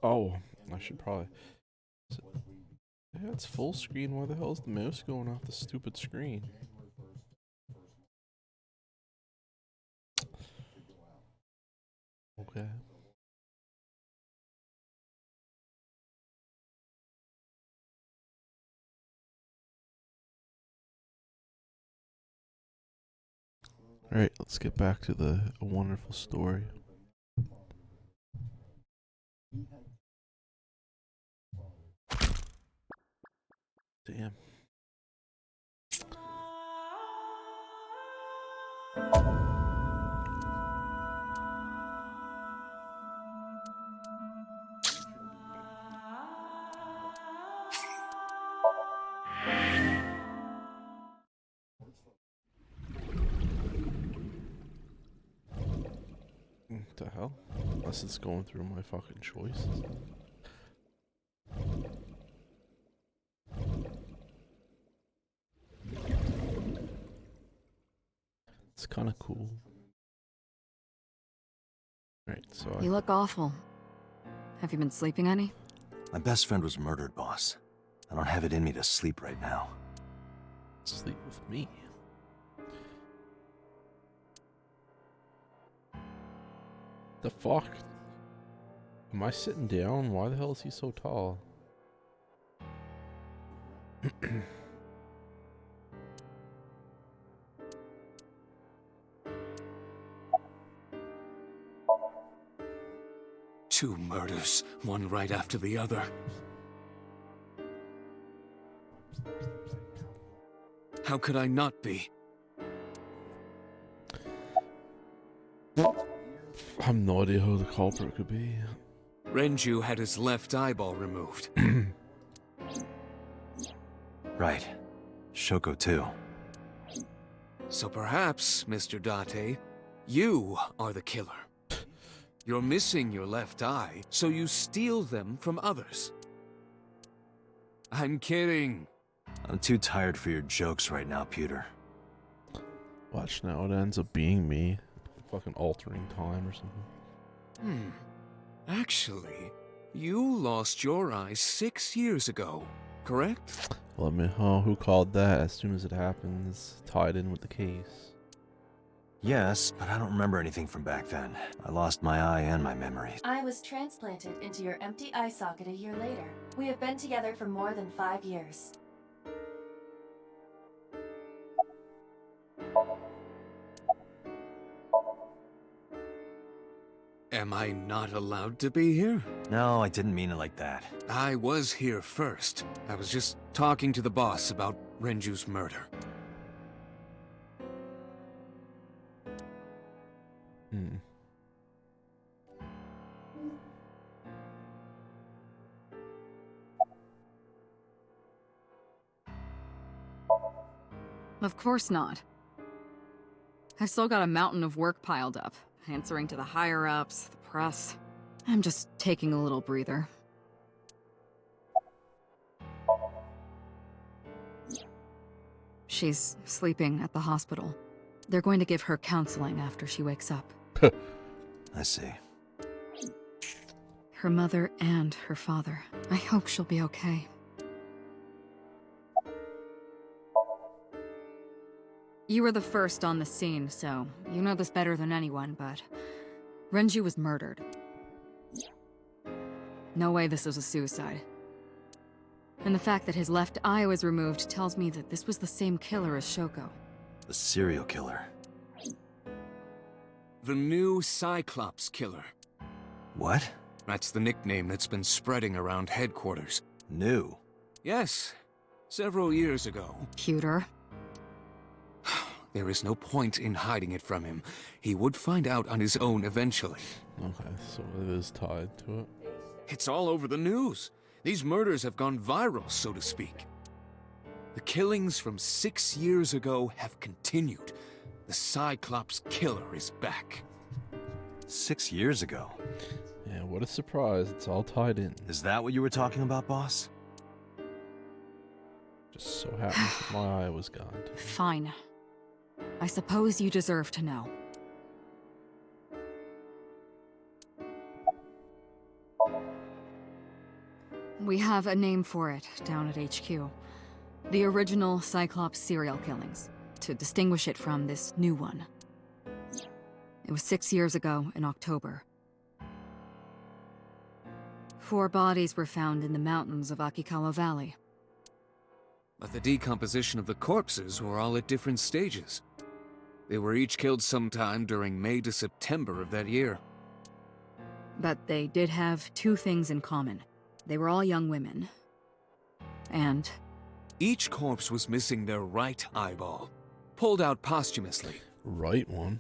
Oh, I should probably. Yeah, it's full screen. Why the hell is the mouse going off the stupid screen? Okay. Alright, let's get back to the wonderful story. Damn. What the hell? Unless it's going through my fucking choices. It's kind of cool. Right, so You look awful. Have you been sleeping any? My best friend was murdered, boss. I don't have it in me to sleep right now. sleep with me. The fuck? Am I sitting down? Why the hell is he so tall? Two murders, one right after the other. How could I not be? I have no idea who the culprit could be. Renju had his left eyeball removed. Right. Shoko too. So perhaps, Mr. Date, you are the killer. You're missing your left eye, so you steal them from others. I'm kidding. I'm too tired for your jokes right now, Pewter. Watch now, it ends up being me. Fucking altering time or something. Actually, you lost your eye 6 years ago, correct? Let me. Oh, who called that? As soon as it happens, tied in with the case. Yes, but I don't remember anything from back then. I lost my eye and my memory. I was transplanted into your empty eye socket a year later. We have been together for more than 5 years. Am I not allowed to be here? No, I didn't mean it like that. I was here first. I was just talking to the boss about Renju's murder. Hmm. Of course not. I've still got a mountain of work piled up, answering to the higher-ups, the press. I'm just taking a little breather. She's sleeping at the hospital. They're going to give her counseling after she wakes up. I see. Her mother and her father. I hope she'll be okay. You were the first on the scene, so you know this better than anyone, but Renju was murdered. No way this was a suicide. And the fact that his left eye was removed tells me that this was the same killer as Shoko. The serial killer. The new Cyclops killer. What? That's the nickname that's been spreading around headquarters. New. Yes, several years ago. Pewter. There is no point in hiding it from him. He would find out on his own eventually. Okay, so it is tied to it. It's all over the news. These murders have gone viral, so to speak. The killings from 6 years ago have continued. The Cyclops killer is back. 6 years ago. Yeah, what a surprise. It's all tied in. Is that what you were talking about, boss? Just so happens that my eye was gone. Fine. I suppose you deserve to know. We have a name for it down at HQ. The original Cyclops serial killings, to distinguish it from this new one. It was 6 years ago in October. 4 bodies were found in the mountains of Akikawa Valley. But the decomposition of the corpses were all at different stages. They were each killed sometime during May to September of that year. But they did have 2 things in common. They were all young women. And Each corpse was missing their right eyeball, pulled out posthumously. Right one.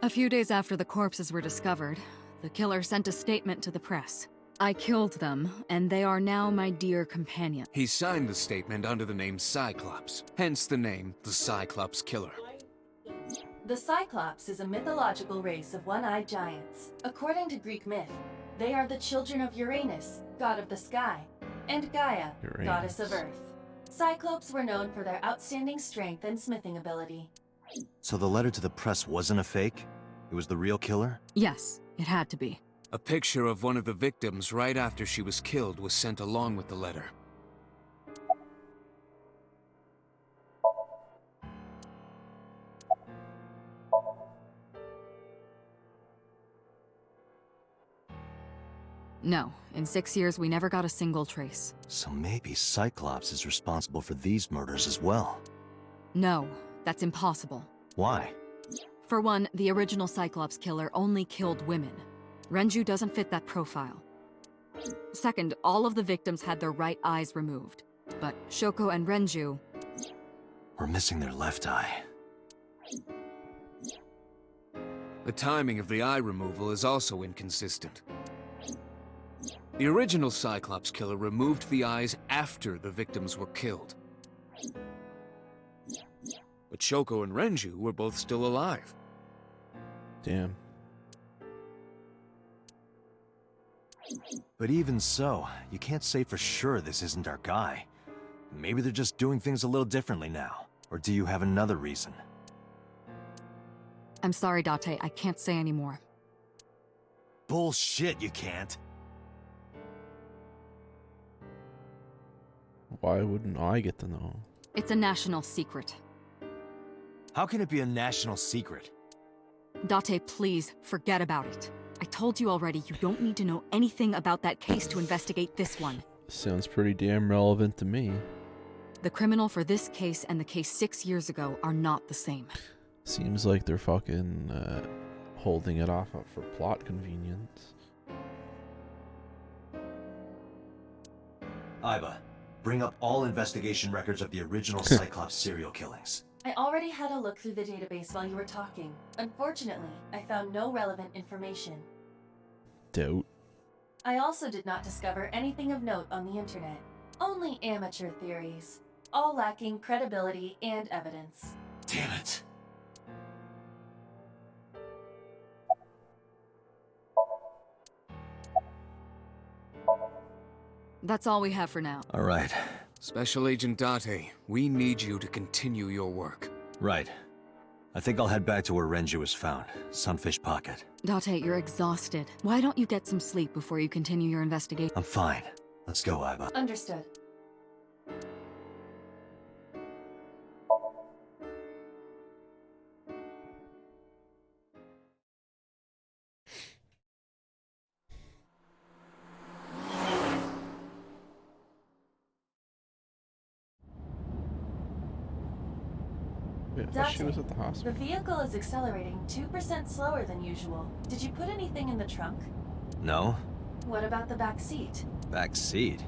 a few days after the corpses were discovered, the killer sent a statement to the press. I killed them, and they are now my dear companion. He signed the statement under the name Cyclops, hence the name the Cyclops Killer. The Cyclops is a mythological race of one-eyed giants. According to Greek myth, they are the children of Uranus, god of the sky, and Gaia, goddess of earth. Cyclops were known for their outstanding strength and smithing ability. So the letter to the press wasn't a fake? It was the real killer? Yes, it had to be. A picture of one of the victims right after she was killed was sent along with the letter. No, in 6 years we never got a single trace. So maybe Cyclops is responsible for these murders as well. No, that's impossible. Why? For one, the original Cyclops killer only killed women. Renju doesn't fit that profile. Second, all of the victims had their right eyes removed. But Shoko and Renju... We're missing their left eye. The timing of the eye removal is also inconsistent. The original Cyclops killer removed the eyes after the victims were killed. But Shoko and Renju were both still alive. Damn. But even so, you can't say for sure this isn't our guy. Maybe they're just doing things a little differently now. Or do you have another reason? I'm sorry, Date, I can't say anymore. Bullshit, you can't. Why wouldn't I get to know? It's a national secret. How can it be a national secret? Date, please, forget about it. I told you already, you don't need to know anything about that case to investigate this one. Sounds pretty damn relevant to me. The criminal for this case and the case 6 years ago are not the same. Seems like they're fucking holding it off for plot convenience. Iba, bring up all investigation records of the original Cyclops serial killings. I already had a look through the database while you were talking. Unfortunately, I found no relevant information. Doubt. I also did not discover anything of note on the internet. Only amateur theories, all lacking credibility and evidence. Damn it. That's all we have for now. All right. Special Agent Date, we need you to continue your work. Right. I think I'll head back to where Renju was found. Sunfish Pocket. Date, you're exhausted. Why don't you get some sleep before you continue your investigation? I'm fine. Let's go, Iba. Understood. Wait, I thought she was at the The hospital. vehicle is accelerating 2% slower than usual. Did you put anything in the trunk? No? What about the back seat? Back seat.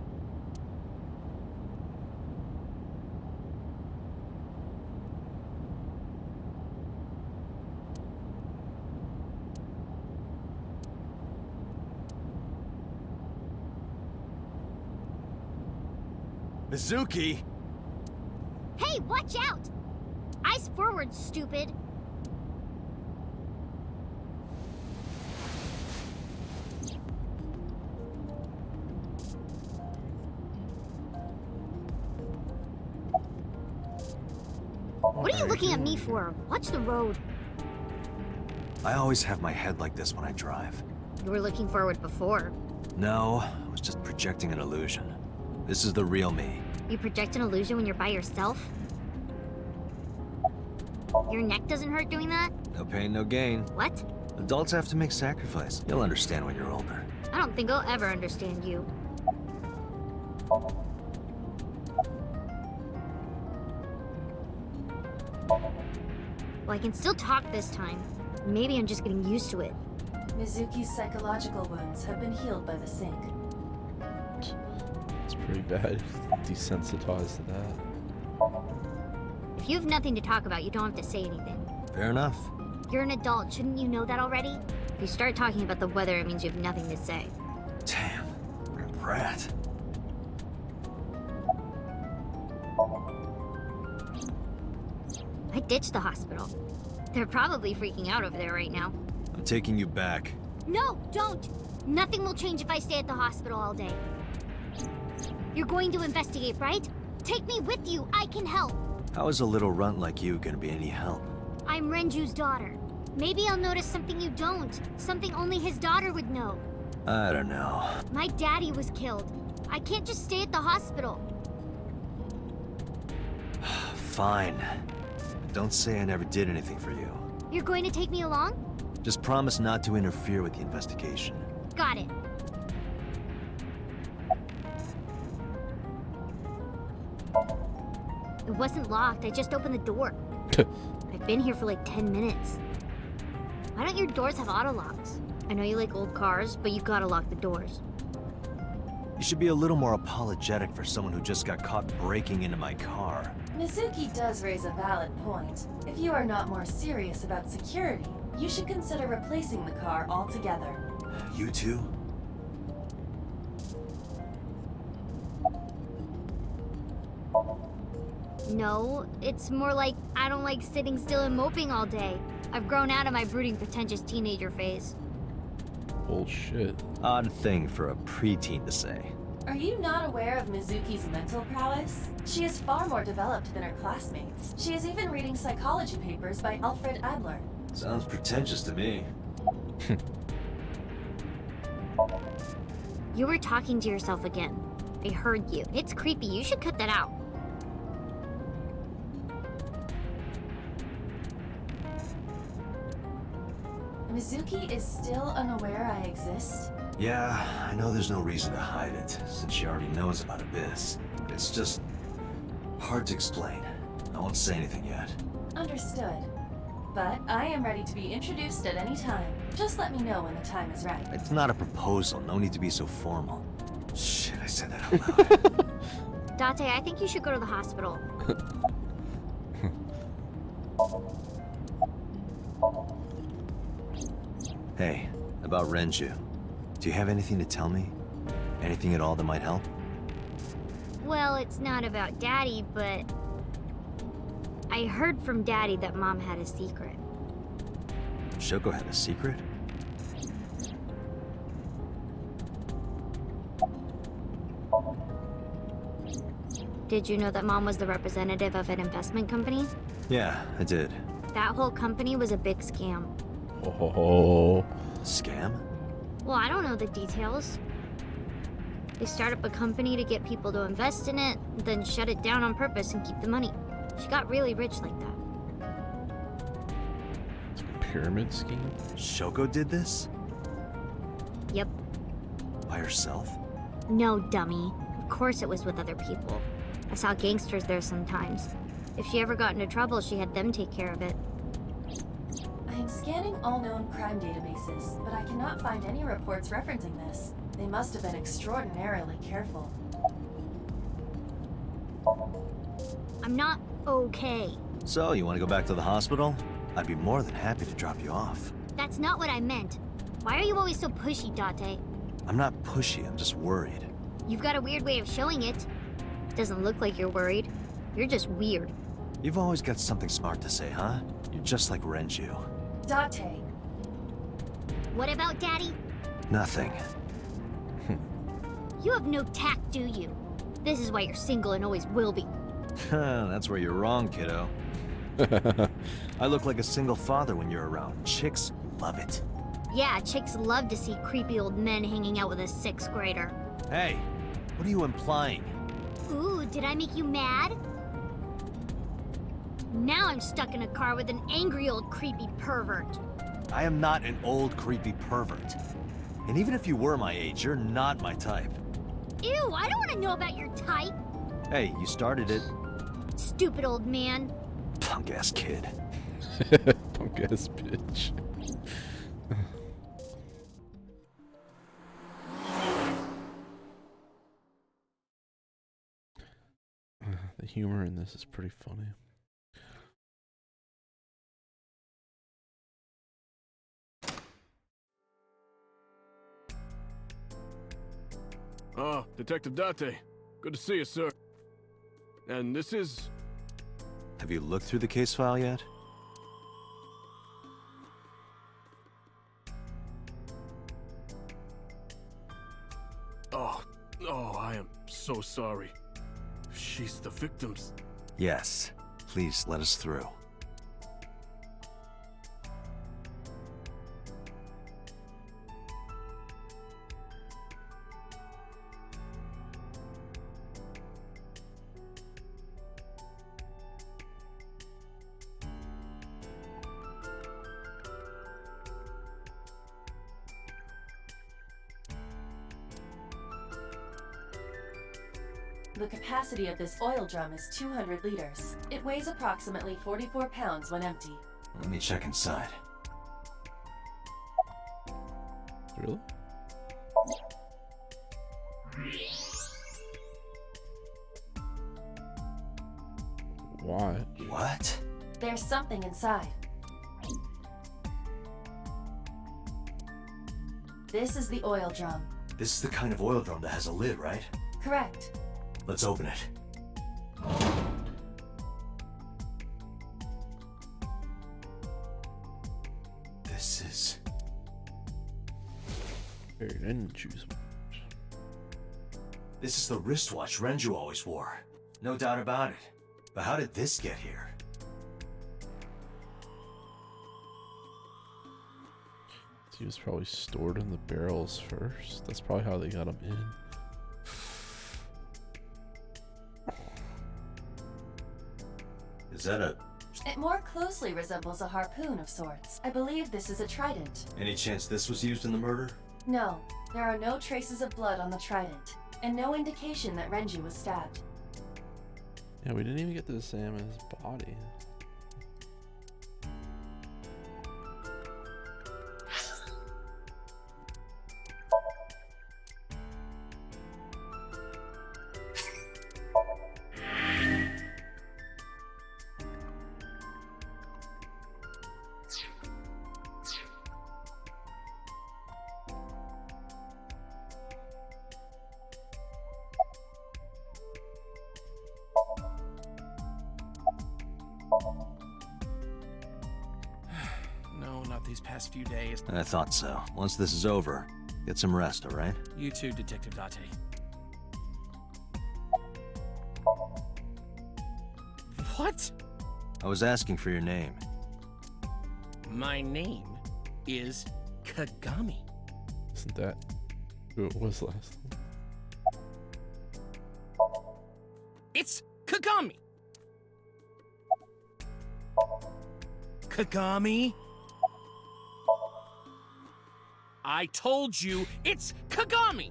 Mizuki! Hey, watch out! Eyes forward, stupid! What are you looking at me for? Watch the road. I always have my head like this when I drive. You were looking forward before. No, I was just projecting an illusion. This is the real me. You project an illusion when you're by yourself? Your neck doesn't hurt doing that? No pain, no gain. What? Adults have to make sacrifice. You'll understand when you're older. I don't think I'll ever understand you. Well, I can still talk this time. Maybe I'm just getting used to it. Mizuki's psychological wounds have been healed by the sink. It's pretty bad. Desensitized to that. If you have nothing to talk about, you don't have to say anything. Fair enough. You're an adult, shouldn't you know that already? If you start talking about the weather, it means you have nothing to say. Damn, what a brat. I ditched the hospital. They're probably freaking out over there right now. I'm taking you back. No, don't! Nothing will change if I stay at the hospital all day. You're going to investigate, right? Take me with you, I can help. How is a little runt like you gonna be any help? I'm Renju's daughter. Maybe I'll notice something you don't. Something only his daughter would know. I don't know. My daddy was killed. I can't just stay at the hospital. Fine. Don't say I never did anything for you. You're going to take me along? Just promise not to interfere with the investigation. Got it. It wasn't locked. I just opened the door. I've been here for like 10 minutes. Why don't your doors have auto locks? I know you like old cars, but you gotta lock the doors. You should be a little more apologetic for someone who just got caught breaking into my car. Mizuki does raise a valid point. If you are not more serious about security, you should consider replacing the car altogether. You too? No, it's more like I don't like sitting still and moping all day. I've grown out of my brooding, pretentious teenager phase. Bullshit. Odd thing for a preteen to say. Are you not aware of Mizuki's mental prowess? She is far more developed than her classmates. She is even reading psychology papers by Alfred Adler. Sounds pretentious to me. You were talking to yourself again. I heard you. It's creepy. You should cut that out. Mizuki is still unaware I exist? Yeah, I know there's no reason to hide it, since she already knows about Abyss. It's just hard to explain. I won't say anything yet. Understood. But I am ready to be introduced at any time. Just let me know when the time is right. It's not a proposal, no need to be so formal. Shit, I said that out loud. Date, I think you should go to the hospital. Hey, about Renju. Do you have anything to tell me? Anything at all that might help? Well, it's not about Daddy, but I heard from Daddy that Mom had a secret. Shoko had a secret? Did you know that Mom was the representative of an investment company? Yeah, I did. That whole company was a big scam. Oh. Scam? Well, I don't know the details. They start up a company to get people to invest in it, then shut it down on purpose and keep the money. She got really rich like that. It's a pyramid scheme? Shoko did this? Yep. By herself? No, dummy. Of course it was with other people. I saw gangsters there sometimes. If she ever got into trouble, she had them take care of it. I am scanning all known crime databases, but I cannot find any reports referencing this. They must have been extraordinarily careful. I'm not okay. So, you want to go back to the hospital? I'd be more than happy to drop you off. That's not what I meant. Why are you always so pushy, Date? I'm not pushy, I'm just worried. You've got a weird way of showing it. Doesn't look like you're worried. You're just weird. You've always got something smart to say, huh? You're just like Renju. Date. What about Daddy? Nothing. You have no tact, do you? This is why you're single and always will be. That's where you're wrong, kiddo. I look like a single father when you're around. Chicks love it. Yeah, chicks love to see creepy old men hanging out with a 6th grader. Hey, what are you implying? Ooh, did I make you mad? Now I'm stuck in a car with an angry old creepy pervert. I am not an old creepy pervert. And even if you were my age, you're not my type. Ew, I don't want to know about your type. Hey, you started it. Stupid old man. Punk-ass kid. Punk ass bitch. The humor in this is pretty funny. Ah, Detective Date. Good to see you, sir. And this is... Have you looked through the case file yet? Oh, I am so sorry. She's the victim's... Yes. Please let us through. The capacity of this oil drum is 200 liters. It weighs approximately 44 pounds when empty. Let me check inside. Really? Why? What? There's something inside. This is the oil drum. This is the kind of oil drum that has a lid, right? Correct. Let's open it. This is... Very Renju's. This is the wristwatch Renju always wore. No doubt about it. But how did this get here? He was probably stored in the barrels first. That's probably how they got him in. Is that a... It more closely resembles a harpoon of sorts. I believe this is a trident. Any chance this was used in the murder? No, there are no traces of blood on the trident, and no indication that Renju was stabbed. Yeah, we didn't even get to examine his body. No, not these past few days. I thought so. Once this is over, get some rest, all right? You too, Detective Date. What? I was asking for your name. My name is Kagami. Isn't that who it was last time? It's Kagami. Kagami? I told you it's Kagami.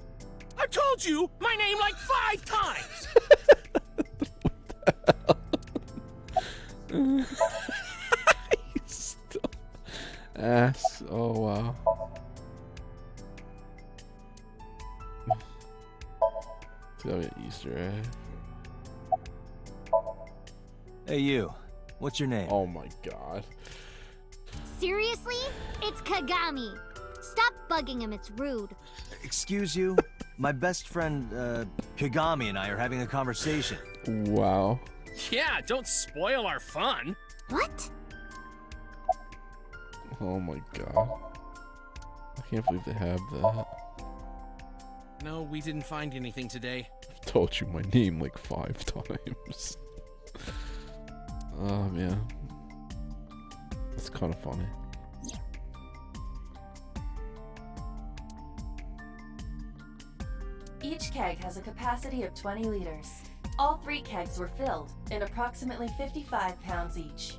I told you my name like 5 times. Stop. Ass. Oh wow. It's gotta be an Easter egg. Hey, you. What's your name? Oh my god. Seriously? It's Kagami. Stop bugging him, it's rude. Excuse you? My best friend, Kagami and I are having a conversation. Wow. Yeah, don't spoil our fun. What? Oh my god. I can't believe they have that. No, we didn't find anything today. I've told you my name like 5 times. Oh man. kind of funny. Each keg has a capacity of 20 liters. All 3 kegs were filled, in approximately 55 pounds each.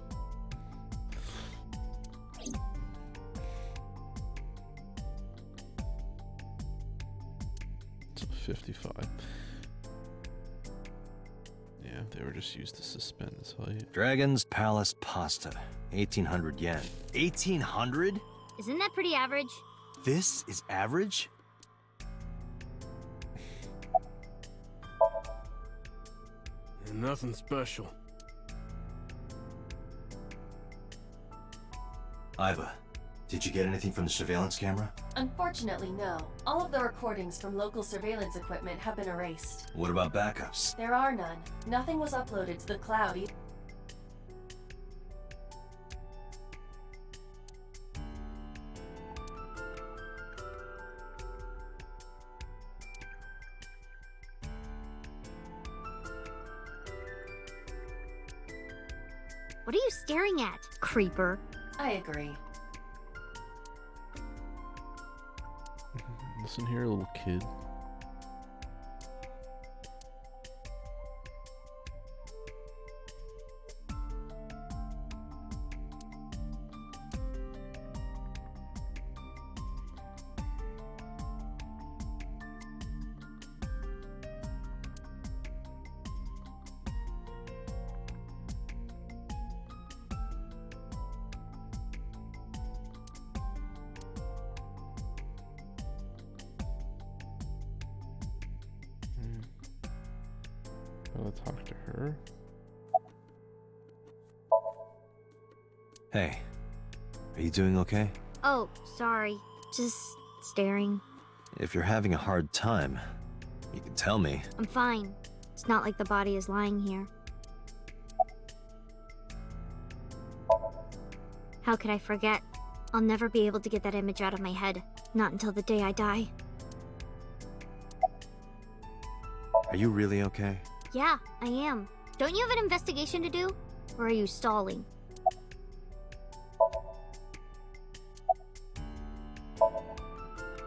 So 55. Yeah, they were just used to suspend his height. Dragon's Palace pasta, 1,800 yen. 1,800? Isn't that pretty average? This is average? Nothing special. Iva, did you get anything from the surveillance camera? Unfortunately, no. All of the recordings from local surveillance equipment have been erased. What about backups? There are none. Nothing was uploaded to the cloud either. What are you staring at, creeper? I agree. Listen here, little kid. Gotta talk to her. Hey, are you doing okay? Oh, sorry. Just staring. If you're having a hard time, you can tell me. I'm fine. It's not like the body is lying here. How could I forget? I'll never be able to get that image out of my head. Not until the day I die. Are you really okay? Yeah, I am. Don't you have an investigation to do? Or are you stalling?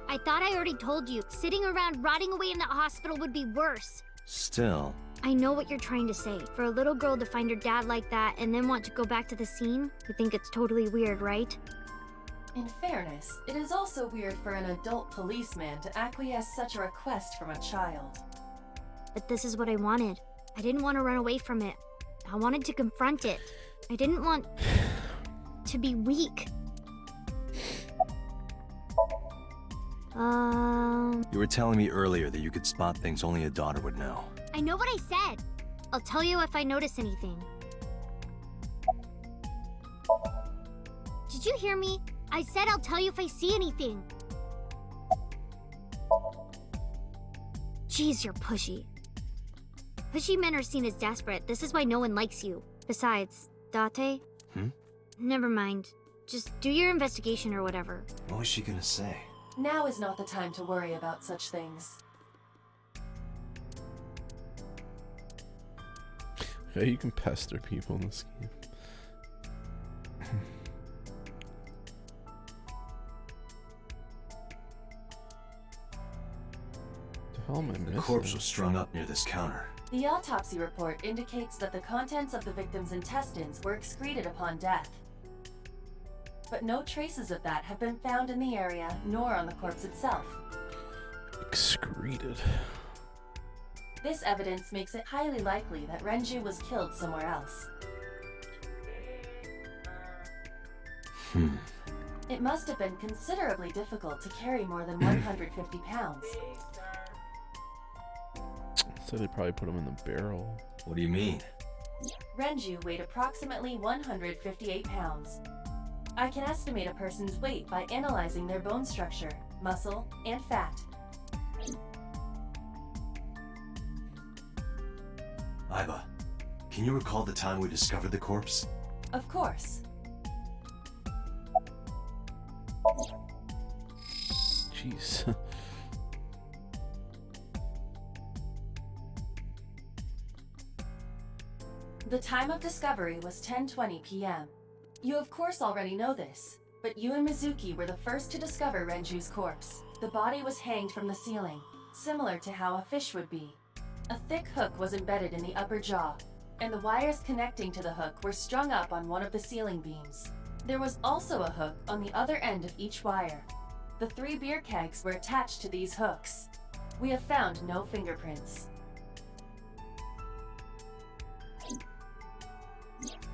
I thought I already told you. Sitting around rotting away in that hospital would be worse. Still. I know what you're trying to say. For a little girl to find her dad like that and then want to go back to the scene, you think it's totally weird, right? In fairness, it is also weird for an adult policeman to acquiesce such a request from a child. But this is what I wanted. I didn't want to run away from it. I wanted to confront it. I didn't want to be weak. You were telling me earlier that you could spot things only a daughter would know. I know what I said. I'll tell you if I notice anything. Did you hear me? I said I'll tell you if I see anything. Jeez, you're pushy. Pushy men are seen as desperate. This is why no one likes you. Besides, Date? Never mind. Just do your investigation or whatever. What was she gonna say? Now is not the time to worry about such things. Yeah, you can pester people in this game. The hell am I missing? The corpse was strung up near this counter. The autopsy report indicates that the contents of the victim's intestines were excreted upon death. But no traces of that have been found in the area, nor on the corpse itself. Excreted. This evidence makes it highly likely that Renju was killed somewhere else. It must have been considerably difficult to carry more than 150 pounds. So they probably put him in the barrel. What do you mean? Renju weighed approximately 158 pounds. I can estimate a person's weight by analyzing their bone structure, muscle, and fat. Iva, can you recall the time we discovered the corpse? Of course. Jeez. The time of discovery was 10:20 p.m. You of course already know this, but you and Mizuki were the first to discover Renju's corpse. The body was hanged from the ceiling, similar to how a fish would be. A thick hook was embedded in the upper jaw, and the wires connecting to the hook were strung up on one of the ceiling beams. There was also a hook on the other end of each wire. The 3 beer kegs were attached to these hooks. We have found no fingerprints.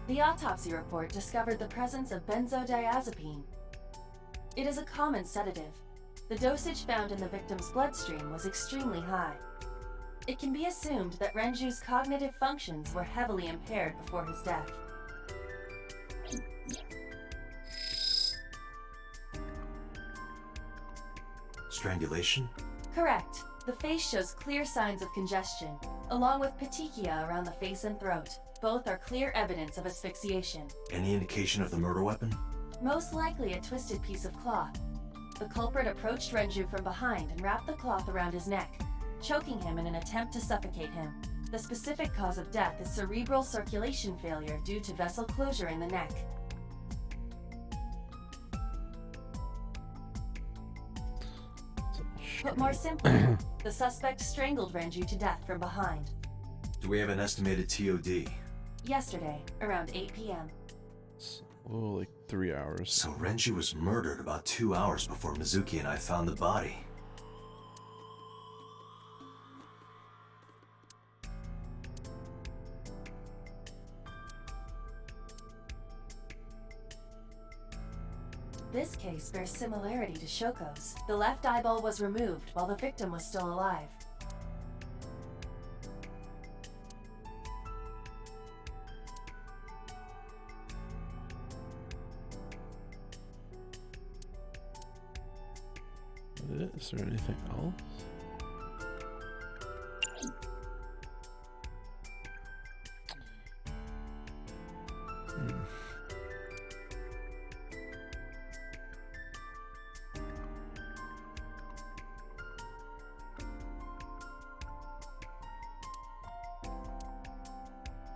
The autopsy report discovered the presence of benzodiazepine. It is a common sedative. The dosage found in the victim's bloodstream was extremely high. It can be assumed that Renju's cognitive functions were heavily impaired before his death. Strangulation? Correct. The face shows clear signs of congestion, along with petechia around the face and throat. Both are clear evidence of asphyxiation. Any indication of the murder weapon? Most likely a twisted piece of cloth. The culprit approached Renju from behind and wrapped the cloth around his neck, choking him in an attempt to suffocate him. The specific cause of death is cerebral circulation failure due to vessel closure in the neck. Put more simply, the suspect strangled Renju to death from behind. Do we have an estimated TOD? Yesterday, around 8 p.m. Oh, like 3 hours. So Renju was murdered about 2 hours before Mizuki and I found the body. This case bears similarity to Shoko's. The left eyeball was removed while the victim was still alive. Is there anything else?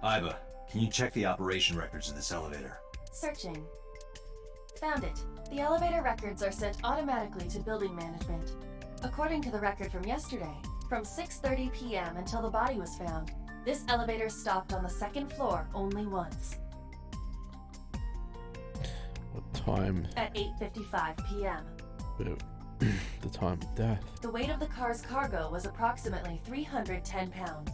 Iba, can you check the operation records of this elevator? Searching. Found it. The elevator records are sent automatically to building management. According to the record from yesterday, from 6:30 p.m. until the body was found, this elevator stopped on the second floor only once. What time? At 8:55 p.m. The time of death. The weight of the car's cargo was approximately 310 pounds.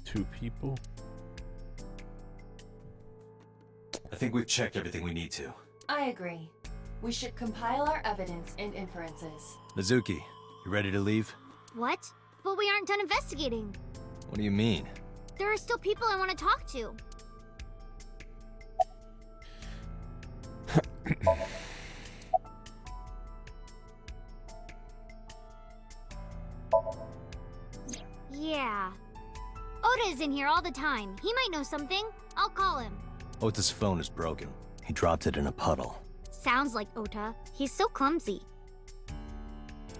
2 people? I think we've checked everything we need to. I agree. We should compile our evidence and inferences. Mizuki, you ready to leave? What? But we aren't done investigating. What do you mean? There are still people I want to talk to. Yeah. Oda is in here all the time. He might know something. I'll call him. Ota's phone is broken. He dropped it in a puddle. Sounds like Ota. He's so clumsy.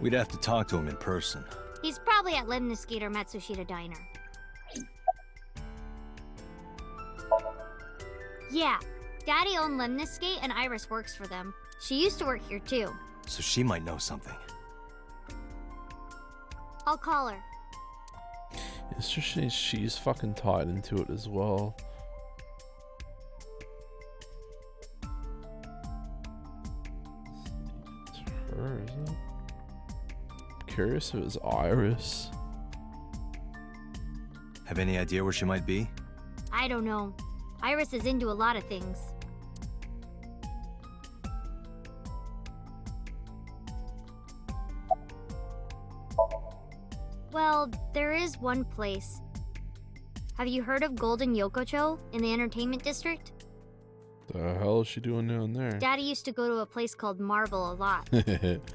We'd have to talk to him in person. He's probably at Lemniscate or Matsushita Diner. Yeah. Daddy owned Lemniscate and Iris works for them. She used to work here too. So she might know something. I'll call her. It's just she's fucking tied into it as well. It's her, isn't it? I'm curious if it was Iris. Have any idea where she might be? I don't know. Iris is into a lot of things. Well, there is one place. Have you heard of Golden Yokocho in the entertainment district? The hell is she doing down there? Daddy used to go to a place called Marble a lot.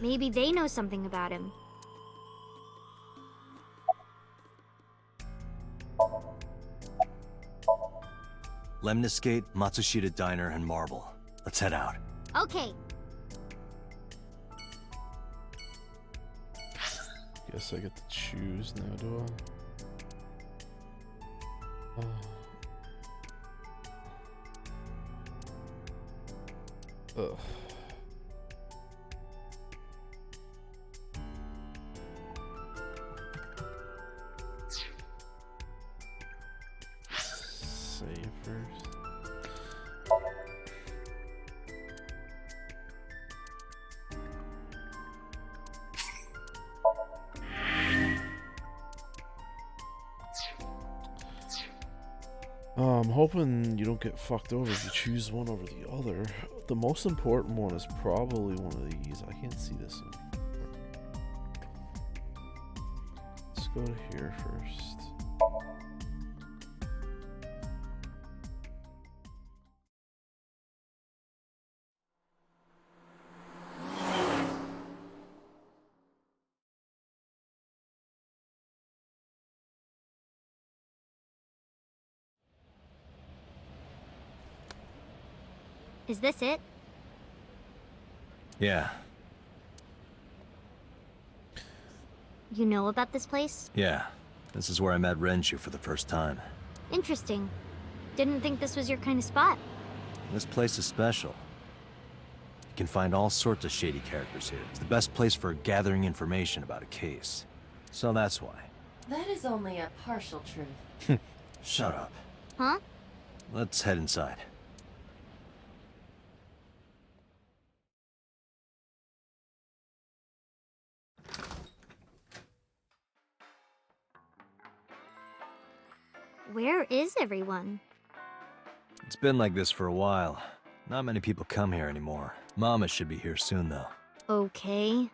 Maybe they know something about him. Lemniscate, Matsushita Diner, and Marble. Let's head out. Okay. Guess I get to choose now, do I? Ugh. Save first. I'm hoping you don't get fucked over if you choose one over the other. The most important one is probably one of these. I can't see this one. Let's go to here first. Is this it? Yeah. You know about this place? Yeah. This is where I met Renju for the first time. Interesting. Didn't think this was your kind of spot. This place is special. You can find all sorts of shady characters here. It's the best place for gathering information about a case. So that's why. That is only a partial truth. Shut up. Huh? Let's head inside. Where is everyone? It's been like this for a while. Not many people come here anymore. Mama should be here soon, though. Okay.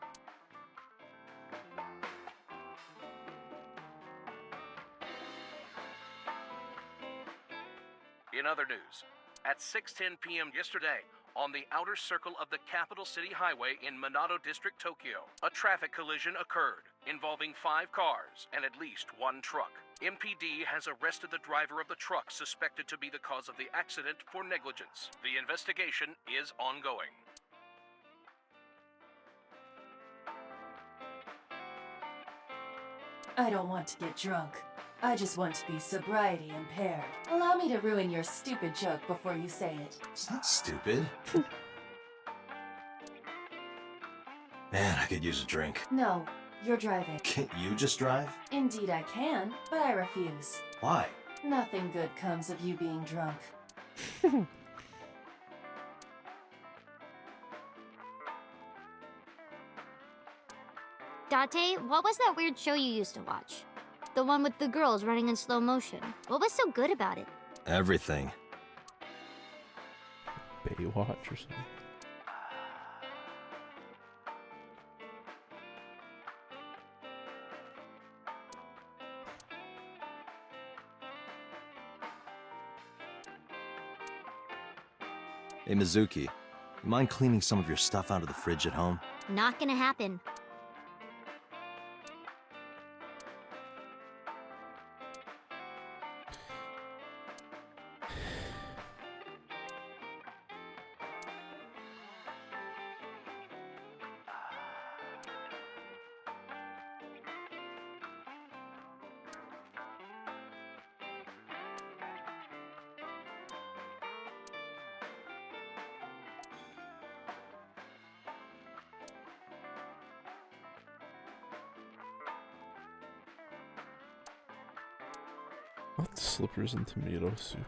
In other news, at 6:10 p.m. yesterday, on the outer circle of the capital city highway in Minato District, Tokyo, a traffic collision occurred involving 5 cars and at least 1 truck. MPD has arrested the driver of the truck suspected to be the cause of the accident for negligence. The investigation is ongoing. I don't want to get drunk. I just want to be sobriety impaired. Allow me to ruin your stupid joke before you say it. It's not stupid. Man, I could use a drink. No, you're driving. Can't you just drive? Indeed I can, but I refuse. Why? Nothing good comes of you being drunk. Date, what was that weird show you used to watch? The one with the girls running in slow motion. What was so good about it? Everything. Baywatch or something. Hey, Mizuki. You mind cleaning some of your stuff out of the fridge at home? Not gonna happen. Not slippers and tomato soup.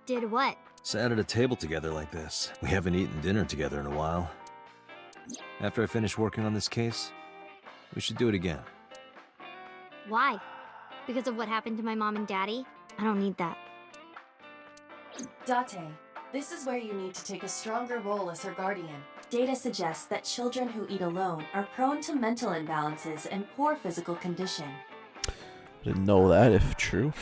Did what? Sat at a table together like this. We haven't eaten dinner together in a while. After I finish working on this case, we should do it again. Why? Because of what happened to my mom and daddy? I don't need that. Date, this is where you need to take a stronger role as her guardian. Data suggests that children who eat alone are prone to mental imbalances and poor physical condition. Didn't know that, if true.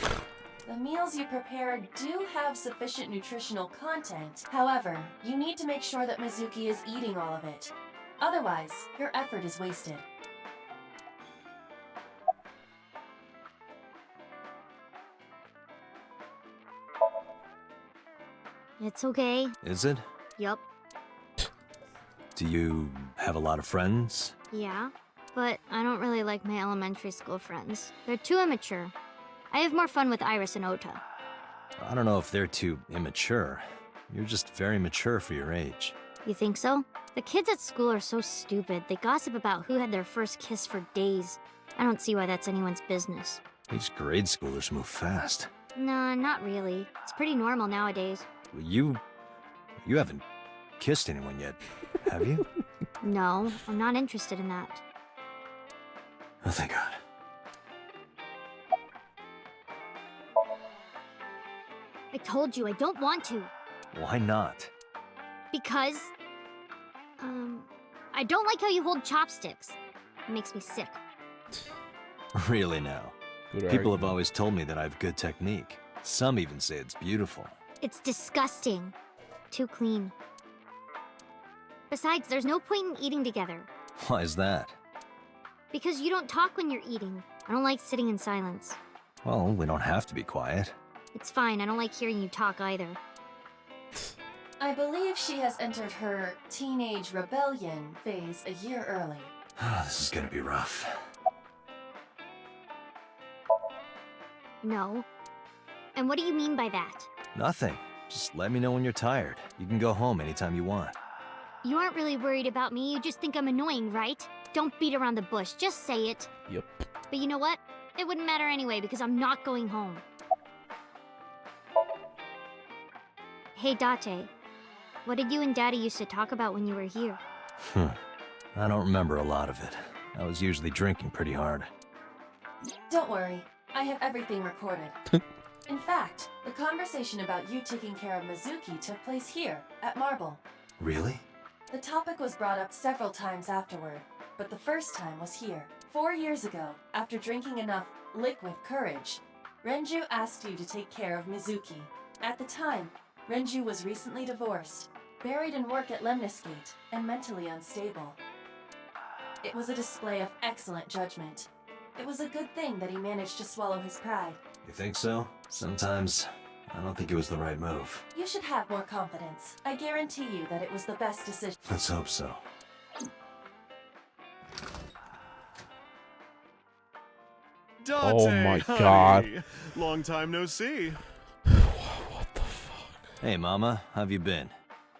The meals you prepare do have sufficient nutritional content. However, you need to make sure that Mizuki is eating all of it. Otherwise, your effort is wasted. It's okay. Is it? Yup. Do you have a lot of friends? Yeah, but I don't really like my elementary school friends. They're too immature. I have more fun with Iris and Ota. I don't know if they're too immature. You're just very mature for your age. You think so? The kids at school are so stupid. They gossip about who had their first kiss for days. I don't see why that's anyone's business. These grade schoolers move fast. Nah, not really. It's pretty normal nowadays. You haven't kissed anyone yet, have you? No, I'm not interested in that. Oh, thank God. I told you I don't want to. Why not? Because... I don't like how you hold chopsticks. It makes me sick. Really now? Good People have argument. always told me that I have good technique. Some even say it's beautiful. It's disgusting. Too clean. Besides, there's no point in eating together. Why is that? Because you don't talk when you're eating. I don't like sitting in silence. Well, we don't have to be quiet. It's fine, I don't like hearing you talk either. I believe she has entered her teenage rebellion phase a year early. This is gonna be rough. No. And what do you mean by that? Nothing. Just let me know when you're tired. You can go home anytime you want. You aren't really worried about me, you just think I'm annoying, right? Don't beat around the bush, just say it. Yep. But you know what? It wouldn't matter anyway because I'm not going home. Hey Date, what did you and Daddy used to talk about when you were here? I don't remember a lot of it. I was usually drinking pretty hard. Don't worry, I have everything recorded. In fact, the conversation about you taking care of Mizuki took place here, at Marble. Really? The topic was brought up several times afterward, but the first time was here. 4 years ago, after drinking enough liquid courage, Renju asked you to take care of Mizuki. At the time, Renju was recently divorced, buried in work at Lemnisgate, and mentally unstable. It was a display of excellent judgment. It was a good thing that he managed to swallow his pride. You think so? Sometimes, I don't think it was the right move. You should have more confidence. I guarantee you that it was the best decision. Let's hope so. Dante, Oh my honey. God. Long time no see. What the fuck? Hey, Mama, how have you been?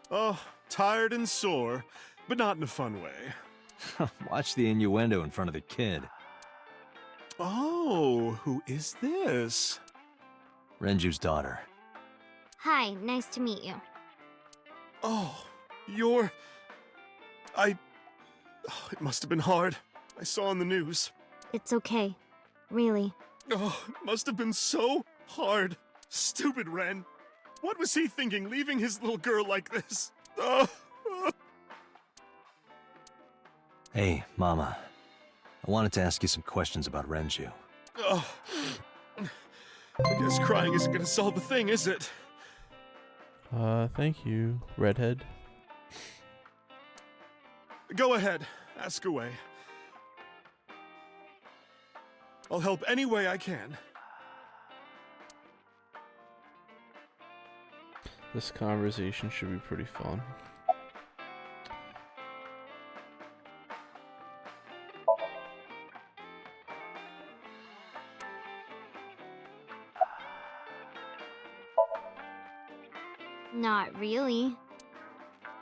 Oh, tired and sore, but not in a fun way. Watch the innuendo in front of the kid. Oh, who is this? Renju's daughter. Hi, nice to meet you. Oh, you're... Oh, it must have been hard. I saw on the news. It's okay. Really. Oh, it must have been so hard. Stupid Ren. What was he thinking, leaving his little girl like this? Oh. Hey, Mama. I wanted to ask you some questions about Renju. Oh. I guess crying isn't gonna solve the thing, is it? Thank you, redhead. Go ahead. Ask away. I'll help any way I can. This conversation should be pretty fun. Not really.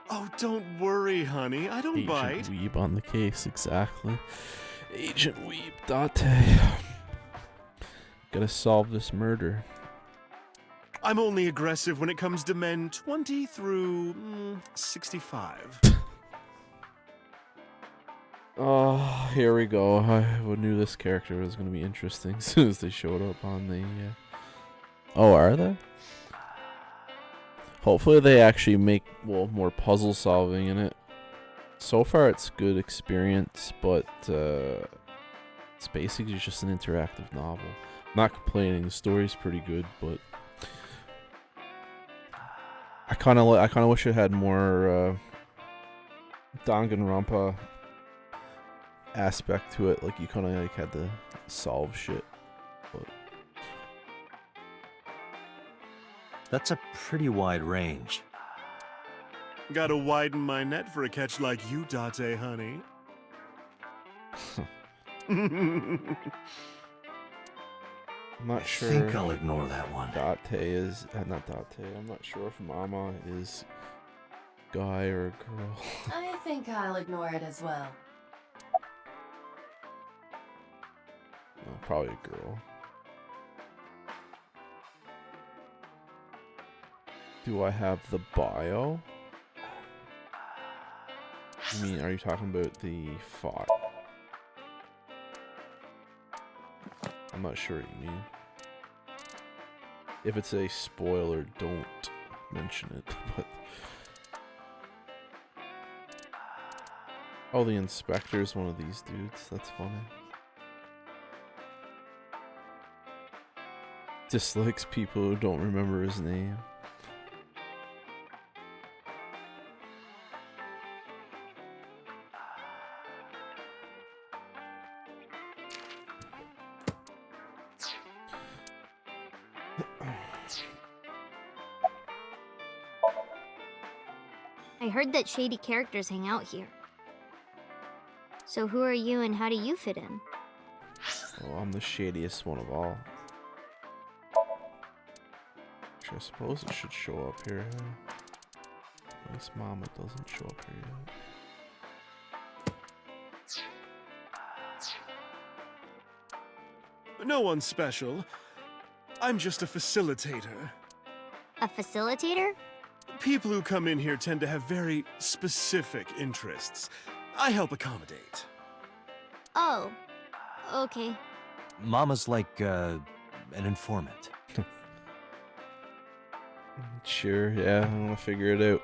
Oh, don't worry, honey. I don't Agent bite. Weeb on the case, exactly. Agent Weeb, Date. Gotta solve this murder. I'm only aggressive when it comes to men 20 through 65. Oh, here we go. I knew this character was gonna be interesting as soon as they showed up on the... Oh, are they? Hopefully they actually make, well, more puzzle solving in it. So far it's good experience, but it's basically just an interactive novel. I'm not complaining, the story's pretty good, but I kind of wish it had more Danganronpa aspect to it. Like you kind of like had to solve shit. But That's a pretty wide range. Gotta widen my net for a catch like you, Date, honey. I'm not I sure. think I'll ignore that one. Date is not Date. I'm not sure if Mama is guy or a girl. I think I'll ignore it as well. No, probably a girl. Do I have the bio? You mean, are you talking about the file? I'm not sure what you mean. If it's a spoiler, don't mention it, but... Oh, the inspector's one of these dudes. That's funny. Dislikes people who don't remember his name. I heard that shady characters hang out here. So who are you and how do you fit in? Oh, I'm the shadiest one of all. Actually, I suppose it should show up here. At least Mama doesn't show up here yet. No one special. I'm just a facilitator. A facilitator? People who come in here tend to have very specific interests. I help accommodate. Oh, okay. Mama's like, an informant. Sure, yeah, I'm gonna figure it out.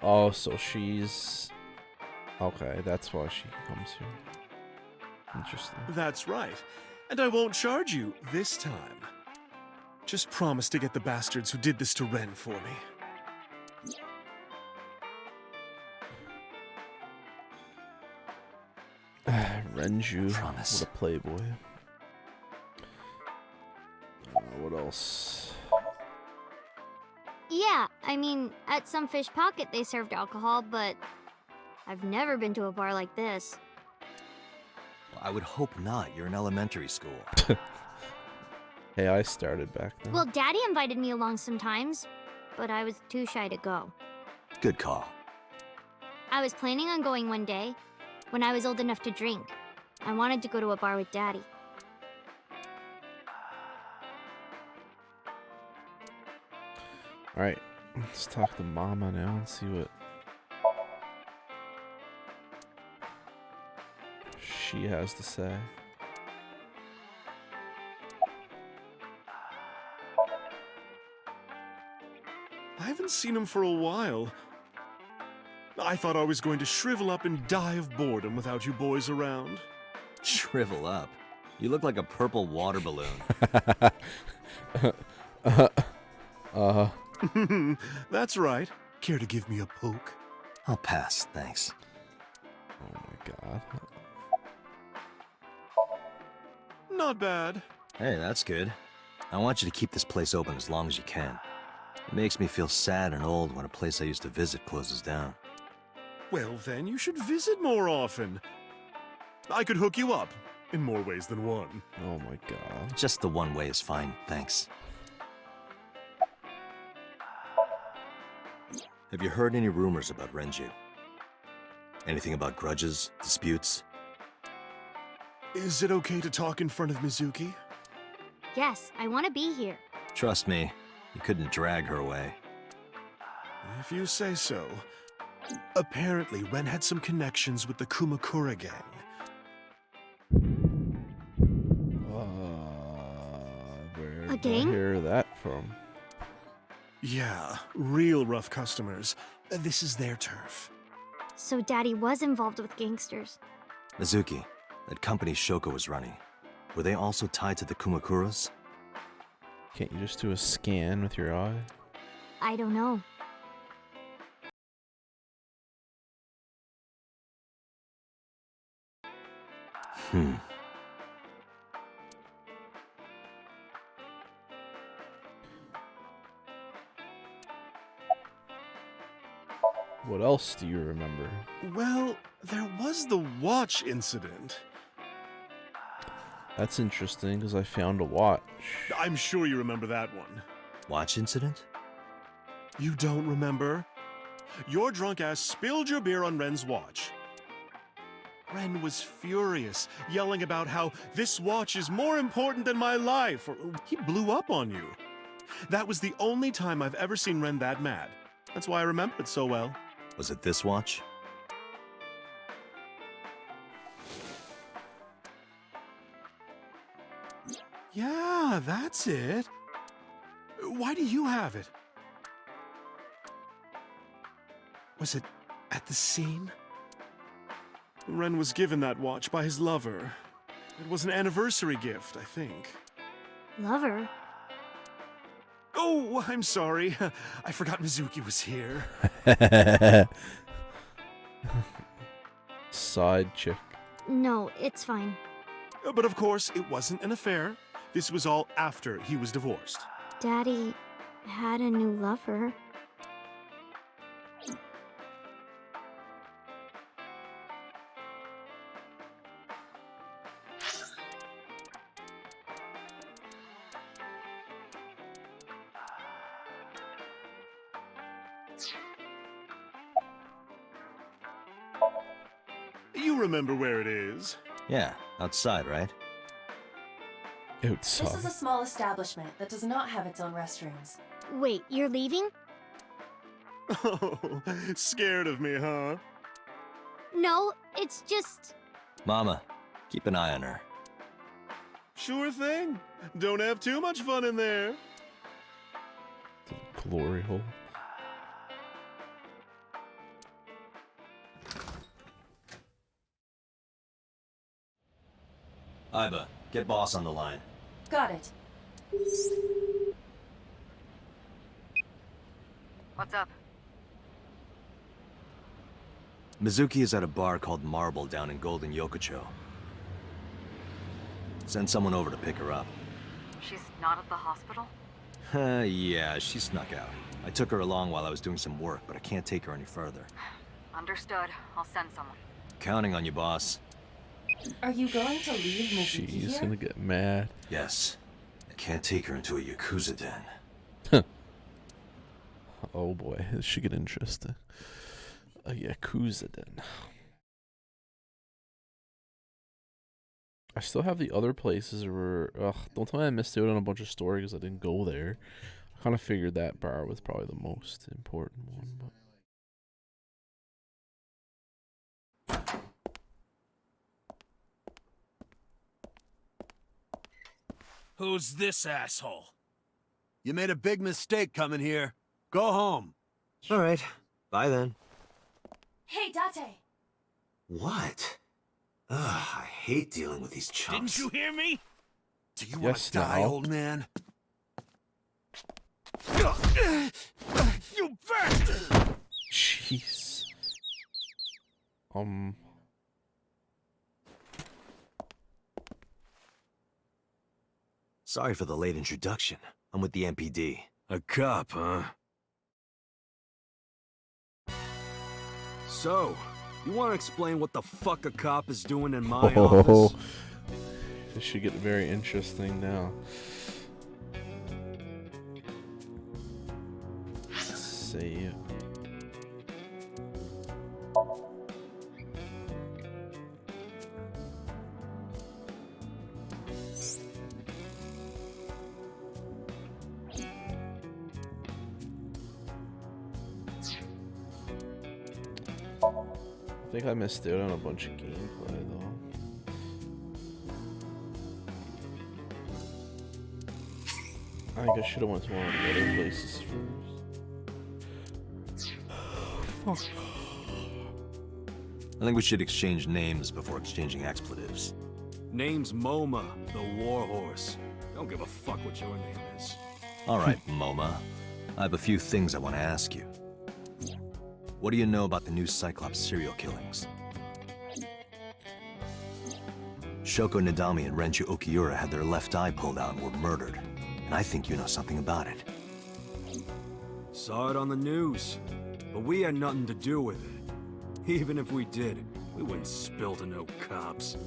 Oh, so she's... Okay, that's why she comes here. Interesting. That's right. And I won't charge you this time. Just promise to get the bastards who did this to Ren for me. Renju, Promise. what a playboy. What else? Yeah, I mean, at some fish pocket they served alcohol, but I've never been to a bar like this. I would hope not. You're in elementary school. Hey, I started back then. Well, Daddy invited me along sometimes, but I was too shy to go. Good call. I was planning on going one day, when I was old enough to drink. I wanted to go to a bar with Daddy. Alright, let's talk to Mama now and see what she has to say. I haven't seen him for a while. I thought I was going to shrivel up and die of boredom without you boys around. Shrivel up. You look like a purple water balloon. That's right. Care to give me a poke? I'll pass, thanks. Oh my god. Not bad. Hey, that's good. I want you to keep this place open as long as you can. It makes me feel sad and old when a place I used to visit closes down. Well, then you should visit more often. I could hook you up in more ways than one. Oh my god. Just the one way is fine, thanks. Have you heard any rumors about Renju? Anything about grudges, disputes? Is it okay to talk in front of Mizuki? Yes, I want to be here. Trust me, you couldn't drag her away. If you say so. Apparently, Ren had some connections with the Kumakura gang. Where A did I gang? hear that from? Yeah, real rough customers. This is their turf. So Daddy was involved with gangsters. Mizuki, that company Shoko was running, were they also tied to the Kumakuras? Can't you just do a scan with your eye? I don't know. What else do you remember? Well, there was the watch incident. That's interesting, because I found a watch. I'm sure you remember that one. Watch incident? You don't remember? Your drunk ass spilled your beer on Ren's watch. Ren was furious, yelling about how this watch is more important than my life, or he blew up on you. That was the only time I've ever seen Ren that mad. That's why I remember it so well. Was it this watch? Yeah, that's it. Why do you have it? Was it at the scene? Ren was given that watch by his lover. It was an anniversary gift, I think. Lover? Oh, I'm sorry. I forgot Mizuki was here. Side chick. No, it's fine. But of course, it wasn't an affair. This was all after he was divorced. Daddy had a new lover. You remember where it is? Yeah, outside, right? This is a Outside. small establishment that does not have its own restrooms. Wait, you're leaving? Oh, scared of me, huh? No, it's just... Mama, keep an eye on her. Sure thing. Don't have too much fun in there. The glory hole. Iba, get boss on the line. Got it. What's up? Mizuki is at a bar called Marble down in Golden Yokocho. Send someone over to pick her up. She's not at the hospital? Yeah, she snuck out. I took her along while I was doing some work, but I can't take her any further. Understood. I'll send someone. Counting on you, boss. Are you going to leave Mizuki She's here? gonna get mad. Yes. I can't take her into a Yakuza den. Oh boy, this should get interesting. A Yakuza den. I still have the other places where... Ugh, don't tell me I missed out on a bunch of stories because I didn't go there. I kind of figured that bar was probably the most important one, but... Who's this asshole? You made a big mistake coming here. Go home. All right. Bye then. Hey, Date! What? Ugh, I hate dealing with these chumps. Didn't you hear me? Do you want Yes, to die, now. old man? You bastard! Jeez. Sorry for the late introduction. I'm with the MPD. A cop, huh? So, you want to explain what the fuck a cop is doing in my Oh, office? this should get very interesting now. Save. I think I missed out on a bunch of gameplay though. I think I should have went to one of the other places first. I think we should exchange names before exchanging expletives. Name's MoMA, the Warhorse. Don't give a fuck what your name is. All right, MoMA. I have a few things I want to ask you. What do you know about the new Cyclops serial killings? Shoko Nadami and Renju Okiura had their left eye pulled out and were murdered. And I think you know something about it. Saw it on the news. But we had nothing to do with it. Even if we did, we wouldn't spill to no cops.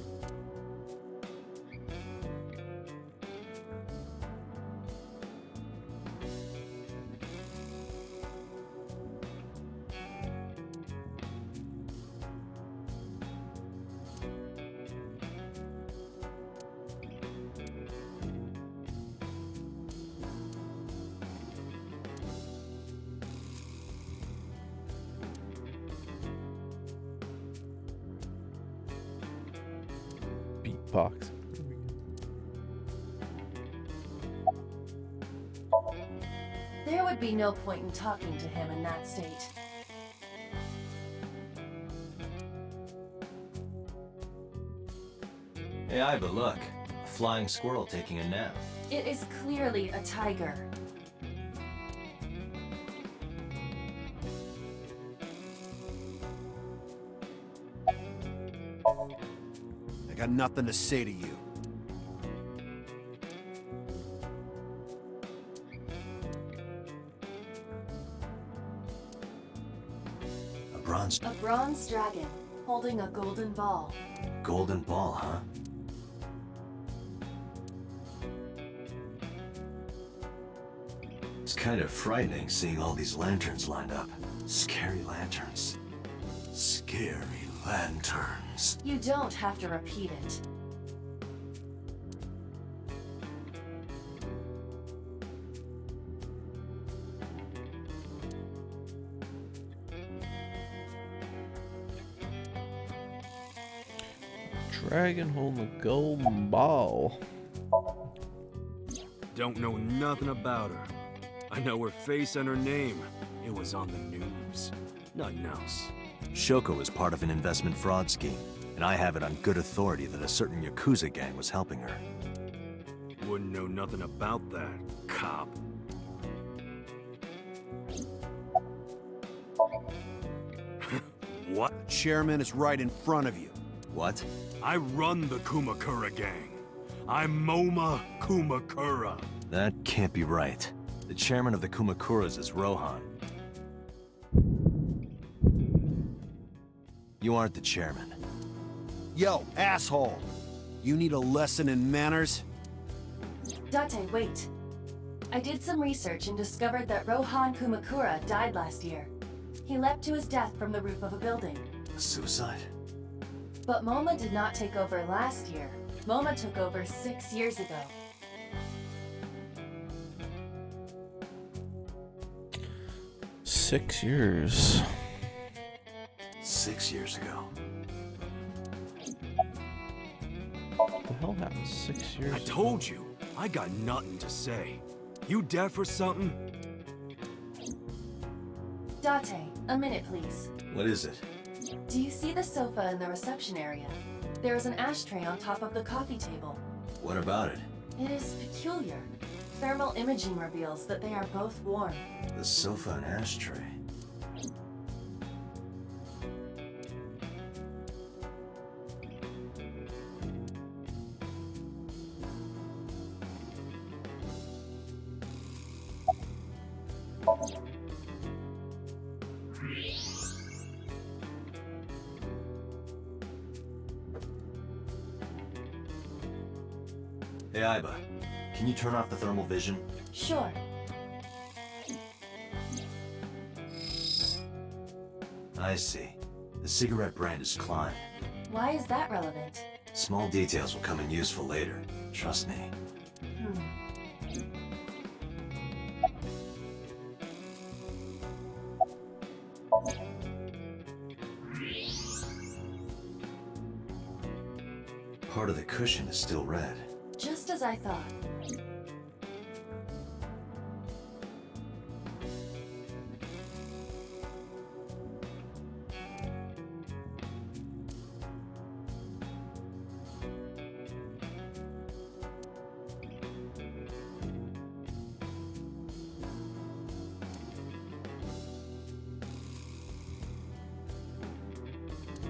Beatbox. There would be no point in talking to him in that state. Hey, Iva, look. A flying squirrel taking a nap. It is clearly a tiger. I got nothing to say to you. A A bronze dragon, holding a golden ball. golden ball, huh? It's kind of frightening seeing all these lanterns lined up. Scary lanterns. Scary lanterns. You don't have to repeat it. Dragon holding a golden ball. Don't know nothing about her. I know her face and her name. It was on the news. Nothing else. Shoko was part of an investment fraud scheme, and I have it on good authority that a certain Yakuza gang was helping her. Wouldn't know nothing about that, cop. What? The chairman is right in front of you. What? I run the Kumakura gang. I'm Moma Kumakura. That can't be right. The chairman of the Kumakuras is Rohan. You aren't the chairman. Yo, asshole! You need a lesson in manners? Date, wait. I did some research and discovered that Rohan Kumakura died last year. He leapt to his death from the roof of a building. Suicide? But Moma did not take over last year. Moma took over 6 years ago. Six years. 6 years ago. What the hell happened 6 years I told you, I got nothing to say. You deaf or something? Date, a minute please. What is it? Do you see the sofa in the reception area? There is an ashtray on top of the coffee table. What about it? It is peculiar. Thermal imaging reveals that they are both warm. The sofa and ashtray. Hey, Iba. Can you turn off the thermal vision? Sure. I see. The cigarette brand is Klein. Why is that relevant? Small details will come in useful later. Trust me. Part of the cushion is still red. Just as I thought.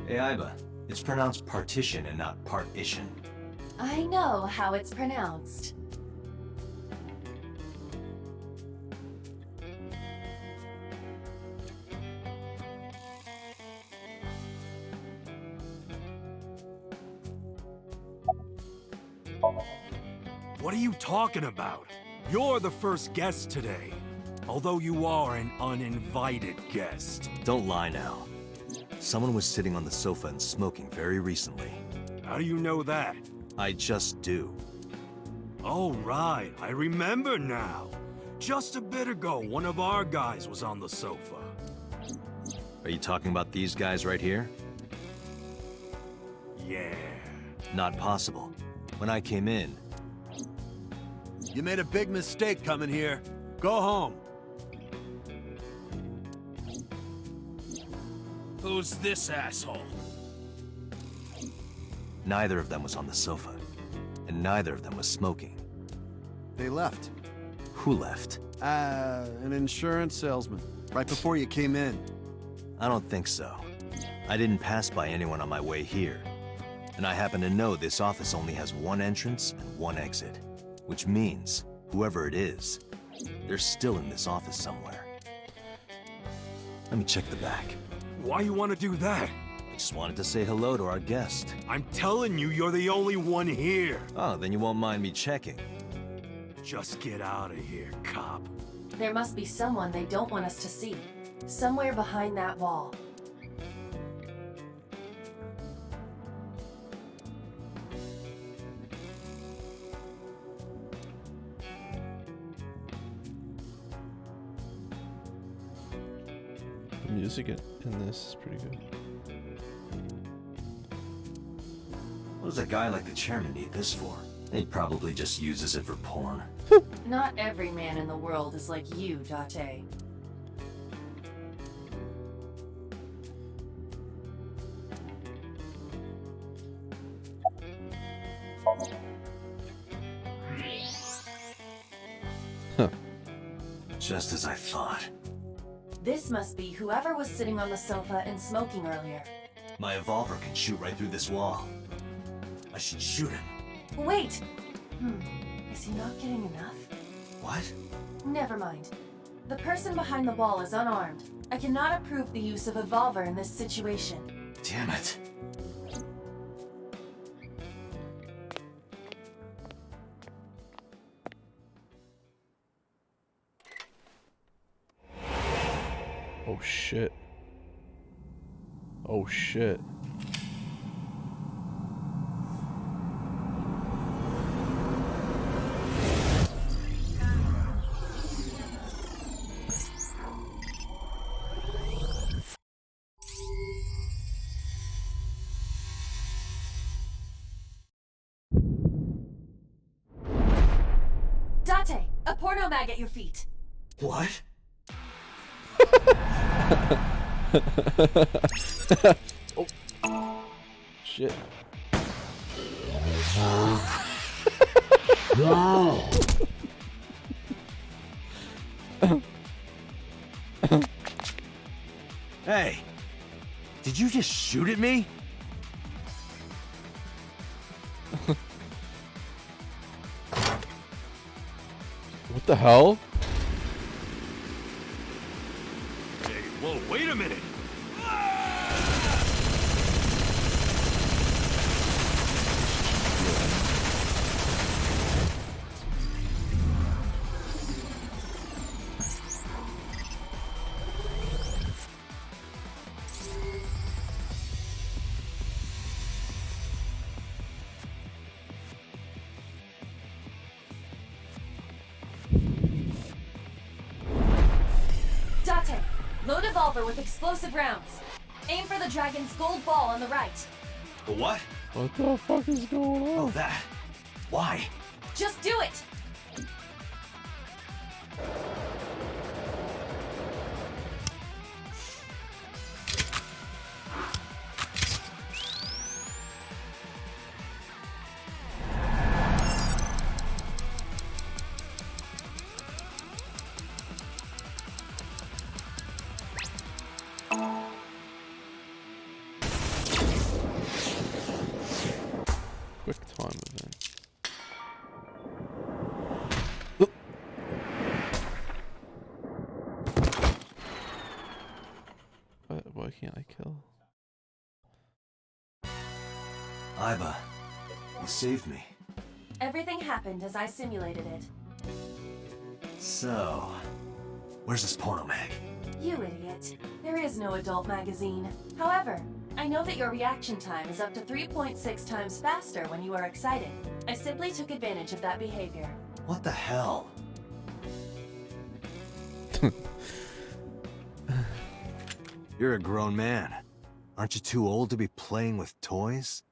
Hey, Iba. It's pronounced partition and not partition. I know how it's pronounced. What are you talking about? You're the first guest today. Although you are an uninvited guest. Don't lie now. Someone was sitting on the sofa and smoking very recently. How do you know that? I just do. Oh, right. I remember now. Just a bit ago, one of our guys was on the sofa. Are you talking about these guys right here? Yeah. Not possible. When I came in... You made a big mistake coming here. Go home. Who's this asshole? Neither of them was on the sofa. And neither of them was smoking. They left. Who left? An insurance salesman. Right before you came in. I don't think so. I didn't pass by anyone on my way here. And I happen to know this office only has one entrance and one exit. Which means, whoever it is, they're still in this office somewhere. Let me check the back. Why you want to do that? I just wanted to say hello to our guest. I'm telling you, you're the only one here. Oh, then you won't mind me checking. Just get out of here, cop. There must be someone they don't want us to see. Somewhere behind that wall. The music in this is pretty good. What does a guy like the chairman need this for? He probably just uses it for porn. Not every man in the world is like you, Date. Huh. Just as I thought. This must be whoever was sitting on the sofa and smoking earlier. My evolver can shoot right through this wall. I should shoot him. Wait! Is he not getting enough? What? Never mind. The person behind the wall is unarmed. I cannot approve the use of evolver in this situation. Damn it. Oh shit. Oh shit. Date! A porno mag at your feet! What? Oh. Shit. Hey! Did you just shoot at me? What the hell? Hey, whoa, wait a minute! Date! Load evolver with explosive rounds. Aim for the dragon's gold ball on the right. The what? What the fuck is going on? Oh, that. Why? Just do it! Quick time event. Why can't I kill? Iba, you saved me. Everything happened as I simulated it. So, where's this porno mag? You idiot. There is no adult magazine. However, I know that your reaction time is up to 3.6 times faster when you are excited. I simply took advantage of that behavior. What the hell? You're a grown man. Aren't you too old to be playing with toys?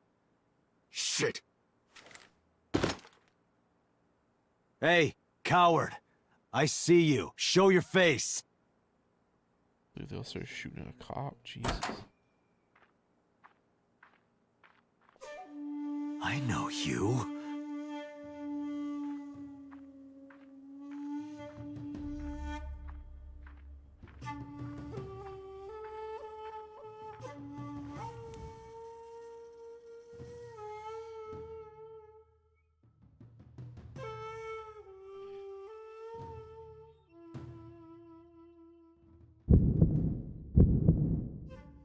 Shit! Hey, coward! I see you. Show your face! Dude, they'll start shooting at a cop. Jesus. I know you.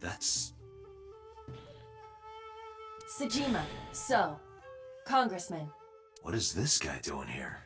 That's... Tsujima. So, Congressman. What is this guy doing here?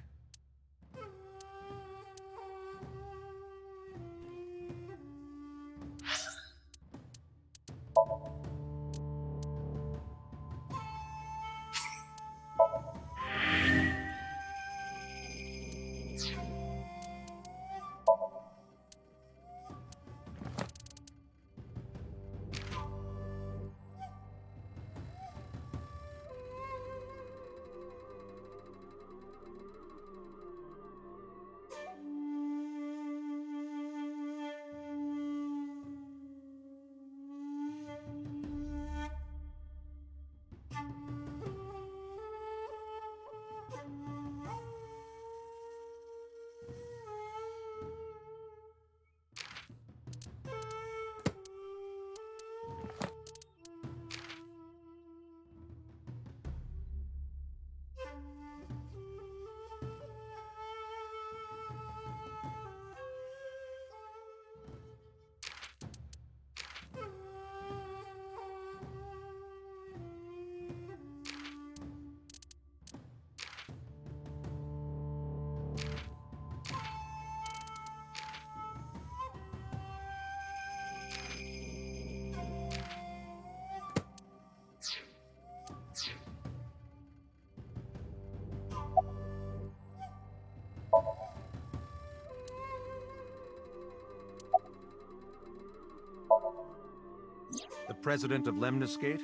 The president of Lemniscate?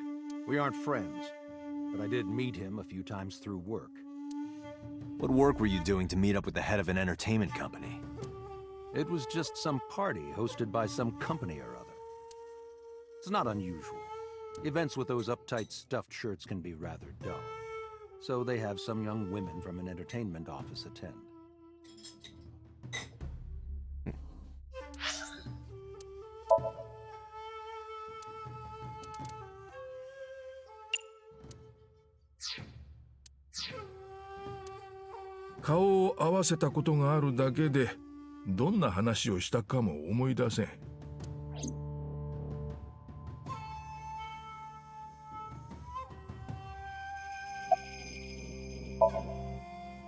We aren't friends, but I did meet him a few times through work. What work were you doing to meet up with the head of an entertainment company? It was just some party hosted by some company or other. It's not unusual. Events with those uptight stuffed shirts can be rather dull. So they have some young women from an entertainment office attend.顔を合わせたことがあるだけで、どんな話をしたかも思い出せん。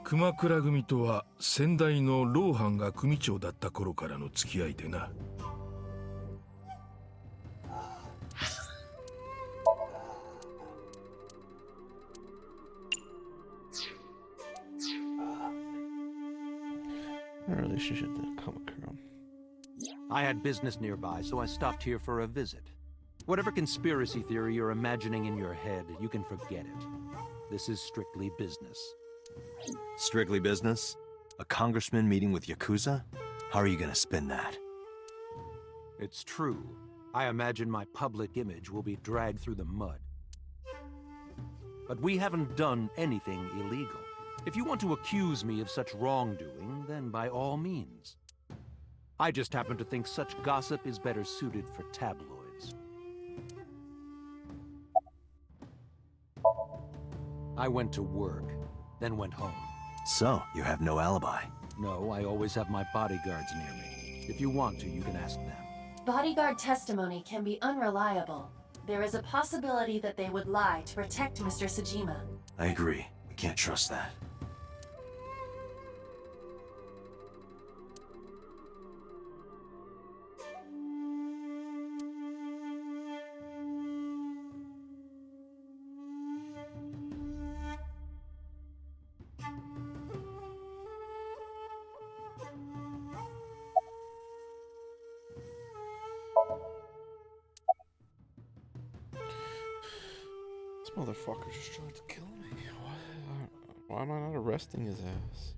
熊倉組とは先代の老藩が組長だった頃からの付き合いでな。Our relationship didn't come around. I had business nearby, so I stopped here for a visit. Whatever conspiracy theory you're imagining in your head, you can forget it. This is strictly business. Strictly business? A congressman meeting with Yakuza? How are you gonna spin that? It's true. I imagine my public image will be dragged through the mud. But we haven't done anything illegal. If you want to accuse me of such wrongdoing, then by all means. I just happen to think such gossip is better suited for tabloids. I went to work, then went home. So, you have no alibi? No, I always have my bodyguards near me. If you want to, you can ask them. Bodyguard testimony can be unreliable. There is a possibility that they would lie to protect Mr. Tsujima. I agree. We can't trust that. This motherfucker just tried to kill me. Why am I not arresting his ass?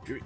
Great.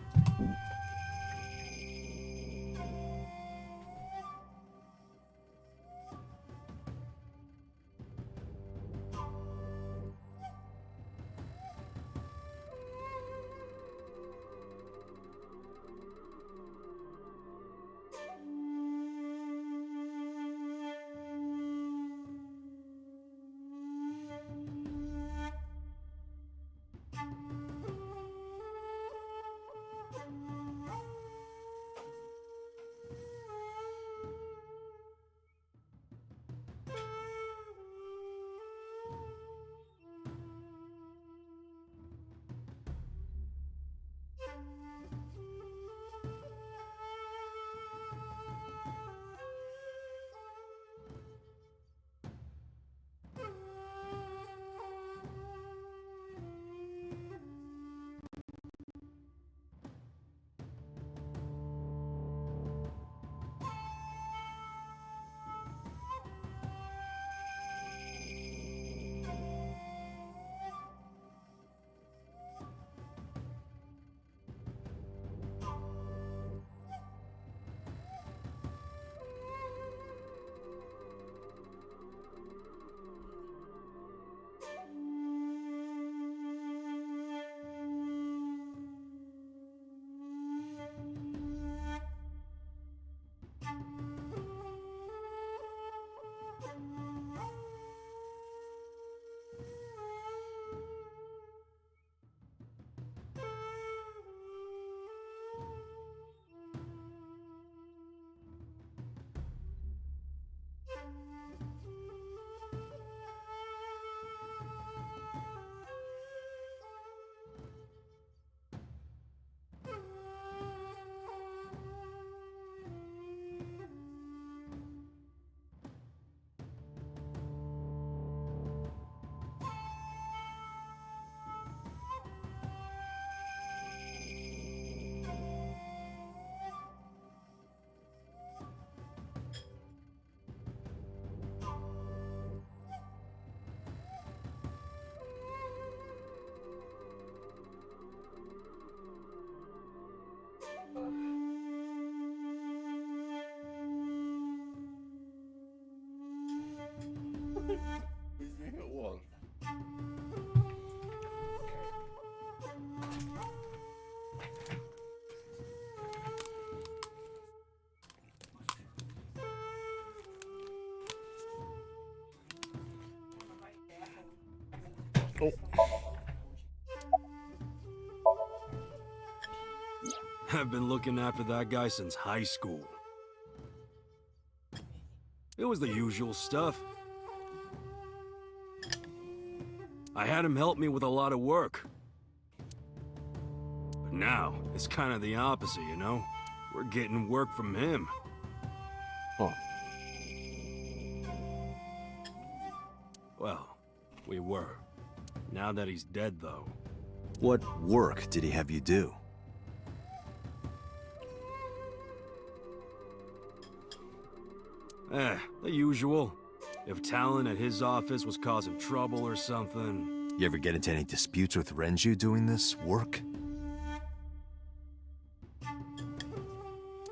Oh. I've been looking after that guy since high school. It was the usual stuff. I had him help me with a lot of work. But now, it's kind of the opposite, you know? We're getting work from him. Oh. Well, we were. Now that he's dead, though. What work did he have you do? The usual. If Talon at his office was causing trouble or something. You ever get into any disputes with Renju doing this work?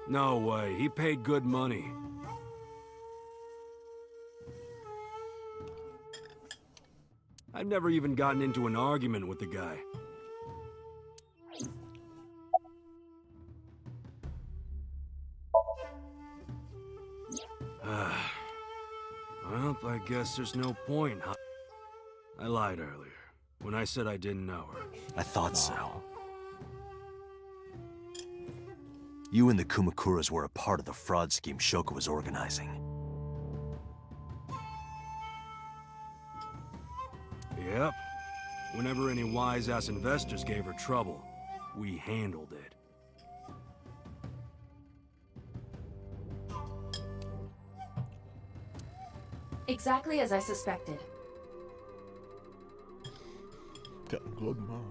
No way, he paid good money. I've never even gotten into an argument with the guy. Well, I guess there's no point, huh? I lied earlier, when I said I didn't know her. I thought so. You and the Kumakuras were a part of the fraud scheme Shoko was organizing. Yep. Whenever any wise-ass investors gave her trouble, we handled it. Exactly as I suspected. Getting good, man.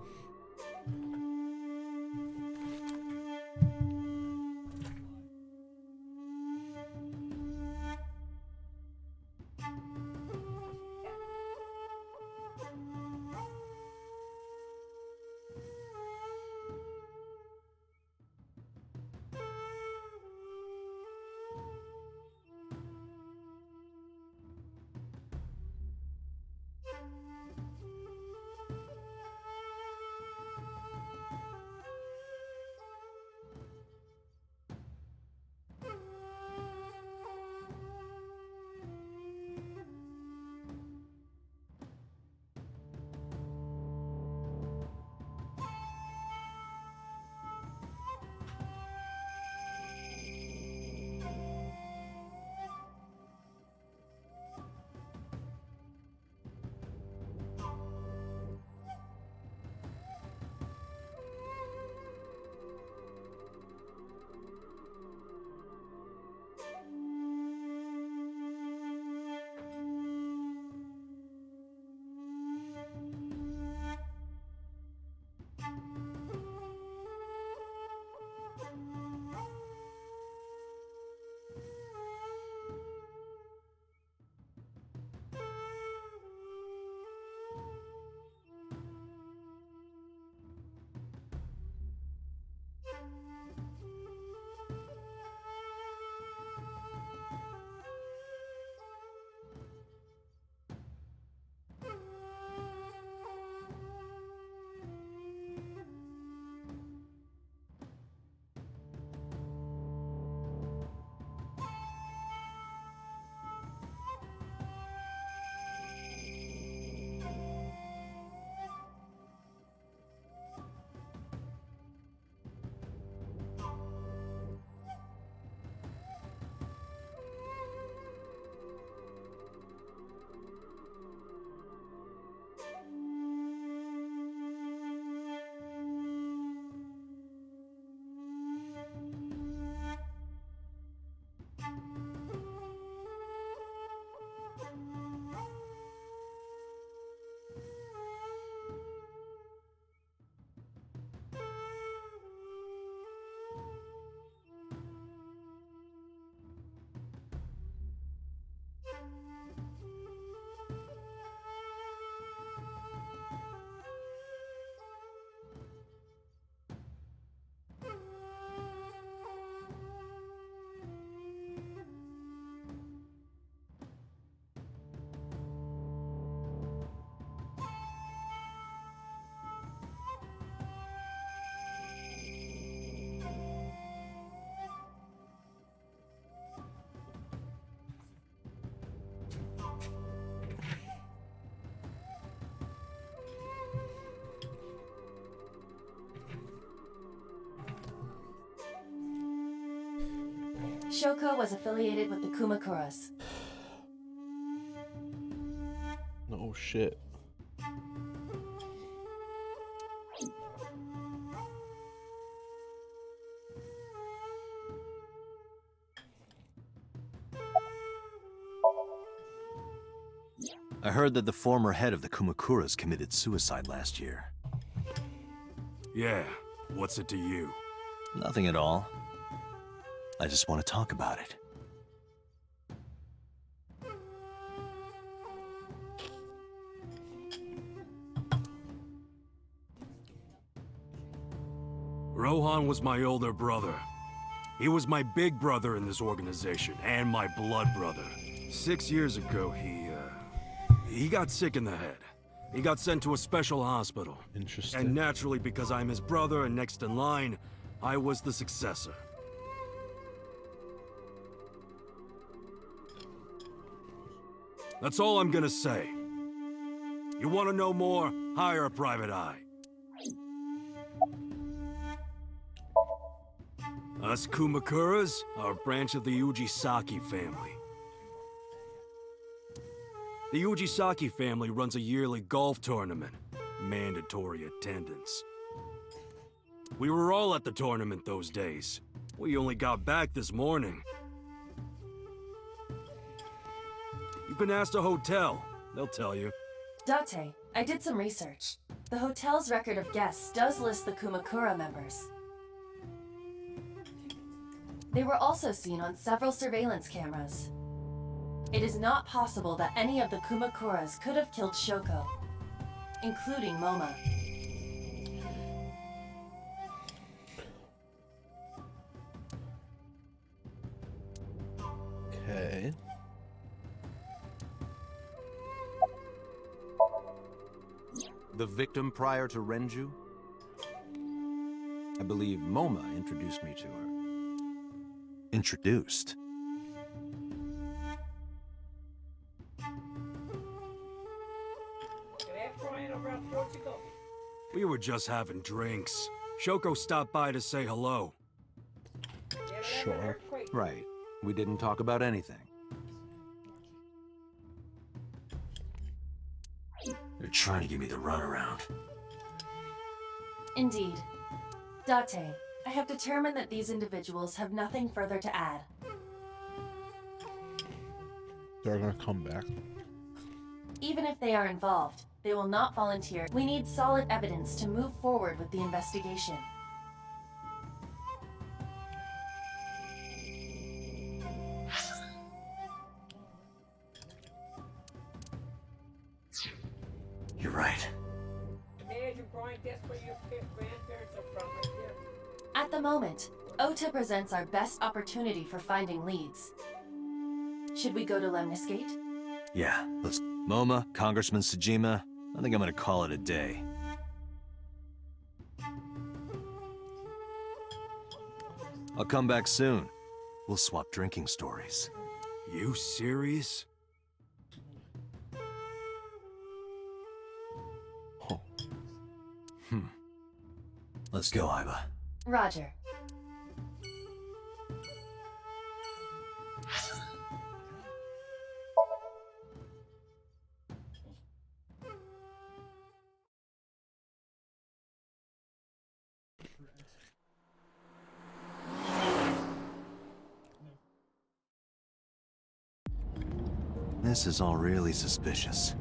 Shoko was affiliated with the Kumakuras. Oh shit. I heard that the former head of the Kumakuras committed suicide last year. Yeah, what's it to you? Nothing at all. I just want to talk about it. Rohan was my older brother. He was my big brother in this organization, and my blood brother. 6 years ago, he got sick in the head. He got sent to a special hospital. Interesting. And naturally, because I'm his brother and next in line, I was the successor. That's all I'm gonna say. You want to know more? Hire a private eye. Us Kumakuras are a branch of the Ujisaki family. The Ujisaki family runs a yearly golf tournament. Mandatory attendance. We were all at the tournament those days. We only got back this morning. You can ask the hotel. They'll tell you. Date, I did some research. The hotel's record of guests does list the Kumakura members. They were also seen on several surveillance cameras. It is not possible that any of the Kumakuras could have killed Shoko, including Moma. Okay. The victim prior to Renju? I believe Moma introduced me to her. Introduced? We were just having drinks. Shoko stopped by to say hello. Sure. Right. We didn't talk about anything. They're trying to give me the runaround. Indeed. Date, I have determined that these individuals have nothing further to add. They're gonna come back. Even if they are involved, they will not volunteer. We need solid evidence to move forward with the investigation. You're right. At the moment, Ota presents our best opportunity for finding leads. Should we go to Lemniscate? Yeah, let's... Moma, Congressman Tsujima, I think I'm gonna call it a day. I'll come back soon. We'll swap drinking stories. You serious? Oh. Let's go, Iba. Roger. This is all really suspicious.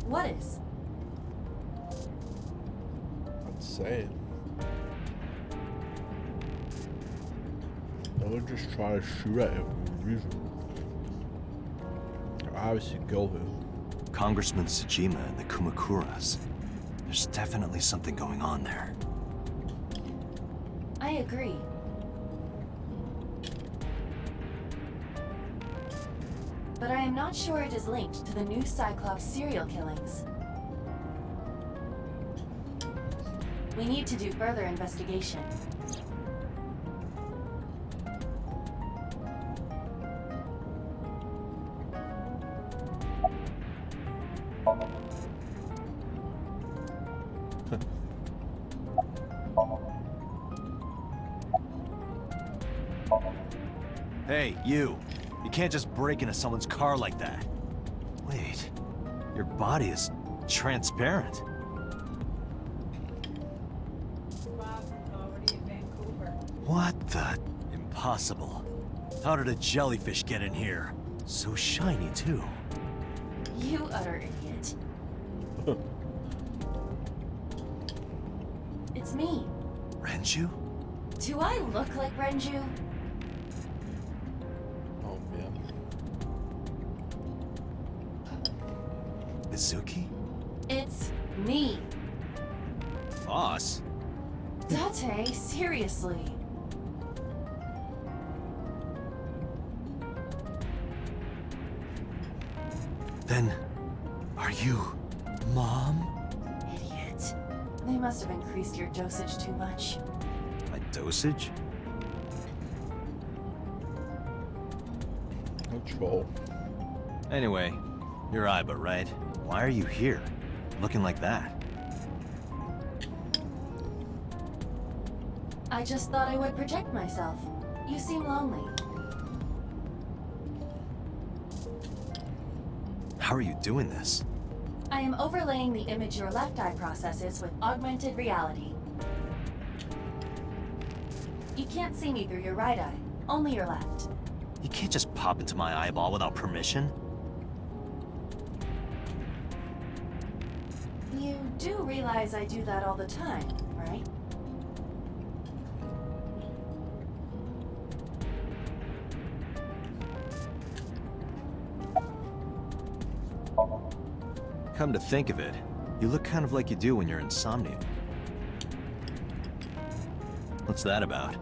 What is? I'd say it. They would just try to shoot at it for no reason. They're obviously go who. Congressman Tsujima and the Kumakuras. There's definitely something going on there. I agree. But I am not sure it is linked to the new Cyclops serial killings. We need to do further investigation. Hey, you. You can't just break into someone's car like that. Wait. Your body is transparent. What the? Impossible. How did a jellyfish get in here? So shiny, too. You utter idiot. It's me. Renju? Do I look like Renju? Oh, man. Mizuki? It's me. Boss? Date, seriously. Then, are you Mom? Idiot. They must have increased your dosage too much. My dosage? Control. Anyway, you're Aiba, right? Why are you here? Looking like that? I just thought I would protect myself. You seem lonely. How are you doing this? I am overlaying the image your left eye processes with augmented reality. You can't see me through your right eye, only your left. You can't just pop into my eyeball without permission. You do realize I do that all the time, right? Come to think of it, you look kind of like you do when you're in Somnium. What's that about?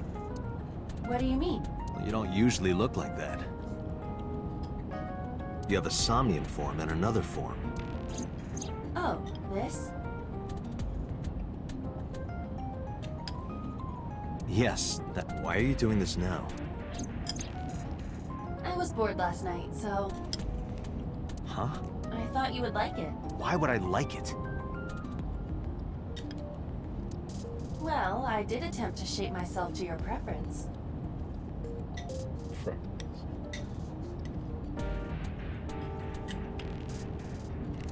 What do you mean? Well, you don't usually look like that. You have a Somnium form and another form. Oh, this? Yes, that. Why are you doing this now? I was bored last night, so Huh? I thought you would like it. Why would I like it? Well, I did attempt to shape myself to your preference.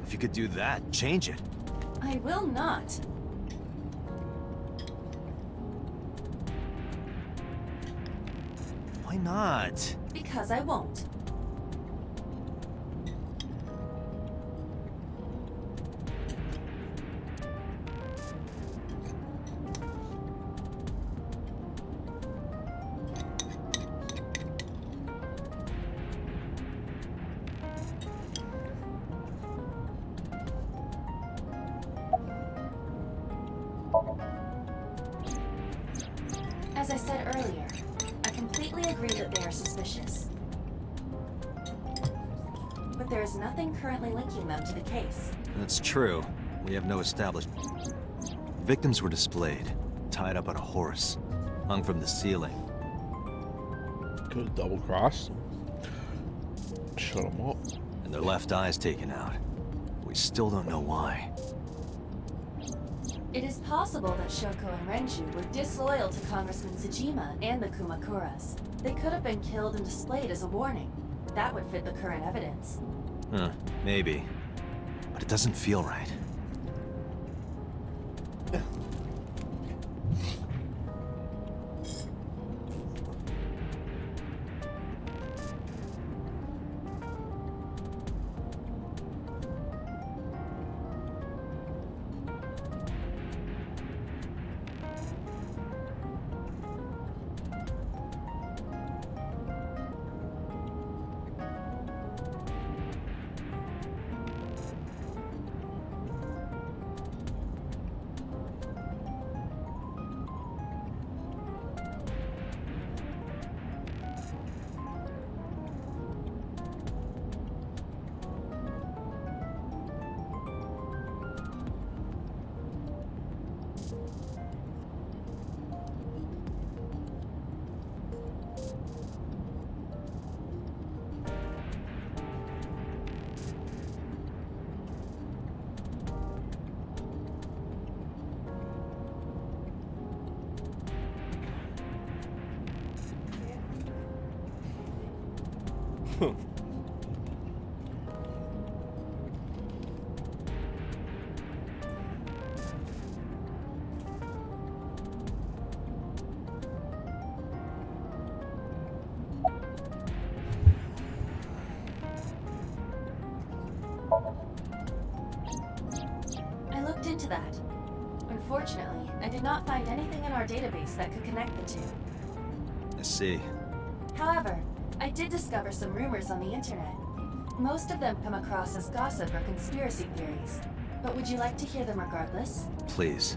If you could do that, change it. I will not. Why not? Because I won't. As I said earlier, I completely agree that they are suspicious. But there is nothing currently linking them to the case. That's true. We have no established... Victims were displayed, tied up on a horse, hung from the ceiling. Could have double-crossed them. Shut them up. And their left eyes taken out. We still don't know why. It is possible that Shoko and Renju were disloyal to Congressman Tsujima and the Kumakuras. They could have been killed and displayed as a warning. That would fit the current evidence. Huh, maybe. But it doesn't feel right. I looked into that. Unfortunately, I did not find anything in our database that could connect the two. I see. However, I did discover some rumors on the internet. Most of them come across as gossip or conspiracy theories. But would you like to hear them regardless? Please.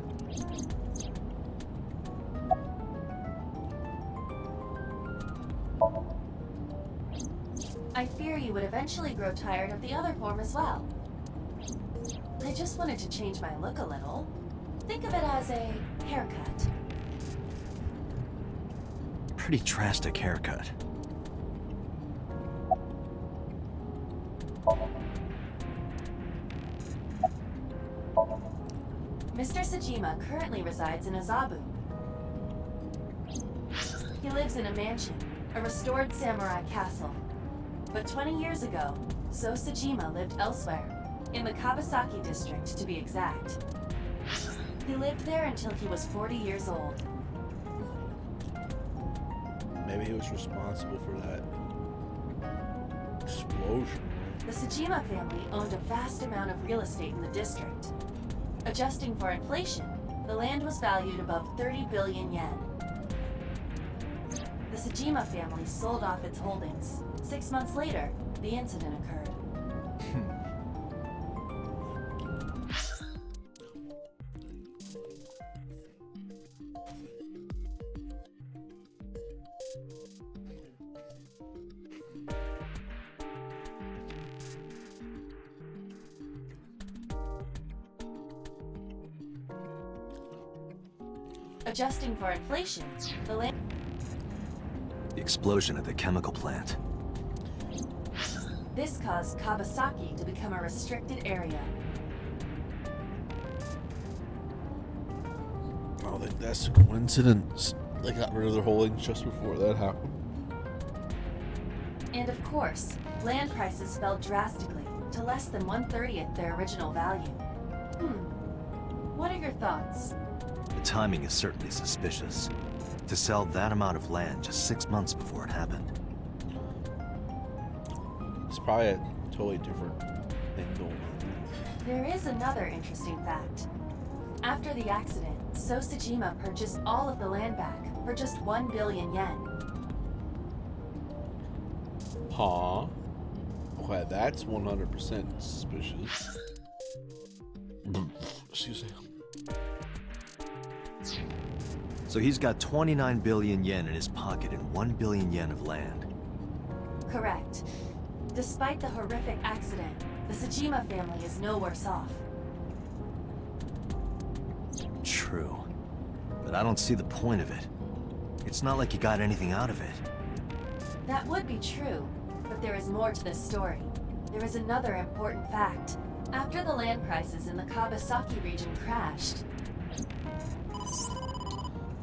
I fear you would eventually grow tired of the other form as well. I just wanted to change my look a little. Think of it as a haircut. Pretty drastic haircut. Mr. Tsujima currently resides in Azabu. He lives in a mansion, a restored samurai castle. But 20 years ago, So Tsujima lived elsewhere, in the Kawasaki district to be exact. He lived there until he was 40 years old. Maybe he was responsible for that explosion. The Tsujima family owned a vast amount of real estate in the district. Adjusting for inflation, the land was valued above 30 billion yen. The Tsujima family sold off its holdings. 6 months later, the incident occurred. Adjusting for inflation, the land... The explosion at the chemical plant. This caused Kawasaki to become a restricted area. I don't think that's a coincidence. They got rid of their holdings just before that happened. And of course, land prices fell drastically to less than 1/30th their original value. What are your thoughts? The timing is certainly suspicious. To sell that amount of land just 6 months before it happened. It's probably a totally different thing going on. There is another interesting fact. After the accident, So Tsujima purchased all of the land back for just 1 billion yen. Huh? Okay, that's 100% suspicious. Excuse me. So he's got 29 billion yen in his pocket and 1 billion yen of land. Correct. Despite the horrific accident, the Tsujima family is no worse off. True. But I don't see the point of it. It's not like he got anything out of it. That would be true, but there is more to this story. There is another important fact. After the land prices in the Kawasaki region crashed...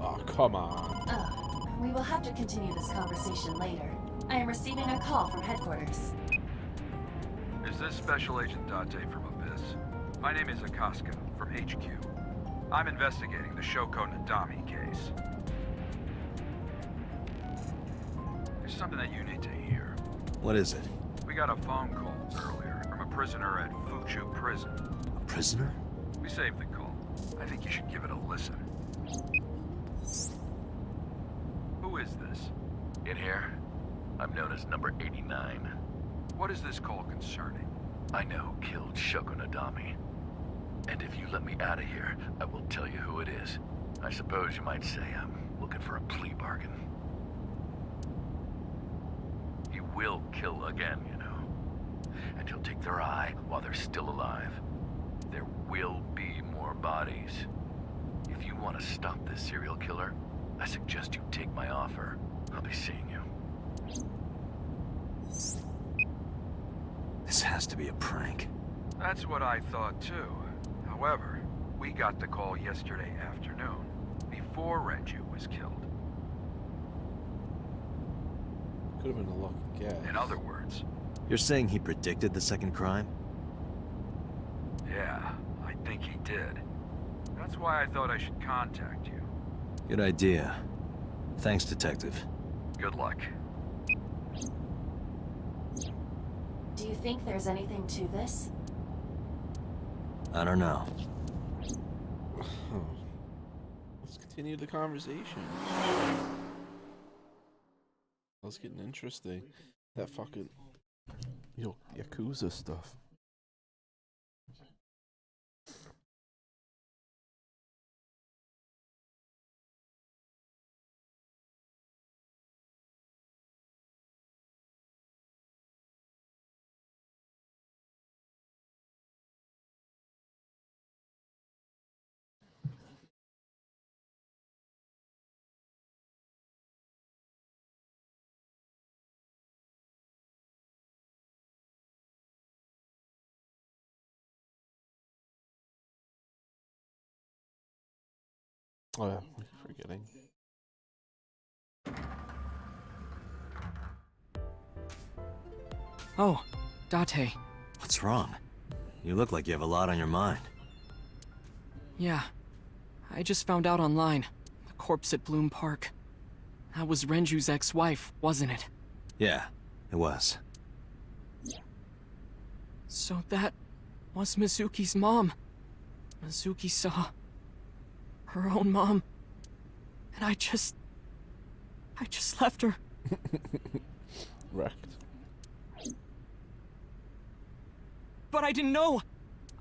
Oh, come on. We will have to continue this conversation later. I am receiving a call from headquarters. Is this Special Agent Date from Abyss? My name is Akaska, from HQ. I'm investigating the Shoko Nadami case. There's something that you need to hear. What is it? We got a phone call earlier from a prisoner at Fuchu Prison. A prisoner? We saved the call. I think you should give it a listen. Who is this? In here, I'm known as number 89. What is this call concerning? I know who killed Shoko Nadami. And if you let me out of here, I will tell you who it is. I suppose you might say I'm looking for a plea bargain. He will kill again, you know. And he'll take their eye while they're still alive. There will be more bodies. If you want to stop this serial killer, I suggest you take my offer. I'll be seeing you. This has to be a prank. That's what I thought too. However, we got the call yesterday afternoon, before Renju was killed. Could have been a lucky guess. In other words, You're saying he predicted the second crime? yeah, I think he did. That's why I thought I should contact you. Good idea. Thanks, Detective. Good luck. Do you think there's anything to this? I don't know. Let's continue the conversation. That's getting interesting. That fucking Yakuza stuff. Oh yeah, I keep forgetting. Oh, Date. What's wrong? You look like you have a lot on your mind. Yeah. I just found out online. The corpse at Bloom Park. That was Renju's ex-wife, wasn't it? Yeah, it was. So that was Mizuki's mom. Mizuki saw her own mom. And I just left her. Wrecked. But I didn't know.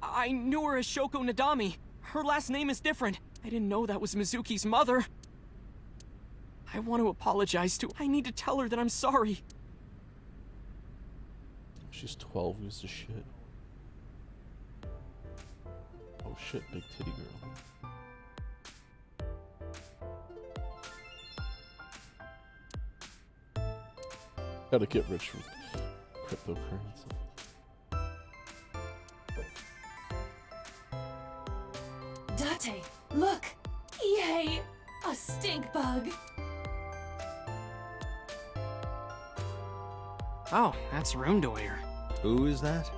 I knew her as Shoko Nadami. Her last name is different. I didn't know that was Mizuki's mother. I want to apologize to her. I need to tell her that I'm sorry. She's 12, who's the shit? Oh shit, big titty girl. Gotta get rich with cryptocurrency. Date, look! Yay! A stink bug! Oh, that's Roomdoyer. Who is that?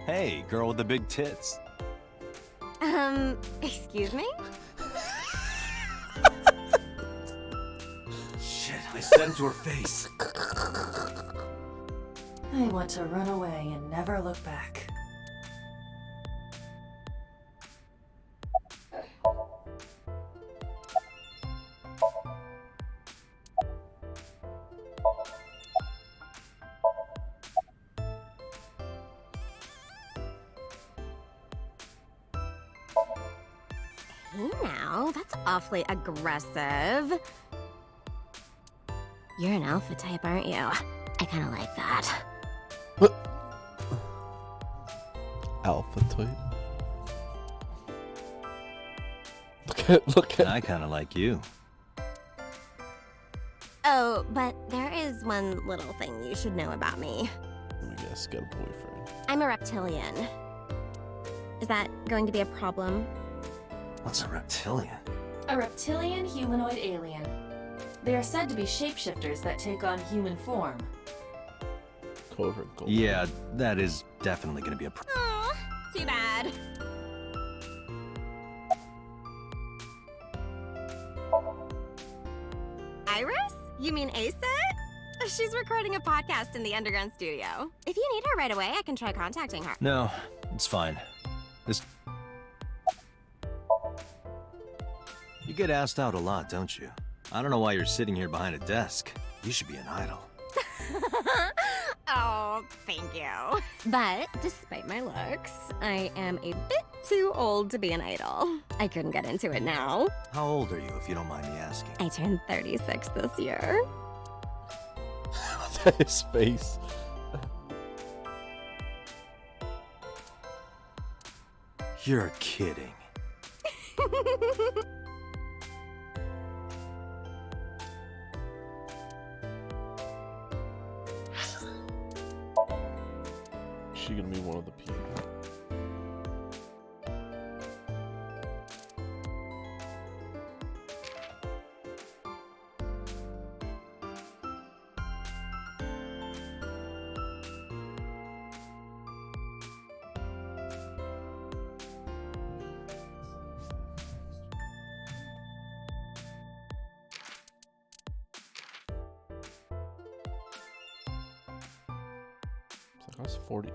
Hey, girl with the big tits. Excuse me? Shit, I said it to her face. I want to run away and never look back. Hey now, that's awfully aggressive. You're an alpha type, aren't you? I kinda like that. Alpha type. Look at. I kinda like you. Oh, but there is one little thing you should know about me. Let me guess, got a boyfriend. I'm a reptilian. Is that going to be a problem? What's a reptilian? A reptilian humanoid alien. They are said to be shapeshifters that take on human form. Covert gold. Yeah, that is definitely gonna be a problem. Aw, too bad. Iris? You mean Asa? She's recording a podcast in the underground studio. If you need her right away, I can try contacting her. No, it's fine. You get asked out a lot, don't you? I don't know why you're sitting here behind a desk. You should be an idol. Oh, thank you. But despite my looks, I am a bit too old to be an idol. I couldn't get into it now. How old are you, if you don't mind me asking? I turned 36 this year. His face. You're kidding. Is she gonna be one of the people? So that's 48.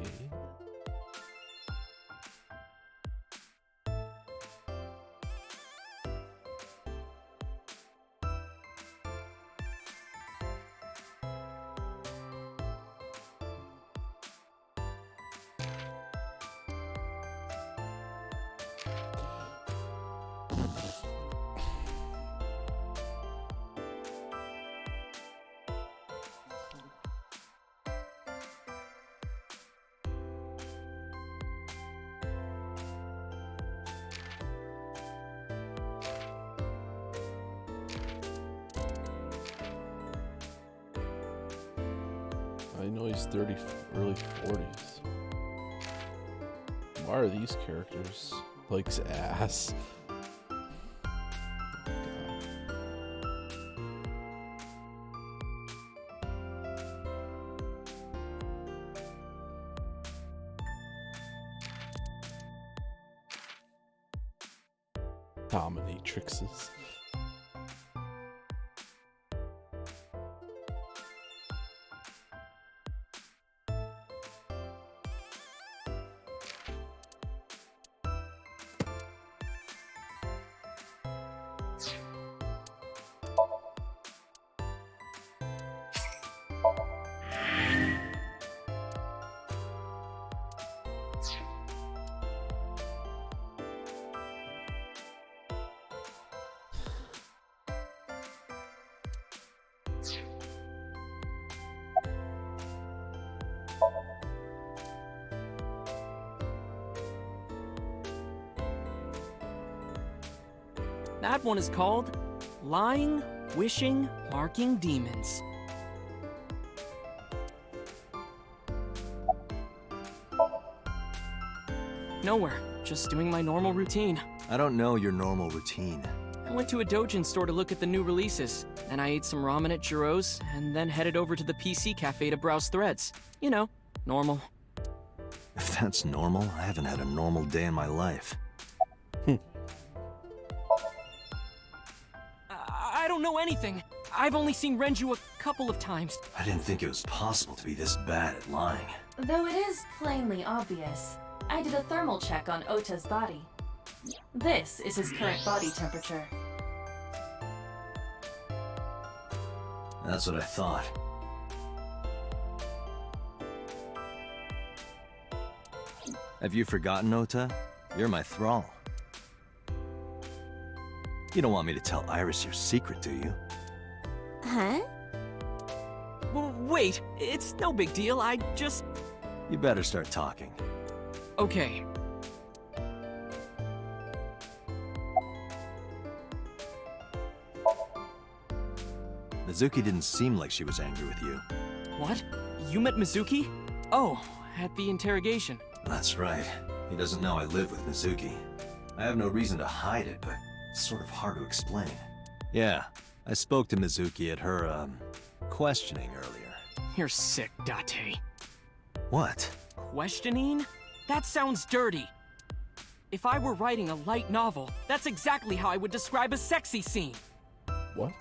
I know he's early 40s. Why are these characters like ass? Dominatrixes. That one is called Lying, Wishing, Marking Demons. Nowhere, just doing my normal routine. I don't know your normal routine. I went to a doujin store to look at the new releases, and I ate some ramen at Jiro's, and then headed over to the PC cafe to browse threads. You know, normal. If that's normal, I haven't had a normal day in my life. I don't know anything. I've only seen Renju a couple of times. I didn't think it was possible to be this bad at lying. Though it is plainly obvious, I did a thermal check on Ota's body. This is his current body temperature. That's what I thought. Have you forgotten, Ota? You're my thrall. You don't want me to tell Iris your secret, do you? Huh? Wait, it's no big deal. I just... You better start talking. Okay. Mizuki didn't seem like she was angry with you. What? You met Mizuki? Oh, at the interrogation. That's right. He doesn't know I live with Mizuki. I have no reason to hide it, but it's sort of hard to explain. Yeah, I spoke to Mizuki at her, questioning earlier. You're sick, Date. What? Questioning? That sounds dirty. If I were writing a light novel, that's exactly how I would describe a sexy scene. What?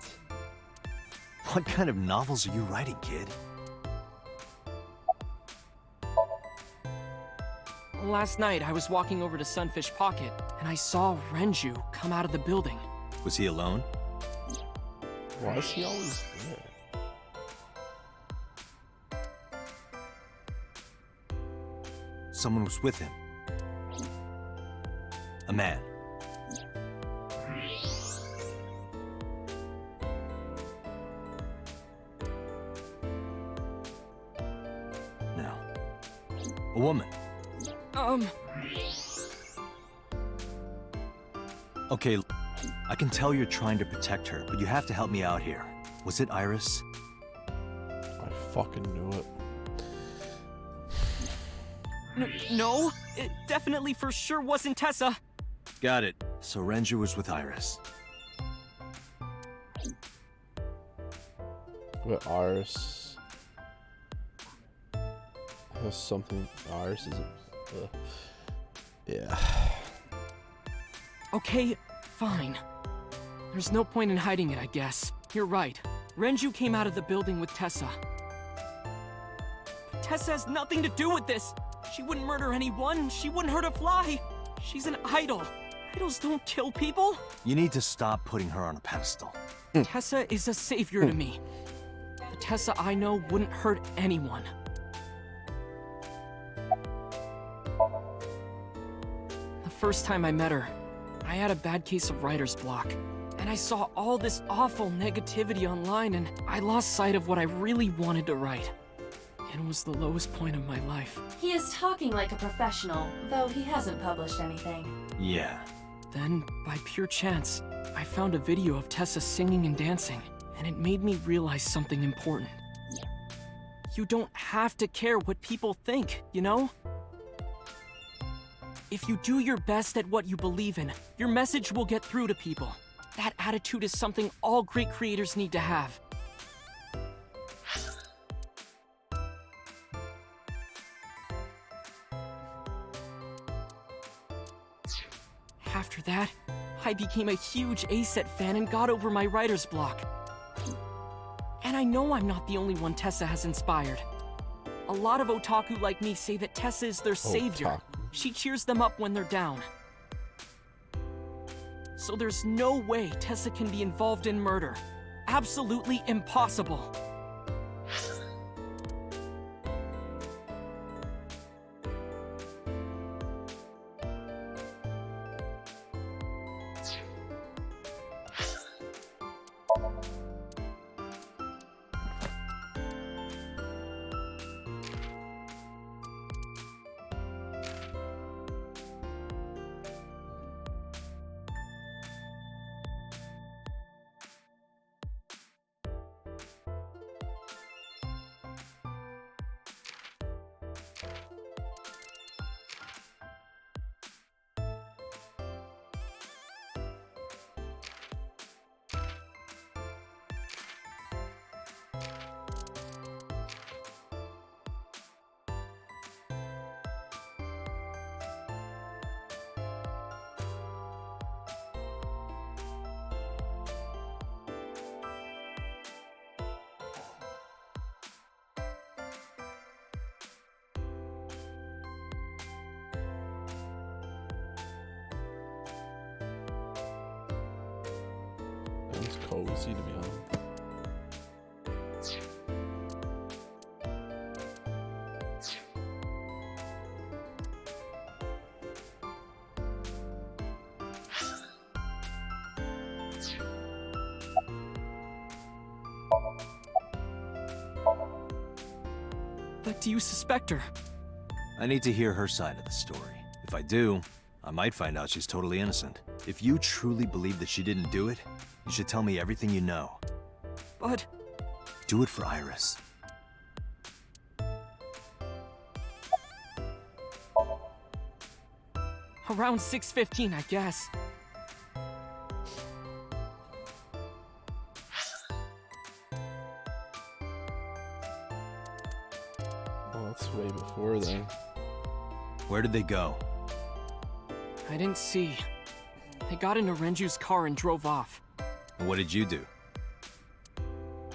What kind of novels are you writing, kid? Last night, I was walking over to Sunfish Pocket, and I saw Renju come out of the building. Was he alone? Why is he always there? Someone was with him. A man. No. A woman. Okay, I can tell you're trying to protect her, but you have to help me out here. Was it Iris? I fucking knew it. No, it definitely for sure wasn't Tessa. Got it. So Renju was with Iris. But Iris has something. Iris is yeah. Okay, fine. There's no point in hiding it, I guess. You're right. Renju came out of the building with Tessa. But Tessa has nothing to do with this. She wouldn't murder anyone. She wouldn't hurt a fly. She's an idol. Idols don't kill people. You need to stop putting her on a pedestal. Tessa is a savior to me. The Tessa I know wouldn't hurt anyone. The first time I met her, I had a bad case of writer's block. And I saw all this awful negativity online, and I lost sight of what I really wanted to write. It was the lowest point of my life. He is talking like a professional, though he hasn't published anything. Yeah. Then, by pure chance, I found a video of Tessa singing and dancing, and it made me realize something important. You don't have to care what people think, you know? If you do your best at what you believe in, your message will get through to people. That attitude is something all great creators need to have. After that, I became a huge A-Set fan and got over my writer's block. And I know I'm not the only one Tessa has inspired. A lot of otaku like me say that Tessa is their savior. She cheers them up when they're down. So there's no way Tessa can be involved in murder. Absolutely impossible. It's cozy to be honest. But do you suspect her? I need to hear her side of the story. If I do, I might find out she's totally innocent. If you truly believe that she didn't do it, you should tell me everything you know. But... do it for Iris. Around 6:15, I guess. Well, that's way before then. Where did they go? I didn't see. They got into Renju's car and drove off. And what did you do?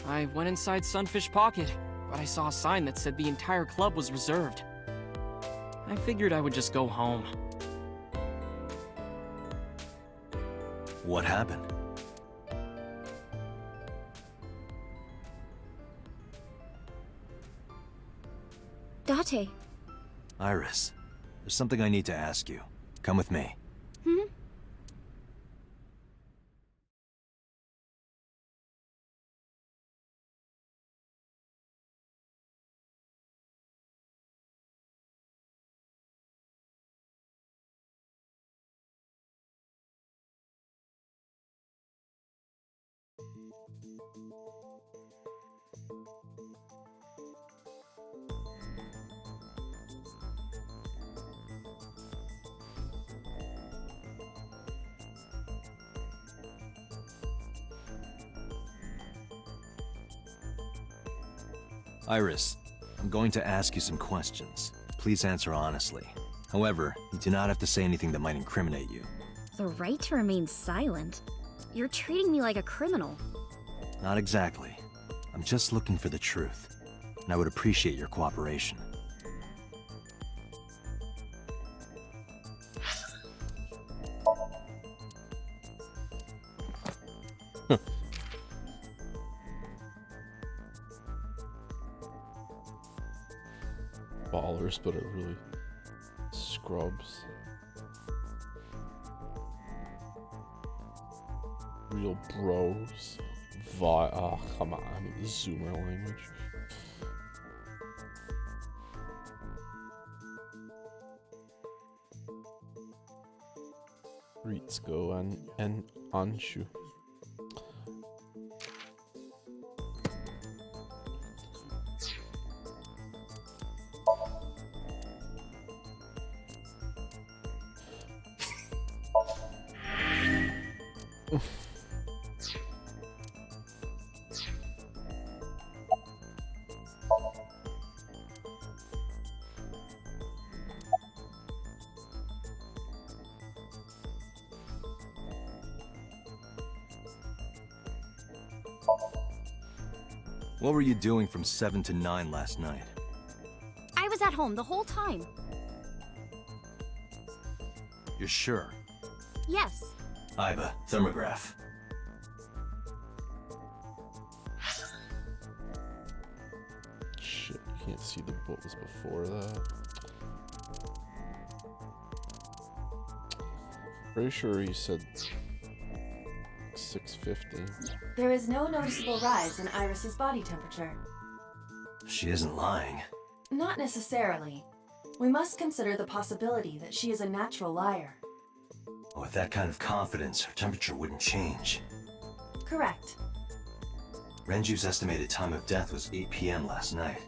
I went inside Sunfish Pocket, but I saw a sign that said the entire club was reserved. I figured I would just go home. What happened? Date. Iris, there's something I need to ask you. Come with me. Iris, I'm going to ask you some questions. Please answer honestly. However, you do not have to say anything that might incriminate you. The right to remain silent? You're treating me like a criminal. Not exactly. I'm just looking for the truth, and I would appreciate your cooperation. Ballers, but are really scrubs. Real bros. Oh, come on. Zoomer language. Ritsuko and Anshu. What were you doing from 7 to 9 last night? I was at home the whole time. You're sure? Yes. Iba, thermograph. Shit, you can't see what was before that. Pretty sure he said 650. There is no noticeable rise in Iris's body temperature. She isn't lying. Not necessarily. We must consider the possibility that she is a natural liar. With that kind of confidence, her temperature wouldn't change. Correct. Renju's estimated time of death was 8 p.m. last night.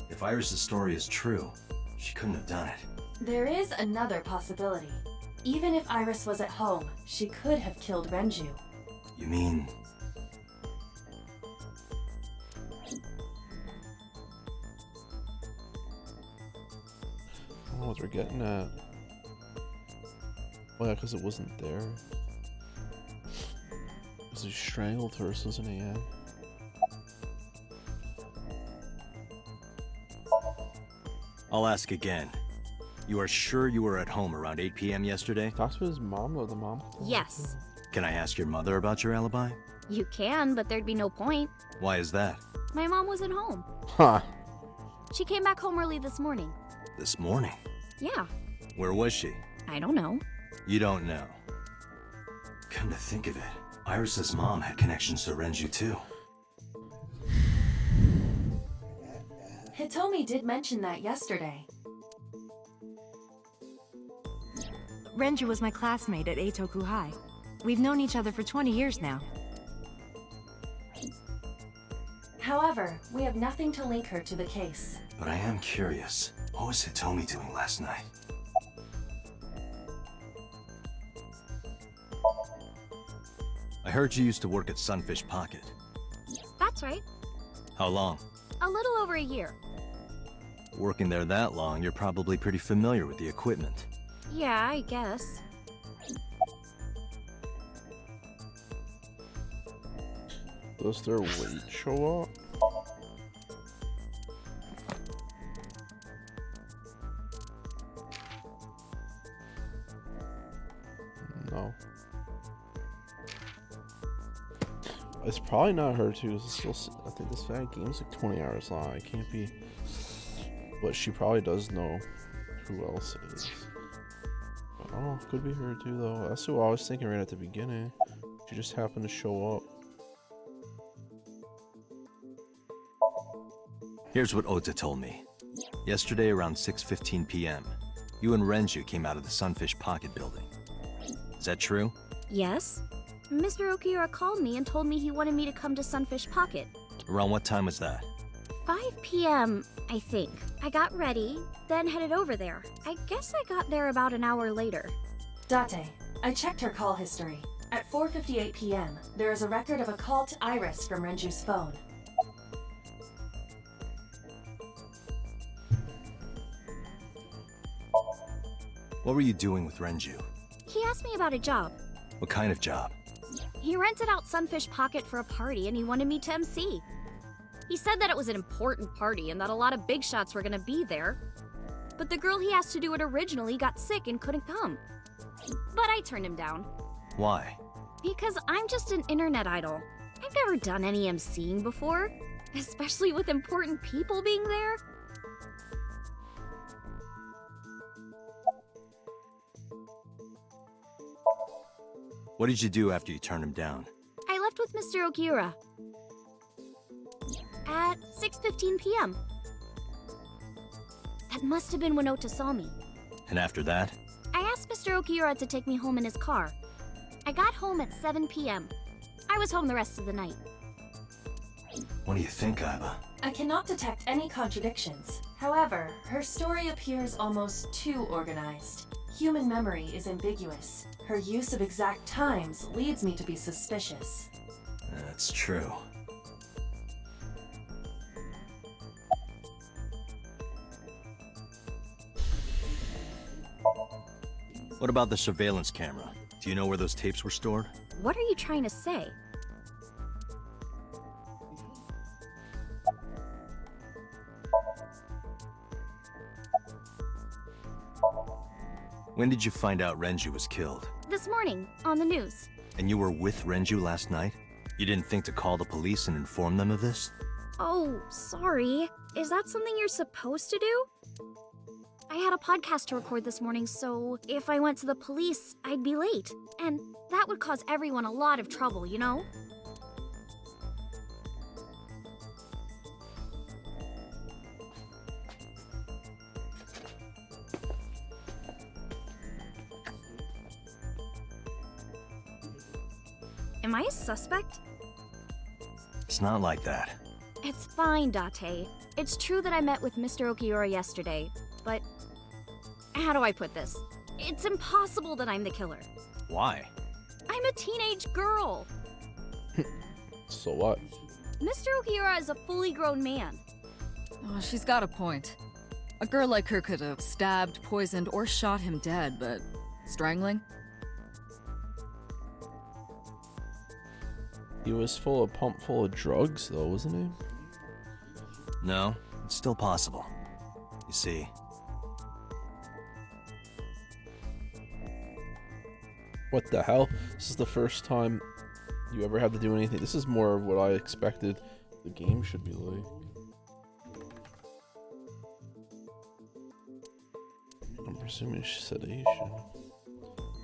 If Iris' story is true, she couldn't have done it. There is another possibility. Even if Iris was at home, she could have killed Renju. You mean... I don't know what they're getting at. Oh yeah, because it wasn't there. Because he strangled her, isn't he? Yeah. I'll ask again. You are sure you were at home around 8 p.m. yesterday? Talks to his mom, though. The mom. Yes. Can I ask your mother about your alibi? You can, but there'd be no point. Why is that? My mom wasn't home. Huh. She came back home early this morning. This morning? Yeah. Where was she? I don't know. You don't know. Come to think of it, Iris' mom had connections to Renju too. Hitomi did mention that yesterday. Renju was my classmate at Eitoku High. We've known each other for 20 years now. However, we have nothing to link her to the case. But I am curious, what was Hitomi doing last night? I heard you used to work at Sunfish Pocket. That's right. How long? A little over a year. Working there that long, you're probably pretty familiar with the equipment. Yeah, I guess. Does their weight show up? No. It's probably not her too. It's still, I think this game's like 20 hours long. It can't be. But she probably does know who else it is. I don't know. Could be her too, though. That's who I was thinking right at the beginning. She just happened to show up. Here's what Ota told me. Yesterday around 6:15 p.m., you and Renju came out of the Sunfish Pocket building. Is that true? Yes. Mr. Okiura called me and told me he wanted me to come to Sunfish Pocket. Around what time was that? 5 p.m., I think. I got ready, then headed over there. I guess I got there about an hour later. Date, I checked her call history. At 4:58 p.m., there is a record of a call to Iris from Renju's phone. What were you doing with Renju? He asked me about a job. What kind of job? He rented out Sunfish Pocket for a party and he wanted me to MC. He said that it was an important party and that a lot of big shots were gonna be there. But the girl he asked to do it originally got sick and couldn't come. But I turned him down. Why? Because I'm just an internet idol. I've never done any MCing before, especially with important people being there. What did you do after you turned him down? I left with Mr. Okiura at 6:15 p.m. That must have been when Ota saw me. And after that? I asked Mr. Okiura to take me home in his car. I got home at 7 p.m. I was home the rest of the night. What do you think, Aiba? I cannot detect any contradictions. However, her story appears almost too organized. Human memory is ambiguous. Her use of exact times leads me to be suspicious. That's true. What about the surveillance camera? Do you know where those tapes were stored? What are you trying to say? When did you find out Renju was killed? This morning, on the news. And you were with Renju last night? You didn't think to call the police and inform them of this? Oh, sorry. Is that something you're supposed to do? I had a podcast to record this morning, so if I went to the police, I'd be late. And that would cause everyone a lot of trouble, you know? Am I a suspect? It's not like that. It's fine, Date. It's true that I met with Mr. Okiura yesterday, but how do I put this? It's impossible that I'm the killer. Why? I'm a teenage girl. So what? Mr. Okiura is a fully grown man. Oh, she's got a point. A girl like her could have stabbed, poisoned, or shot him dead, but strangling? He was pumped full of drugs, though, wasn't he? No, it's still possible. You see... What the hell? This is the first time you ever had to do anything. This is more of what I expected the game should be like. I'm presuming sedation.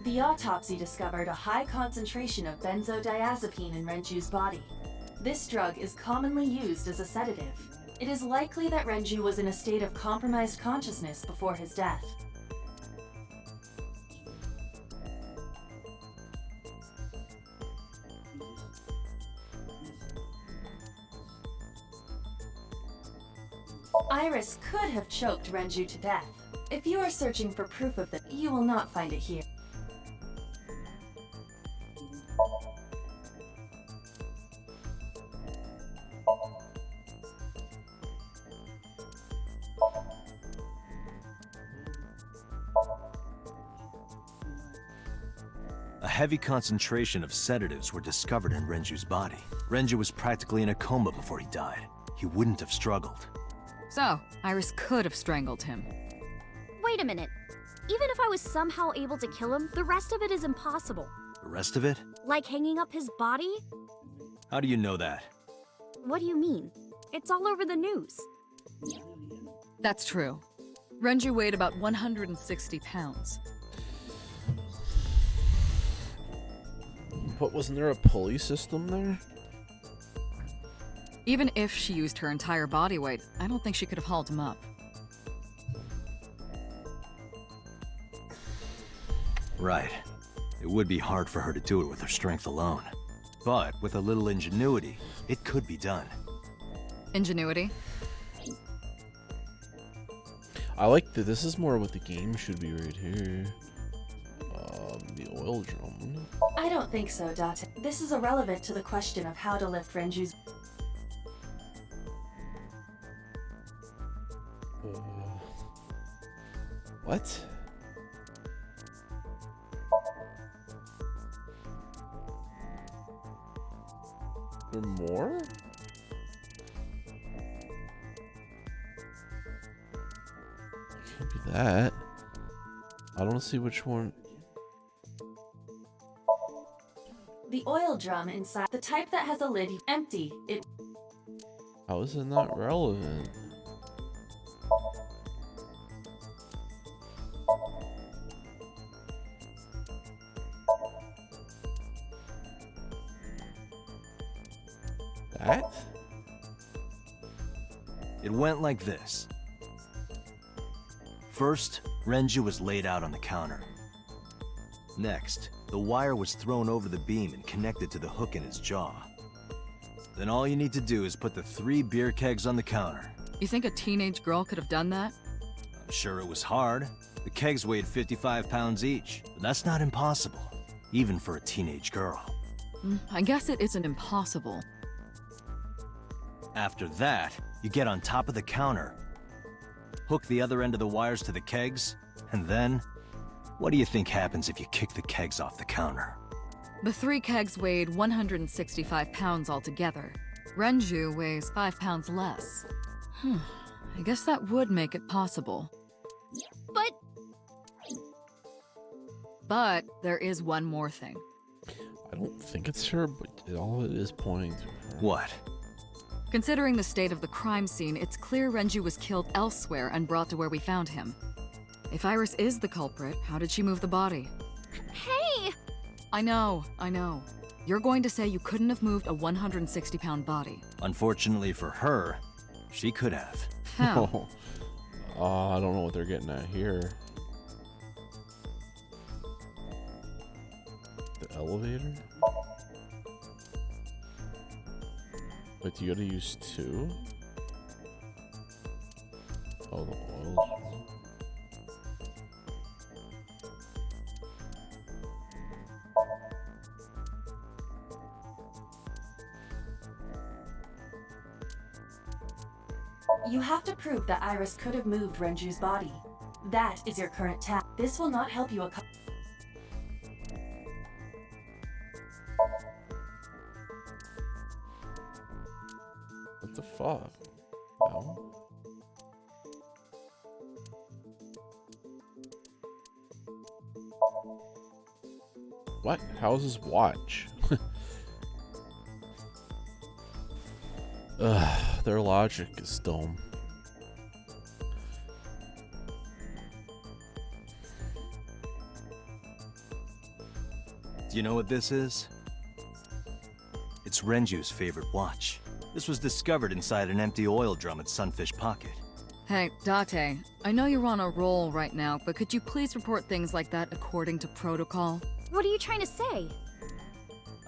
The autopsy discovered a high concentration of benzodiazepine in Renju's body. This drug is commonly used as a sedative. It is likely that Renju was in a state of compromised consciousness before his death. Iris could have choked Renju to death. If you are searching for proof of that, you will not find it here. A heavy concentration of sedatives were discovered in Renju's body. Renju was practically in a coma before he died. He wouldn't have struggled. So, Iris could have strangled him. Wait a minute. Even if I was somehow able to kill him, the rest of it is impossible. The rest of it? Like hanging up his body? How do you know that? What do you mean? It's all over the news. That's true. Renju weighed about 160 pounds. But wasn't there a pulley system there? Even if she used her entire body weight, I don't think she could have hauled him up. Right. It would be hard for her to do it with her strength alone. But with a little ingenuity, it could be done. Ingenuity? I like that this is more what the game should be right here. The oil drum. I don't think so, Date. This is irrelevant to the question of how to lift Renju's... What? There more? Can't be that. I don't see which one. The oil drum inside, the type that has a lid empty. It... How is it not relevant? That? It went like this. First, Renju was laid out on the counter. Next, the wire was thrown over the beam and connected to the hook in his jaw. Then all you need to do is put the 3 beer kegs on the counter. You think a teenage girl could have done that? I'm sure it was hard. The kegs weighed 55 pounds each, but that's not impossible, even for a teenage girl. I guess it isn't impossible. After that, you get on top of the counter, hook the other end of the wires to the kegs, and then, what do you think happens if you kick the kegs off the counter? The 3 kegs weighed 165 pounds altogether. Renju weighs 5 pounds less. I guess that would make it possible. But there is one more thing. I don't think it's her, but all it is pointing to her. What? Considering the state of the crime scene, it's clear Renju was killed elsewhere and brought to where we found him. If Iris is the culprit, how did she move the body? Hey! I know. You're going to say you couldn't have moved a 160-pound body. Unfortunately for her, she could have. How? I don't know what they're getting at here. The elevator? But you gotta use 2? Oh, the oil. You have to prove that Iris could have moved Renju's body. That is your current task. This will not help you What the fuck? No? What? How's his watch? Ugh, their logic is dumb. Do you know what this is? It's Renju's favorite watch. This was discovered inside an empty oil drum at Sunfish Pocket. Hey, Date, I know you're on a roll right now, but could you please report things like that according to protocol? What are you trying to say?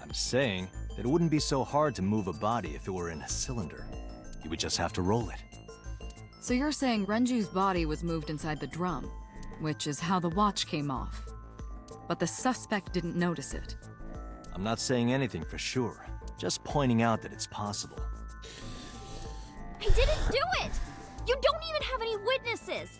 I'm saying that it wouldn't be so hard to move a body if it were in a cylinder. You would just have to roll it. So you're saying Renju's body was moved inside the drum, which is how the watch came off. But the suspect didn't notice it. I'm not saying anything for sure, just pointing out that it's possible. I didn't do it! You don't even have any witnesses!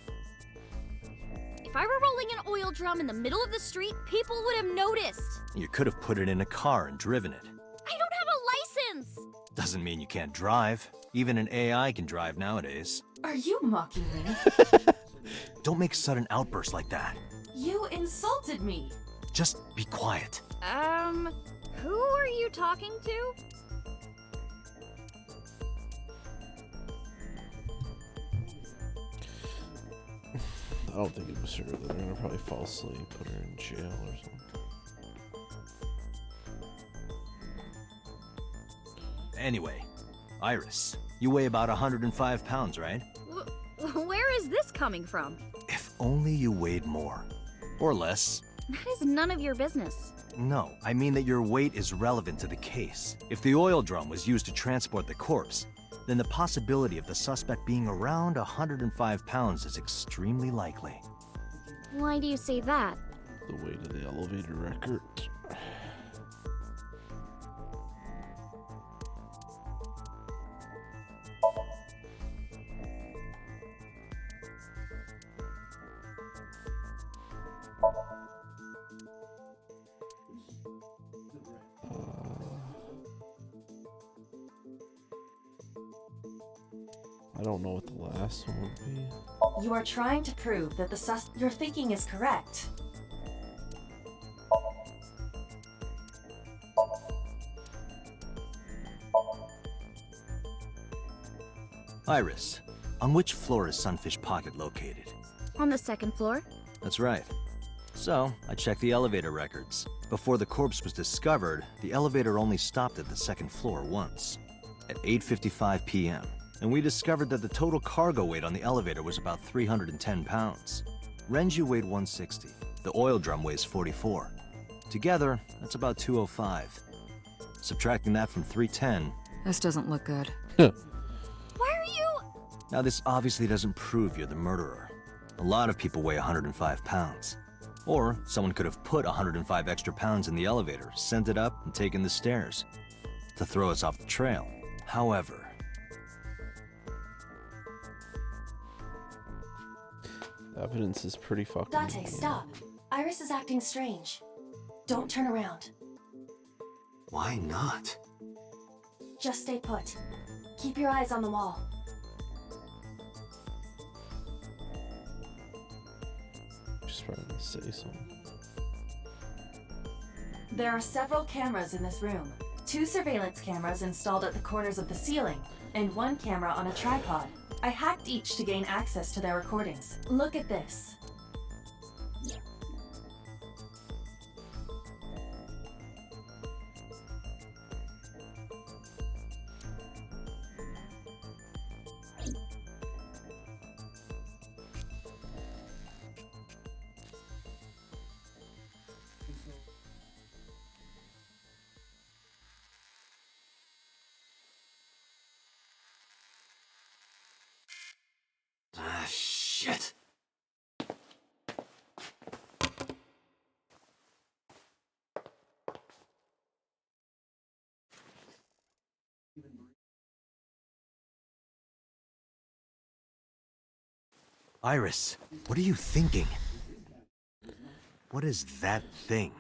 If I were rolling an oil drum in the middle of the street, people would have noticed. You could have put it in a car and driven it. I don't have a license! Doesn't mean you can't drive. Even an AI can drive nowadays. Are you mocking me? Don't make sudden outbursts like that. You insulted me. Just be quiet. Who are you talking to? I don't think it was her. They're gonna probably fall asleep, put her in jail or something. Anyway, Iris, you weigh about 105 pounds, right? Where is this coming from? If only you weighed more. Or less. That is none of your business. No, I mean that your weight is relevant to the case. If the oil drum was used to transport the corpse, then the possibility of the suspect being around 105 pounds is extremely likely. Why do you say that? The weight of the elevator record. I don't know what the last one would be. You are trying to prove that your thinking is correct. Iris, on which floor is Sunfish Pocket located? On the second floor? That's right. So, I checked the elevator records. Before the corpse was discovered, the elevator only stopped at the second floor once, at 8:55 p.m. And we discovered that the total cargo weight on the elevator was about 310 pounds. Renju weighed 160. The oil drum weighs 44. Together, that's about 205. Subtracting that from 310... This doesn't look good. Why are you... Now, this obviously doesn't prove you're the murderer. A lot of people weigh 105 pounds. Or someone could have put 105 extra pounds in the elevator, sent it up, and taken the stairs to throw us off the trail. However... Evidence is pretty fucking... Date, stop. Iris is acting strange. Don't turn around. Why not? Just stay put. Keep your eyes on the wall. Just trying to say something. There are several cameras in this room. 2 surveillance cameras installed at the corners of the ceiling, and 1 camera on a tripod. I hacked each to gain access to their recordings. Look at this. Ah, shit. Iris, what are you thinking? What is that thing?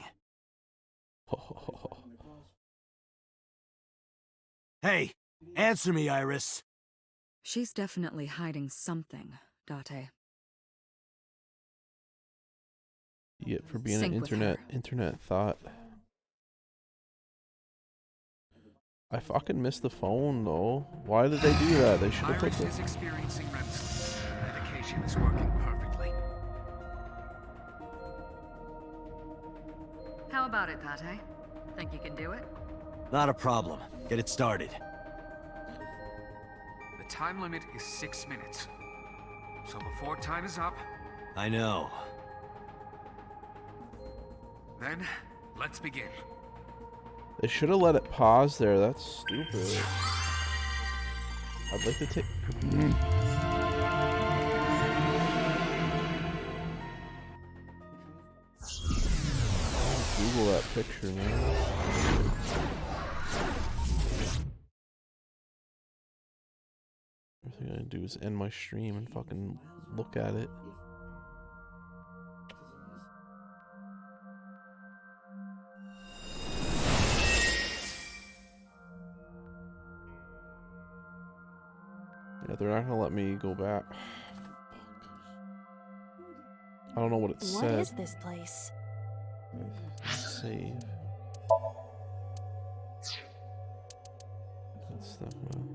Hey, answer me, Iris. She's definitely hiding something, Date. You get for being Sync an with internet thought. I fucking missed the phone though. Why did they do that? They should have put Iris the... is experiencing REM sleep. Medication is working perfectly. How about it, Date? Think you can do it? Not a problem. Get it started. The time limit is 6 minutes. So before time is up... I know. Then, let's begin. They should have let it pause there. That's stupid. I'd like to take... Google that picture, man. Everything I do is end my stream and fucking look at it. Yeah, they're not gonna let me go back. I don't know what it said. What is this place? Save. That's definitely...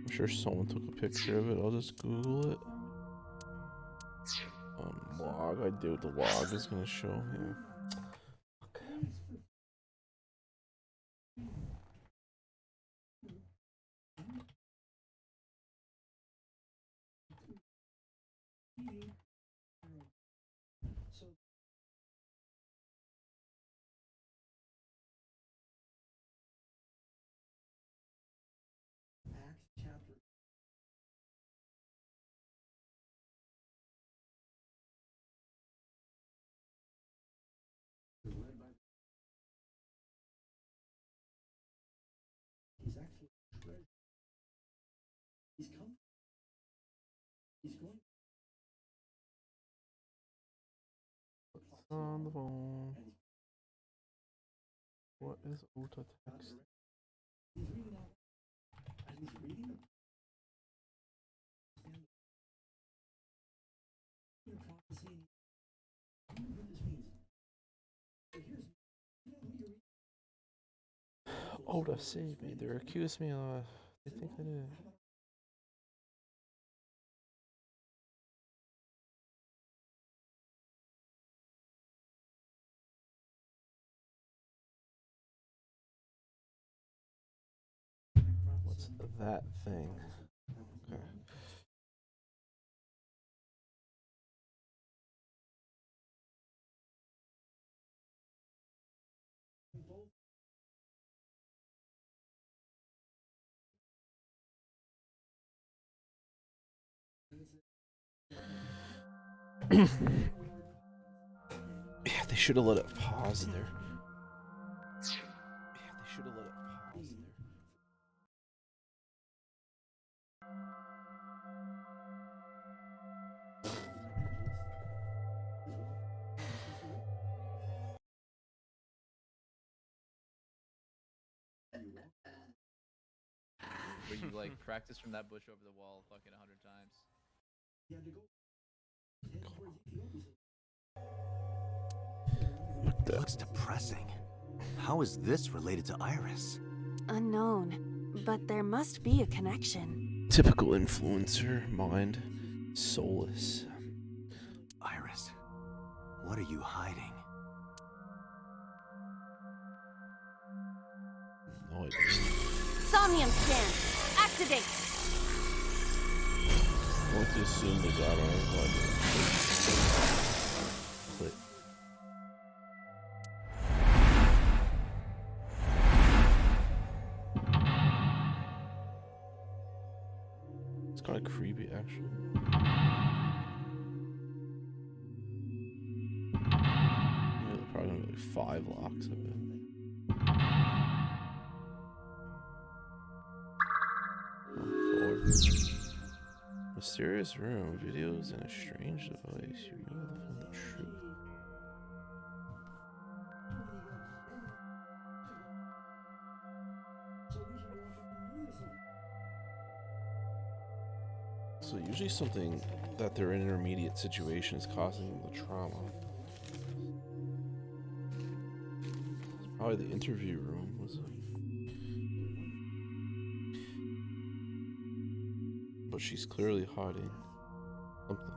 I'm sure someone took a picture of it. I'll just Google it. Log. I do. The log is gonna show. Yeah. On the phone. What is auto text? Oda saved me. They're accusing me of. They think I did. What's that thing? Okay. Yeah, they should have let it pause there. Yeah, they should have let it pause there. Where you like practice from that bush over the wall fucking 100 times. Looks depressing. How is this related to Iris? Unknown, but there must be a connection. Typical influencer mind. Soulless. Iris, what are you hiding? No idea. Somnium scan! Activate! I want to assume they got on click. It's kind of creepy, actually. Probably gonna be like 5 locks of it. Mysterious room, videos, and a strange device. You may have found the truth. So usually something that they're in an intermediate situation is causing them the trauma. Probably the interview room was it? But she's clearly hiding something.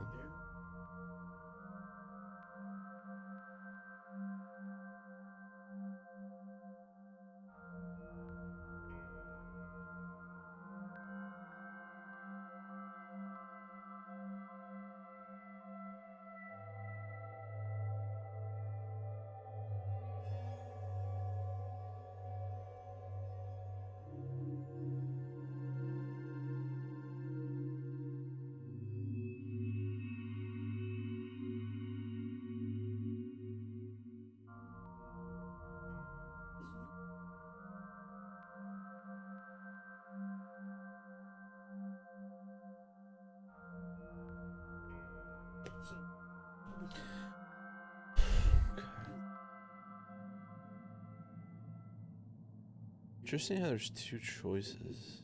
Interesting how there's 2 choices.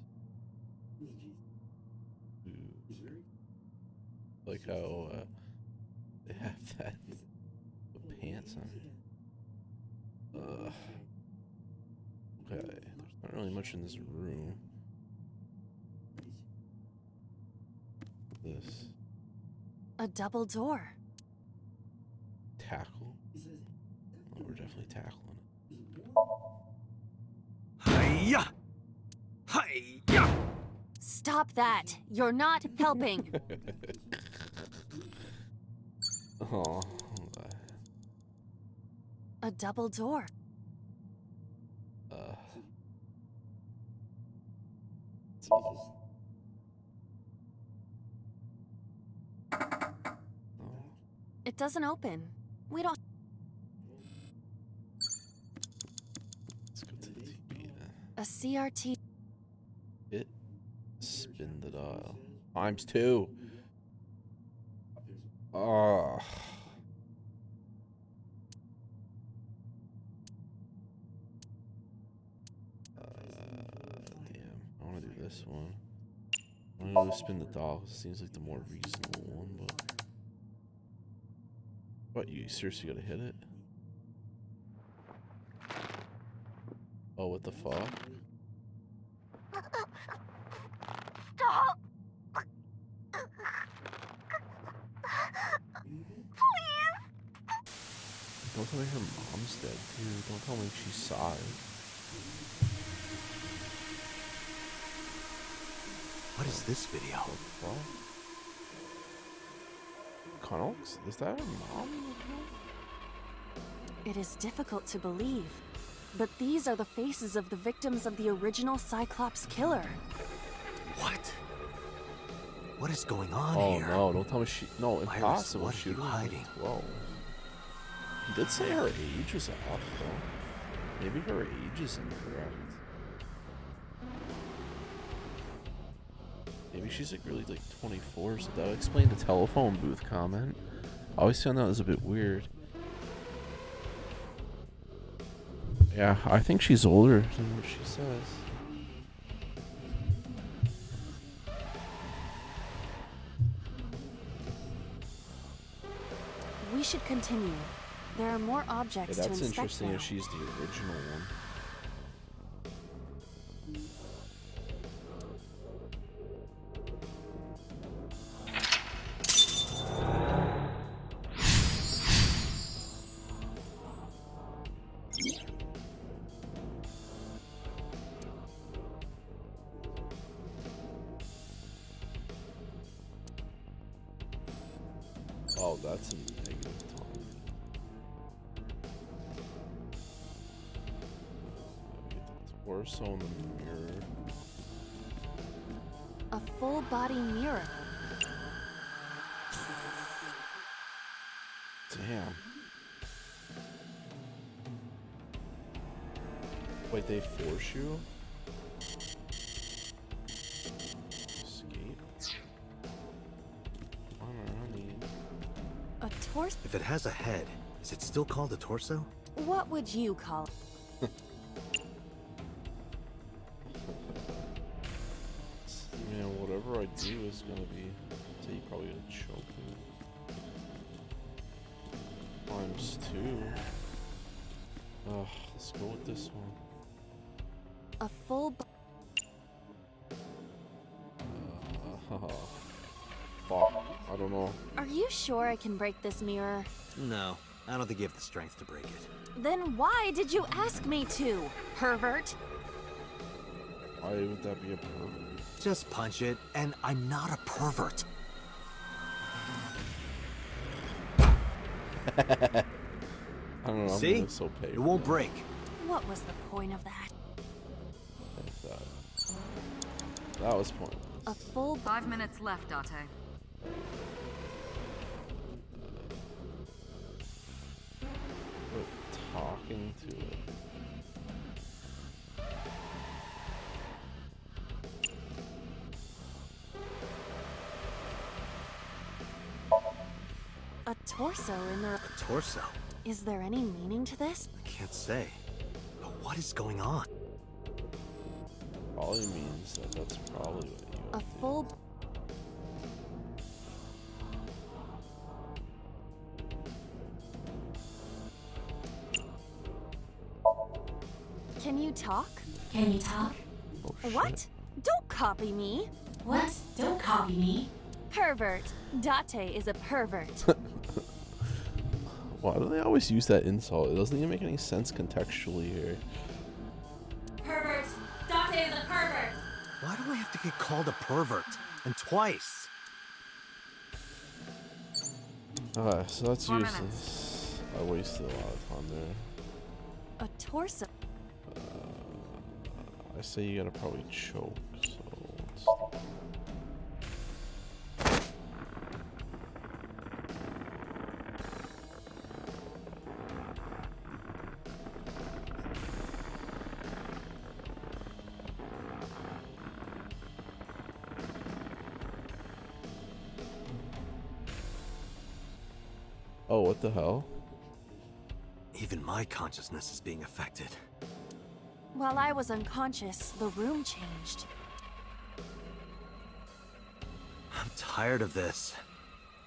Like how they have that with pants on. Okay, there's not really much in this room. This A double door. tackle. Oh, we're definitely tackling it. Hiya! Hiya! Stop that! You're not helping! Oh. A double door. It doesn't open. We don't. Let's go to the TV then. A CRT. It spin the dial. ×2. Oh. Damn, I want to do this one. I'm gonna spin the doll. It seems like the more reasonable one, but what? You seriously gotta hit it? Oh, what the fuck? Stop! Don't tell me her mom's dead, dude. Don't tell me she saw it. What is this video? Connell's? Is that her mom? It is difficult to believe, but these are the faces of the victims of the original Cyclops killer. What? What is going on here? Oh no, don't tell me she... No, impossible. What are you hiding? 12. He did say her age was off, though. Maybe her age is incorrect. Maybe she's like really like 24, so that would explain the telephone booth comment. I always found that was a bit weird. Yeah, I think she's older than what she says. We should continue. There are more objects to That's inspect interesting now. if she's the original one. Oh, that's a negative tone. Get the torso in the mirror. A full body mirror. Damn. Wait, they force you? Escape? A torso? If it has a head, is it still called a torso? What would you call it? Man, whatever I do is gonna be... So you probably gonna choke me. Times 2. Ugh, let's go with this one. A full Fuck, I don't know. Are you sure I can break this mirror? No, I don't think you have the strength to break it. Then why did you ask me to, pervert? Why would that be a pervert? Just punch it, and I'm not a pervert. I don't know, See? I'm so paid. It won't break. What was the point of that? That was pointless. A full 5 minutes left, Date. But talking to it. A torso in the... A torso? Is there any meaning to this? I can't say. But what is going on? Probably means that that's probably what you A full... Can you talk? Can you talk? Oh, What? Don't copy me. What? Don't copy me. Pervert. Date is a pervert. Why do they always use that insult? It doesn't even make any sense contextually here. Pervert. Date is a pervert. Why do I have to get called a pervert? And twice? Alright, so that's 4 useless. I wasted a lot of time there. A torso. I say you gotta probably choke, so let's... Oh, what the hell? Even my consciousness is being affected. While I was unconscious, the room changed. I'm tired of this.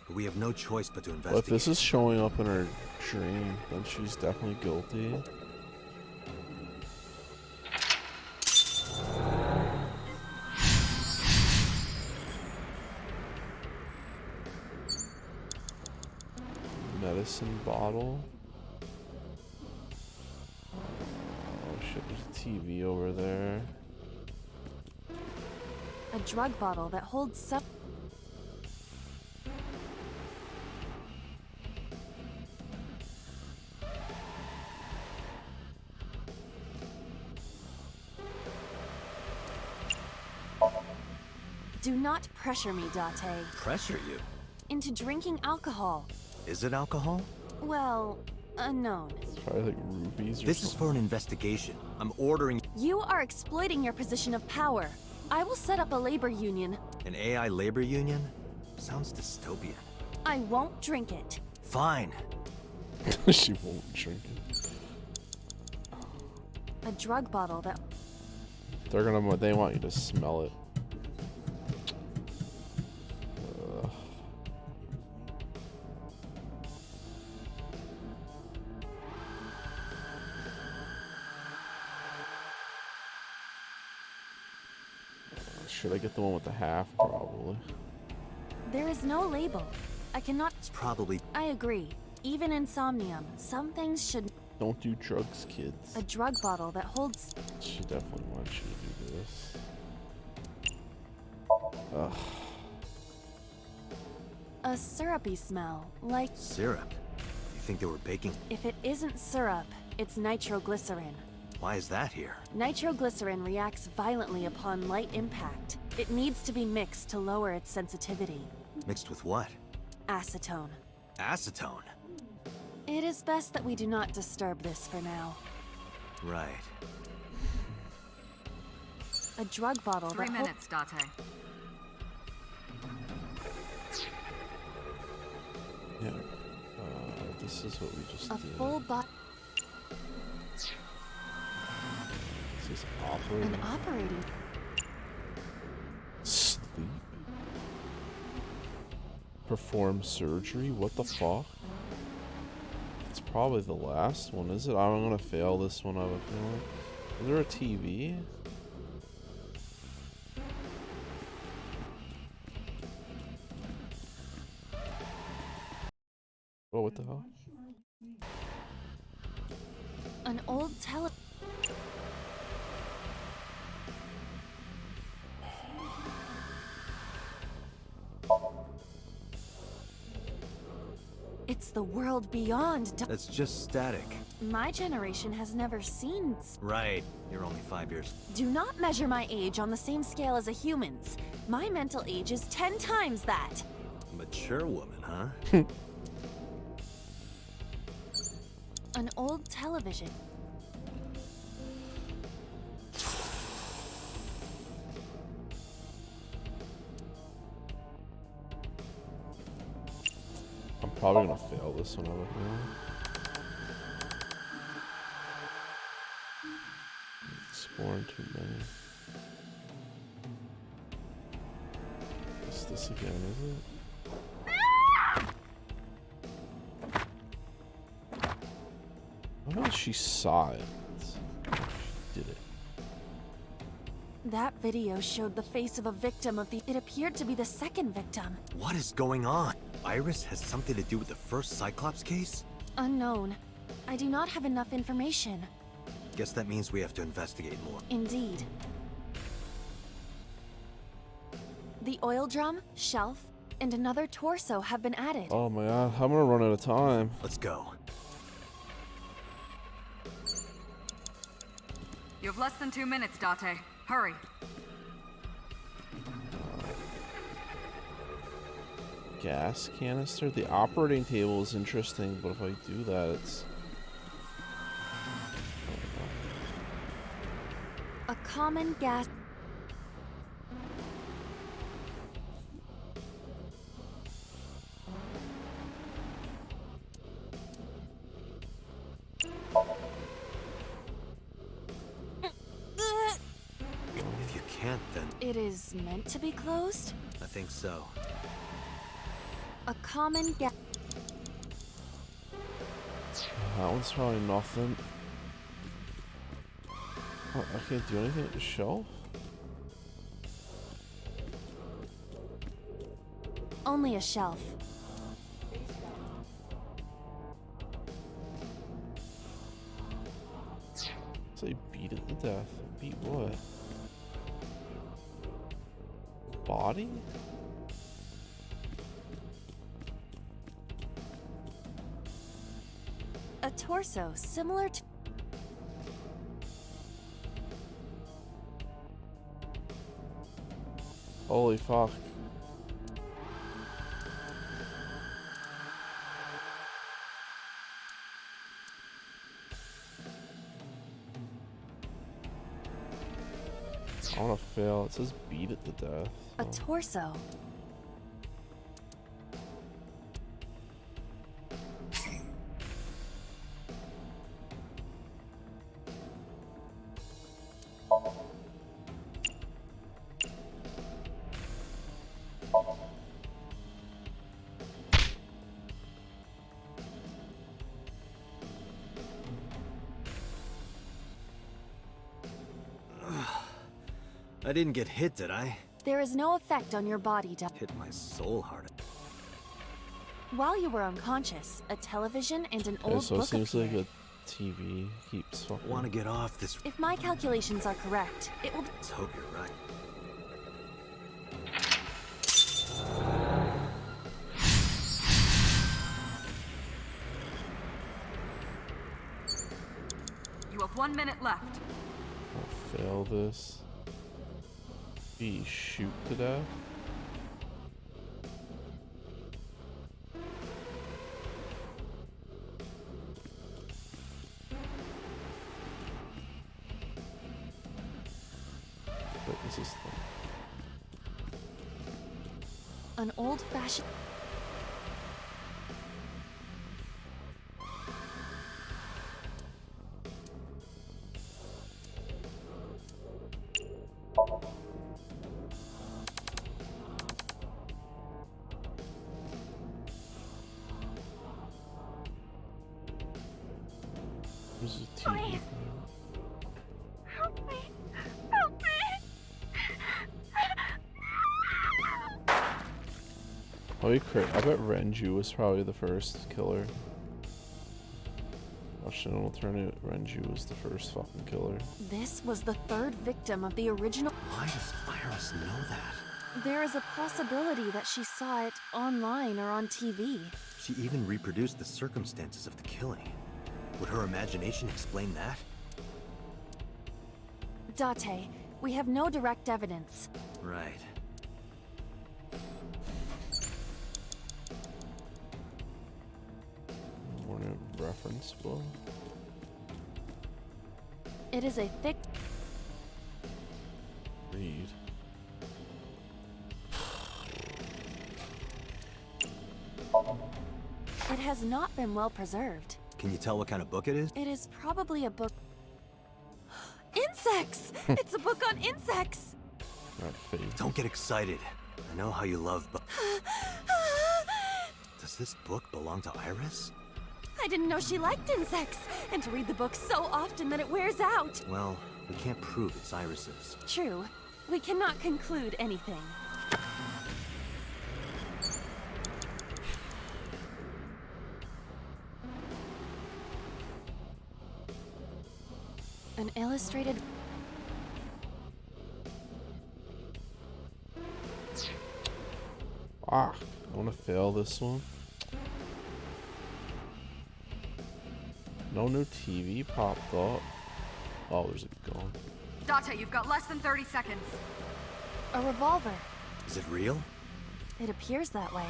But we have no choice but to But investigate. if this is showing up in her dream, then she's definitely guilty. Medicine bottle. Oh shit, there's a TV over there. A drug bottle that holds some. Do not pressure me, Date. Pressure you? Into drinking alcohol. Is it alcohol? Well, unknown. It's probably like rubies or This is something. for an investigation. I'm ordering You are exploiting your position of power. I will set up a labor union. an AI labor union. Sounds dystopian. I won't drink it. Fine. She won't drink it. A drug bottle that. They want you to smell it. Should I get the one with the half? Probably. There is no label. I cannot. It's probably. I agree. Even in Somnium, some things should. Don't do drugs, kids. A drug bottle that holds. She definitely wants you to do this. Ugh. A syrupy smell, like. Syrup? You think they were baking? If it isn't syrup, it's nitroglycerin. Why is that here? Nitroglycerin reacts violently upon light impact. It needs to be mixed to lower its sensitivity. Mixed with what? Acetone. Acetone? It is best that we do not disturb this for now. Right. A drug bottle 3 that minutes, Date. Yeah. This is what we just A did. full bot. This is operating. An operating. Sleep. Perform surgery? What the fuck? It's probably the last one, is it? I'm gonna fail this one, I have a feeling. Is there a TV? Oh, what the hell? An old It's the world beyond. That's just static. My generation has never seen. Right. You're only 5 years. Do not measure my age on the same scale as a human's. My mental age is 10 times that. Mature woman, huh? An old television. I'm probably gonna fail this one, I have a feeling. Exploring too many. Is this again, is it? I know she saw it. She did it. That video showed the face of a victim of the. It appeared to be the second victim. What is going on? Iris has something to do with the first Cyclops case? Unknown. I do not have enough information. Guess that means we have to investigate more. Indeed. The oil drum, shelf, and another torso have been added. Oh my god, I'm gonna run out of time. Let's go. You have less than 2 minutes, Date. Hurry. Gas canister? The operating table is interesting, but if I do that, it's... A common gas. can't, then... It is meant to be closed? I think so. A common gap. That one's probably nothing. Oh, I can't do anything at the shelf? Only a shelf. Say beat it to death. Beat what? Body? A torso similar to... Holy fuck. I wanna fail. It says beat it to death. A torso. I didn't get hit, did I? There is no effect on your body, Hit my soul hard. While you were unconscious, a television and an Okay, old so it book seems appeared. like a TV keeps fucking... Want to get off this... If my calculations are correct, it will... Let's hope you're right. You have 1 minute left. I'll fail this. Be shoot to death. What is this thing? An old-fashioned... There's a TV. Help me! Help me! Oh, you crit. I bet Renju was probably the first killer. Watch an alternate. Renju was the first fucking killer. This was the third victim of the original... Why does Iris know that? There is a possibility that she saw it online or on TV. She even reproduced the circumstances of the killing. Would her imagination explain that? Date, we have no direct evidence. Right. Warning reference book. It is a thick... Read. It has not been well preserved. Can you tell what kind of book it is? It is probably a book... Insects! It's a book on insects! Don't get excited. I know how you love books. Does this book belong to Iris? I didn't know she liked insects, and to read the book so often that it wears out. Well, we can't prove it's Iris's. True. We cannot conclude anything. An illustrated... Ah, I want to fail this one. No new TV popped up. Oh, there's a gun. Date, you've got less than 30 seconds. A revolver. Is it real? It appears that way.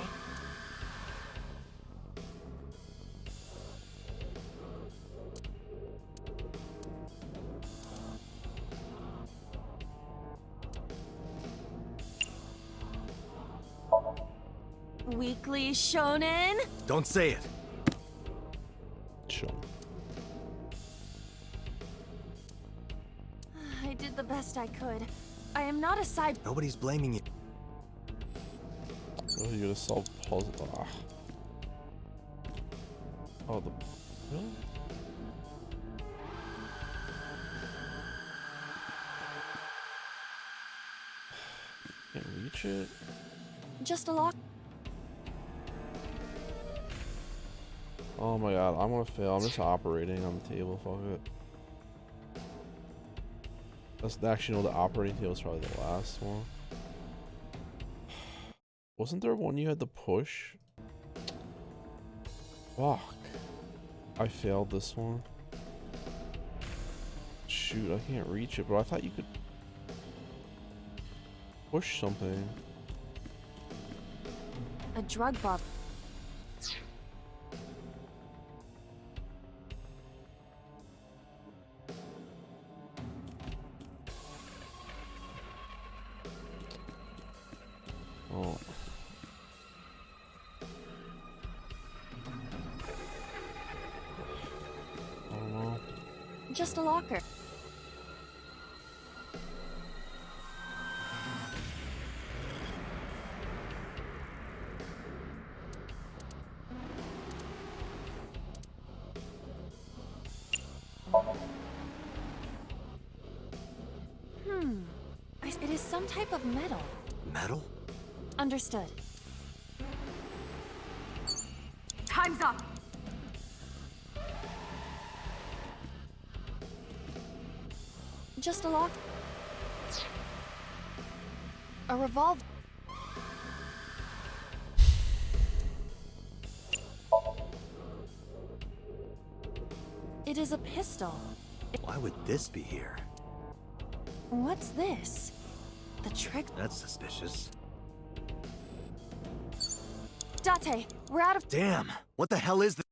Weekly Shonen? Don't say it. Shonen. I did the best I could. I am not a side. Nobody's blaming you. Oh, you gotta solve puzzle. Ah. Oh, the. Really? Can't reach it. Just a lock. Oh my god, I'm gonna fail. I'm just operating on the table. Fuck it. That's actually no. The operating table is probably the last one. Wasn't there one you had to push? Fuck. I failed this one. Shoot, I can't reach it, bro. I thought you could push something. A drug bob. Oh. I don't know. Just a locker. It is some type of metal. Metal? Understood. Time's up. Just a lock. A revolver. It is a pistol. Why would this be here? What's this? The trick. That's suspicious. Date, we're out of. Damn! What the hell is this?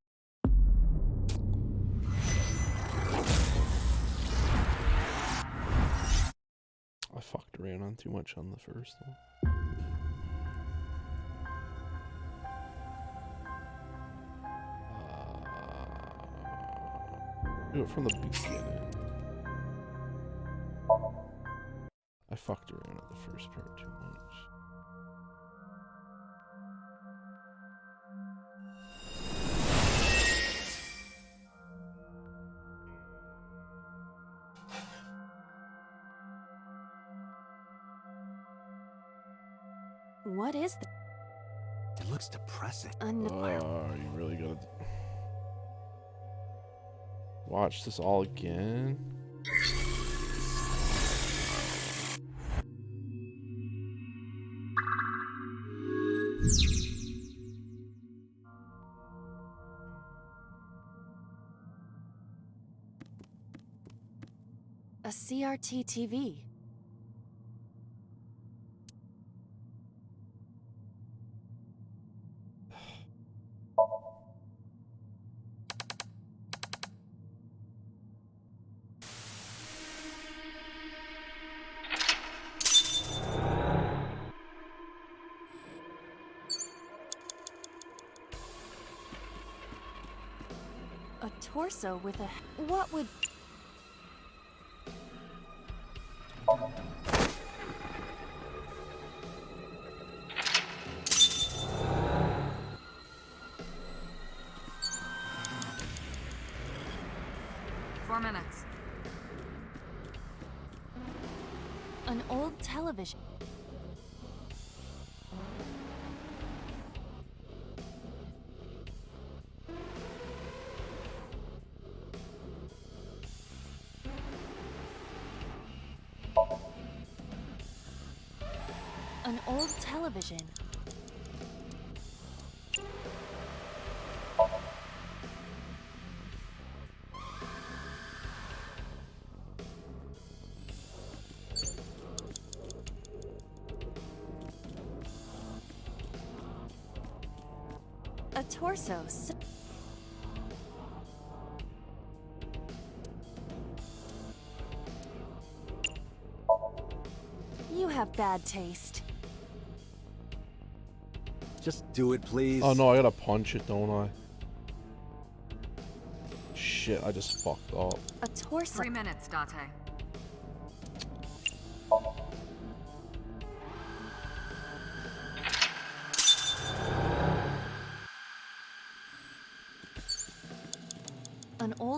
I fucked around on too much on the first one. Do it from the beginning. I fucked around at the first part too much. What is this? It looks depressing. Oh, you really gotta watch this all again? A CRT TV. A torso with a. What would. Minutes. An old television. An old television. A torso. You have bad taste. Just do it, please. Oh no, I gotta punch it, don't I? Shit, I just fucked up. A torso. 3 minutes, Date.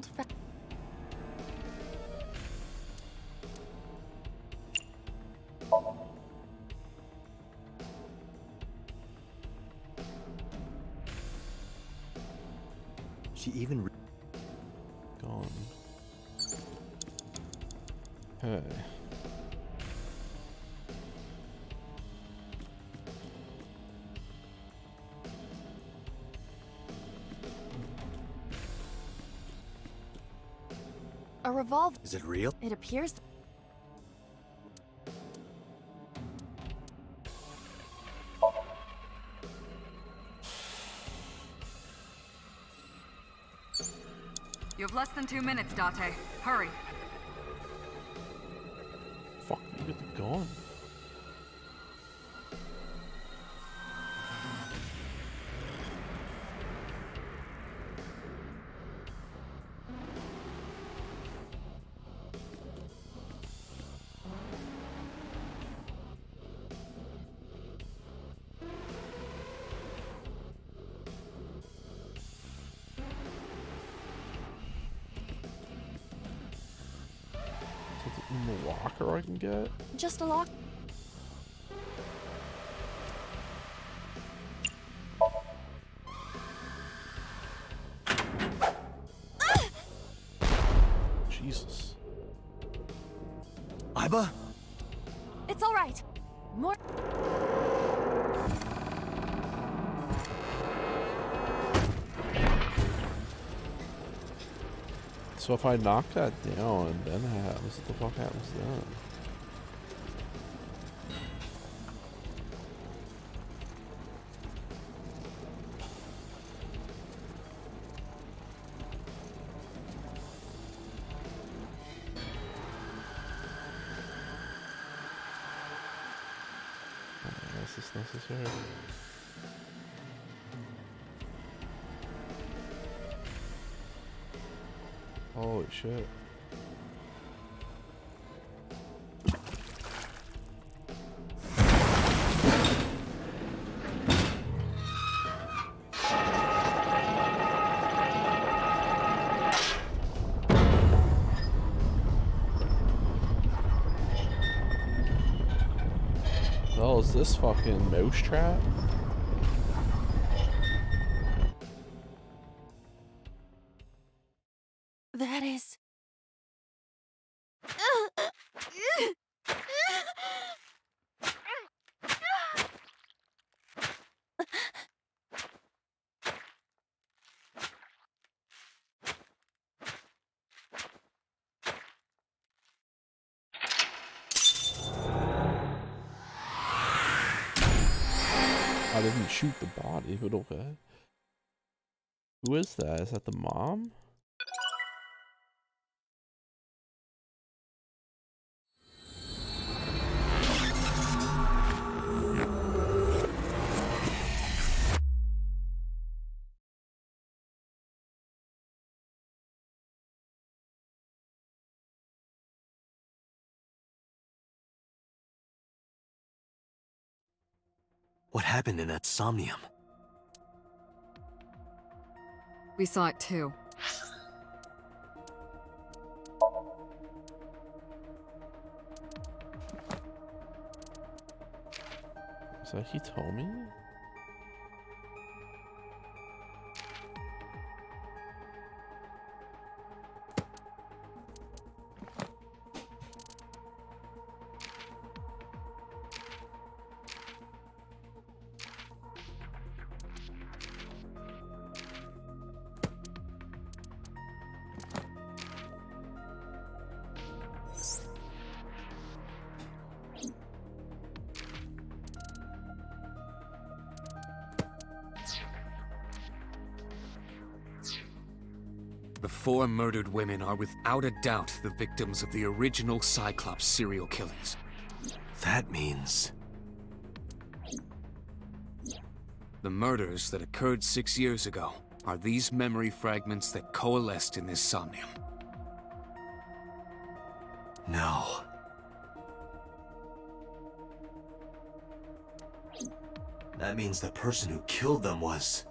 old friend. She even gone. Hey. A revolver. Is it real? It appears. You have less than 2 minutes, Date. Hurry. Fuck, you get the gun. In the locker I can get? Just a lock. Jesus. Iba? It's all right. More. So if I knock that down, then what happens? What the fuck happens then? Is this necessary? Holy shit. Oh, is this fucking mousetrap? That is. I didn't shoot the body, but okay. Who is that? Is that the mom? What happened in that Somnium? We saw it too. Is that Hitomi? The 4 murdered women are without a doubt the victims of the original Cyclops serial killings. That means... The murders that occurred 6 years ago are these memory fragments that coalesced in this Somnium. No. That means the person who killed them was...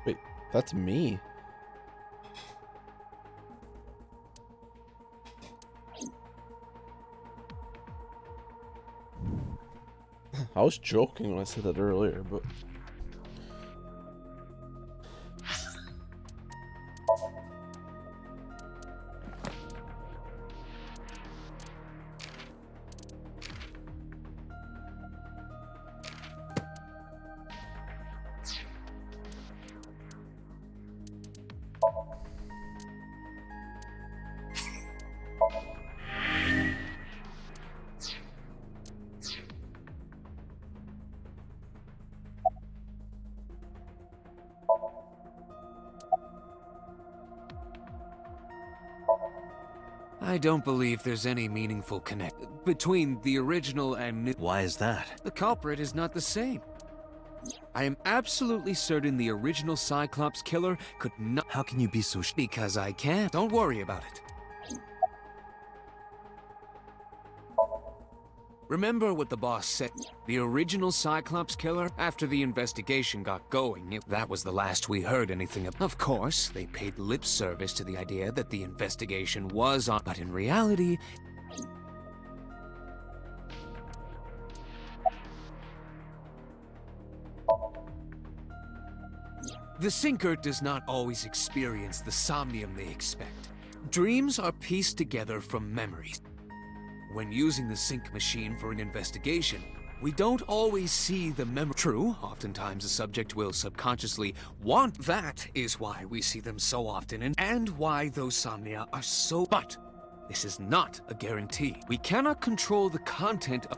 Wait, that's me. I was joking when I said that earlier, but... I don't believe there's any meaningful connect between the original and new. Why is that? The culprit is not the same. I am absolutely certain the original Cyclops killer could not. How can you be so Because I can. Don't worry about it. Remember what the boss said. The original Cyclops killer, after the investigation got going, that was the last we heard anything of. Of course, they paid lip service to the idea that the investigation was on, but in reality... The Sinker does not always experience the Somnium they expect. Dreams are pieced together from memories. When using the sync machine for an investigation, we don't always see the memory. True, oftentimes the subject will subconsciously want. That is why we see them so often and why those somnia are so. But this is not a guarantee. We cannot control the content of.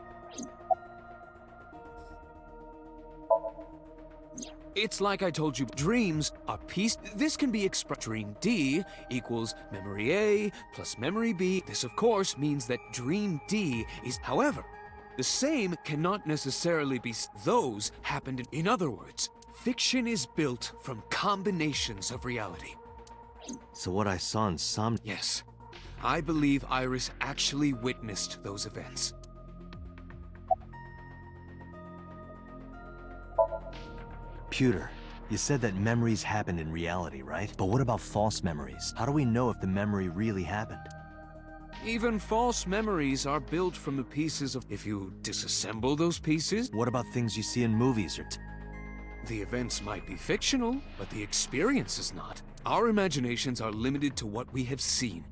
It's like I told you, dreams are pieced. This can be expressed. Dream D equals memory A plus memory B. This, of course, means that dream D is, however, the same cannot necessarily be. Those happened. In other words, fiction is built from combinations of reality. So what I saw in Somnium. Yes, I believe Iris actually witnessed those events. Computer, you said that memories happen in reality, right? But what about false memories? How do we know if the memory really happened? Even false memories are built from the pieces of... If you disassemble those pieces... What about things you see in movies or... The events might be fictional, but the experience is not. Our imaginations are limited to what we have seen.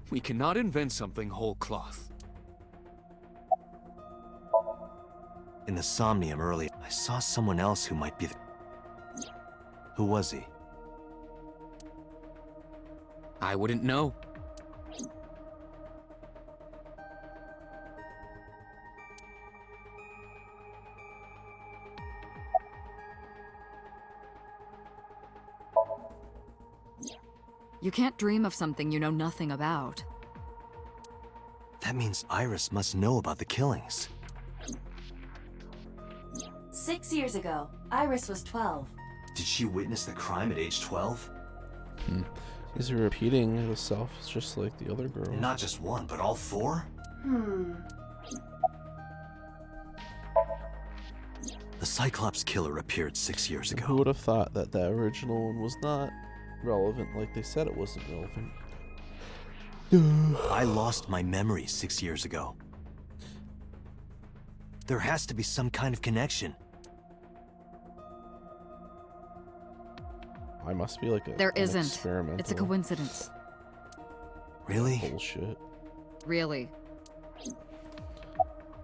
We cannot invent something whole cloth. In the Somnium earlier, I saw someone else who might be the... Who was he? I wouldn't know. You can't dream of something you know nothing about. That means Iris must know about the killings. 6 years ago, Iris was 12. Did she witness the crime at age 12? He's repeating himself just like the other girl. And not just one, but all four? The Cyclops killer appeared 6 years ago. Who would have thought that the original one was not relevant like they said it wasn't relevant? I lost my memory 6 years ago. There has to be some kind of connection. I must be like a. There isn't. Experimental. It's a coincidence. Really? Bullshit. Really.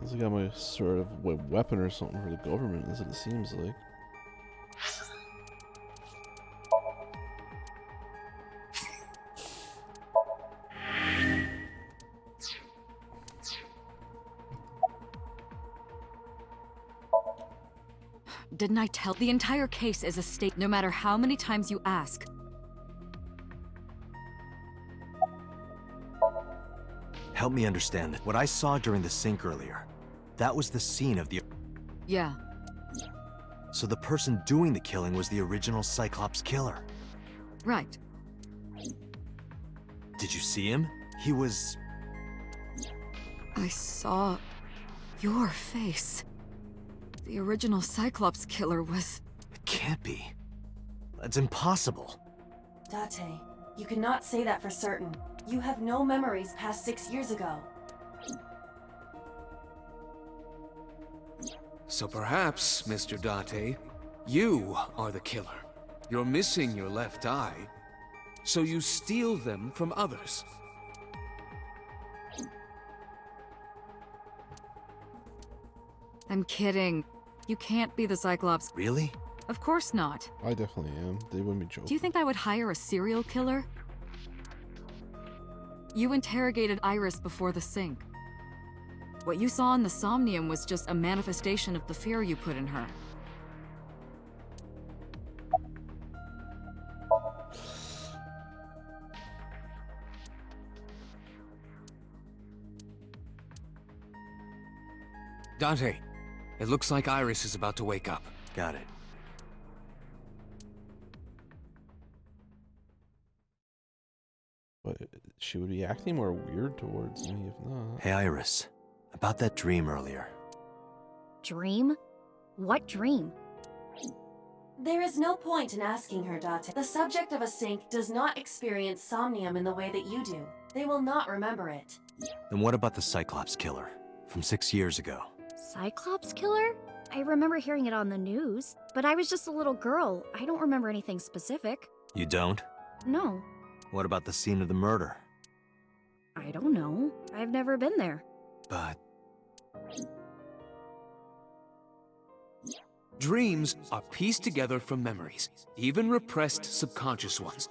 This got my sort of weapon or something for the government, as it seems like. Didn't I tell? The entire case is a state, no matter how many times you ask. Help me understand. What I saw during the sink earlier, that was the scene of the... Yeah. So the person doing the killing was the original Cyclops killer. Right. Did you see him? He was... I saw your face. The original Cyclops killer was... It can't be. That's impossible. Date, you cannot say that for certain. You have no memories past 6 years ago. So perhaps, Mr. Date, you are the killer. You're missing your left eye, so you steal them from others. I'm kidding. You can't be the Cyclops. Really? Of course not. I definitely am. They wouldn't be joking. Do you think I would hire a serial killer? You interrogated Iris before the sink. What you saw in the Somnium was just a manifestation of the fear you put in her. Dante, it looks like Iris is about to wake up. Got it. But she would be acting more weird towards me if not. Hey, Iris. About that dream earlier. Dream? What dream? There is no point in asking her, Date. The subject of a sink does not experience somnium in the way that you do. They will not remember it. Then what about the Cyclops killer from 6 years ago? Cyclops killer? I remember hearing it on the news, but I was just a little girl. I don't remember anything specific. You don't? No. What about the scene of the murder? I don't know. I've never been there. But... Dreams are pieced together from memories, even repressed subconscious ones.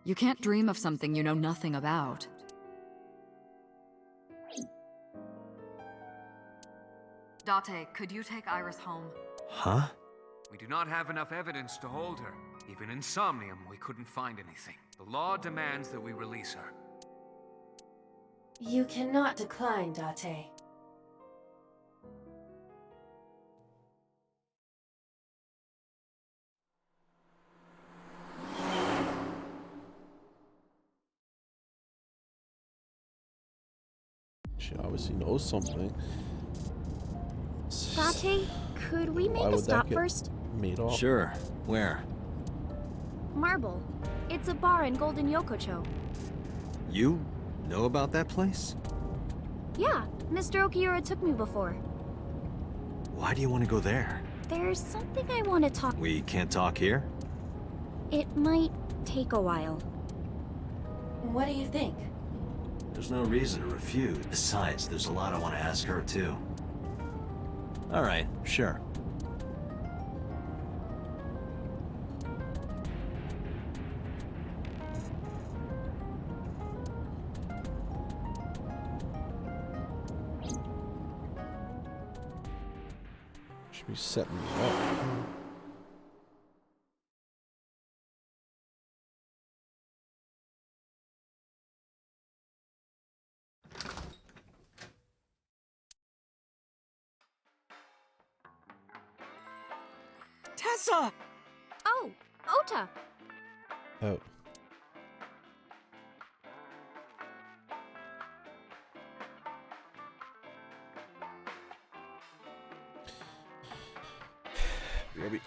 You can't dream of something you know nothing about. Date, could you take Iris home? Huh? We do not have enough evidence to hold her. Even in Somnium, we couldn't find anything. The law demands that we release her. You cannot decline, Date. She obviously knows something. Date, could we make Why a would that stop get first? made off? Sure. Where? Marble. It's a bar in Golden Yokocho. You know about that place? Yeah, Mr. Okiura took me before. Why do you want to go there? There's something I want to talk. We can't talk here? It might take a while. What do you think? There's no reason to refuse. Besides, there's a lot I want to ask her, too. All right, sure. Should be setting me up. Tessa! Oh, Ota! Oh. Baby.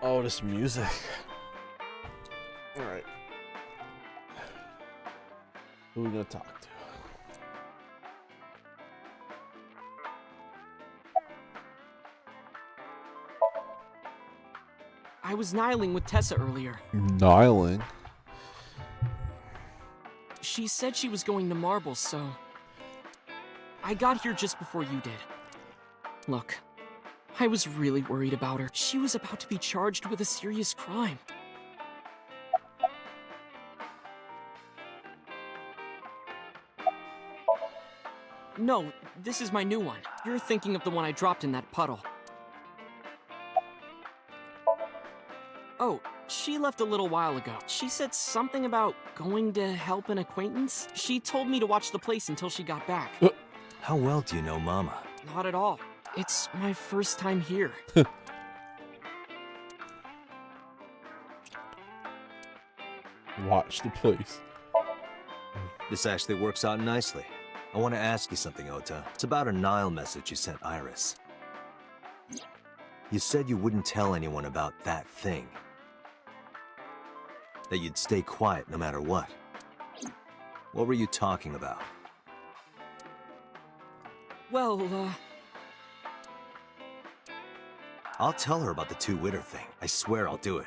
Oh, this music. Alright. Who are we gonna talk to? I was nihiling with Tessa earlier. Nihiling? She said she was going to Marble, so... I got here just before you did. Look, I was really worried about her. She was about to be charged with a serious crime. No, this is my new one. You're thinking of the one I dropped in that puddle. Oh, she left a little while ago. She said something about going to help an acquaintance. She told me to watch the place until she got back. How well do you know Mama? Not at all. It's my first time here. Watch the place. This actually works out nicely. I want to ask you something, Ota. It's about a Nile message you sent Iris. You said you wouldn't tell anyone about that thing. That you'd stay quiet no matter what. What were you talking about? Well, I'll tell her about the two-witter thing. I swear I'll do it.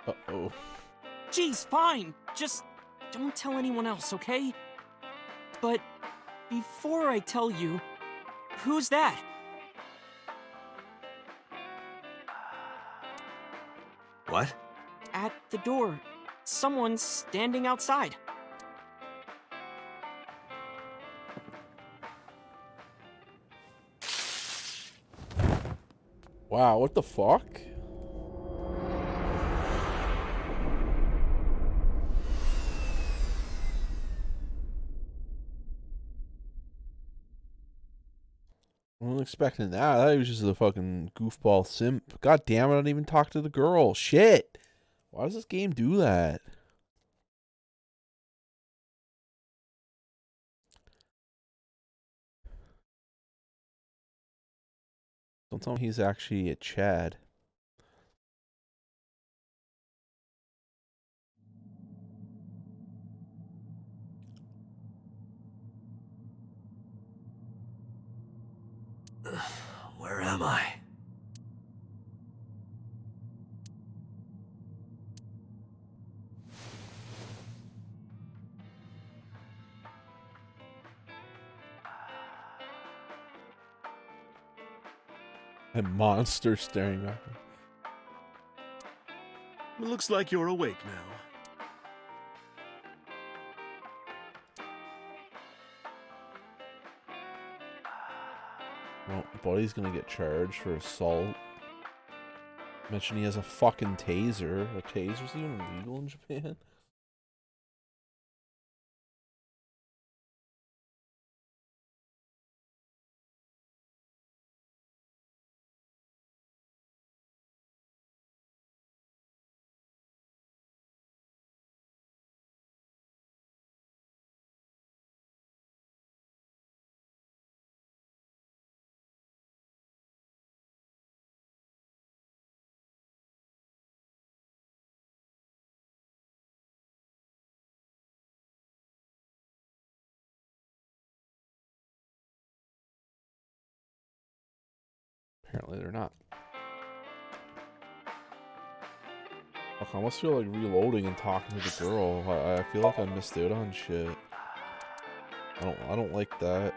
Uh-oh. Geez, fine. Just don't tell anyone else, okay? But before I tell you, who's that? What? At the door. Someone's standing outside. Wow, what the fuck? I wasn't expecting that. I thought he was just a fucking goofball simp. God damn it, I didn't even talk to the girl. Shit. Why does this game do that? Don't tell me he's actually a Chad. Where am I? A monster staring at him. It looks like you're awake now. Well, Buddy's gonna get charged for assault. Mention he has a fucking taser. Are tasers even illegal in Japan? Apparently they're not. Fuck, I almost feel like reloading and talking to the girl. I feel like I missed out on shit. I don't like that.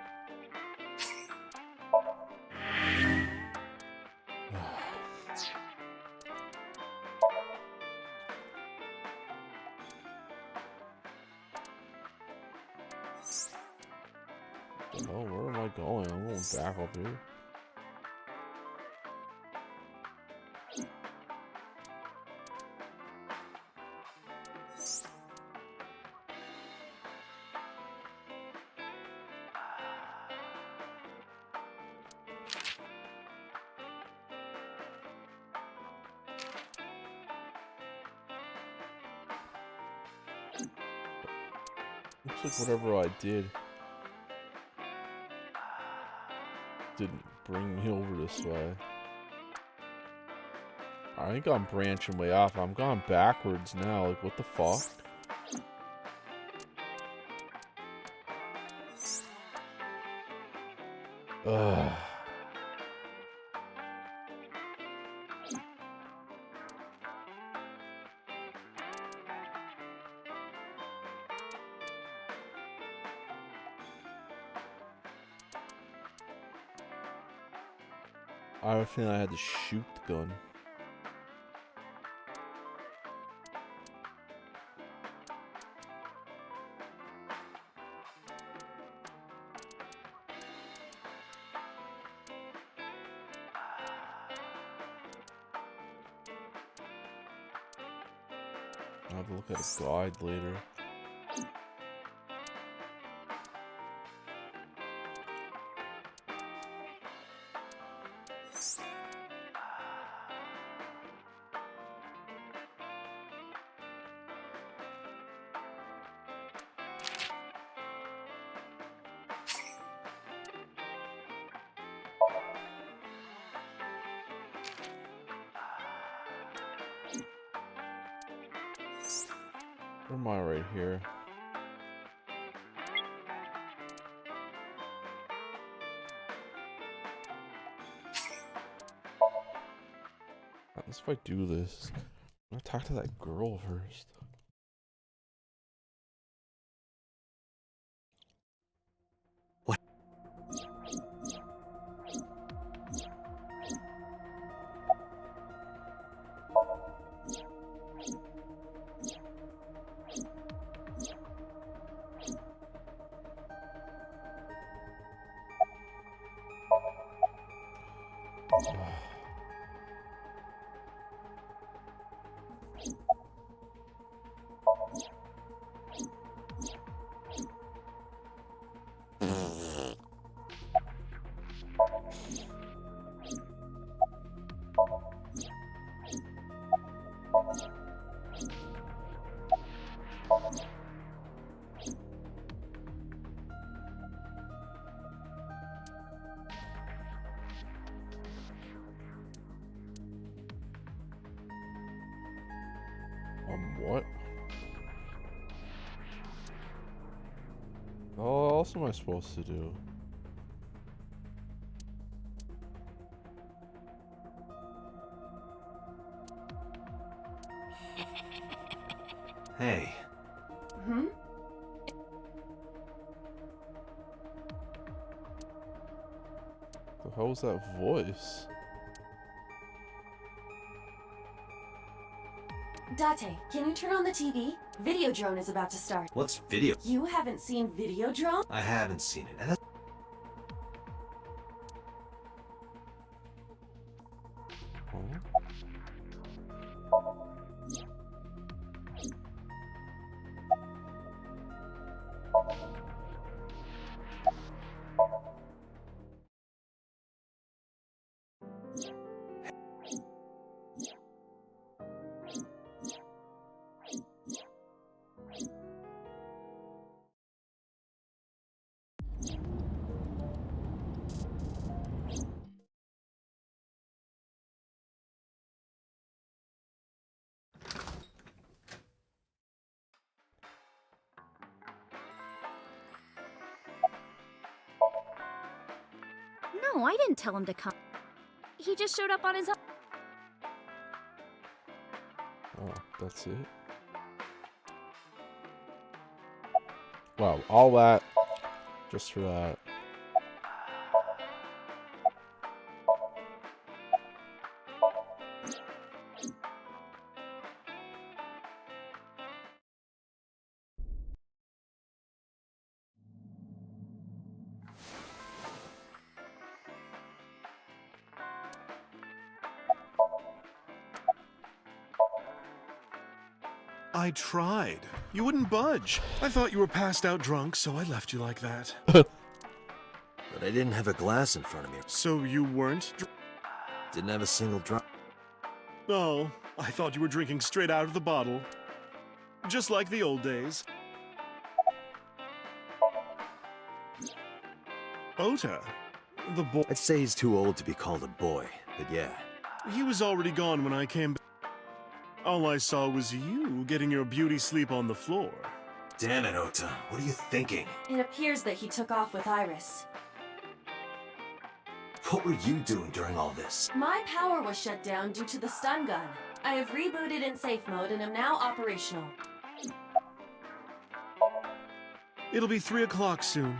Oh, where am I going? I'm going back up here. Looks like whatever I did. didn't bring me over this way. I think I'm branching way off. I'm going backwards now. Like, what the fuck? Ugh. I have a feeling I had to shoot the gun. I'll have to look at a guide later. Or am I right here? What happens if I do this? I'm gonna talk to that girl first. What? What? What else am I supposed to do? Hey. Hmm? The hell was that voice? Date, can you turn on the TV? Videodrone is about to start. What's video? You haven't seen Videodrone? I haven't seen it. And that's No, I didn't tell him to come. He just showed up on his own. Oh, that's it? Wow, all that just for that. I tried. You wouldn't budge. I thought you were passed out drunk, so I left you like that. But I didn't have a glass in front of me. So you weren't? Didn't have a single drop. Oh, I thought you were drinking straight out of the bottle. Just like the old days. Ota, The boy. I'd say he's too old to be called a boy, but yeah. He was already gone when I came back. All I saw was you getting your beauty sleep on the floor. Damn it, Ota. What are you thinking? It appears that he took off with Iris. What were you doing during all this? My power was shut down due to the stun gun. I have rebooted in safe mode and am now operational. It'll be 3 o'clock soon.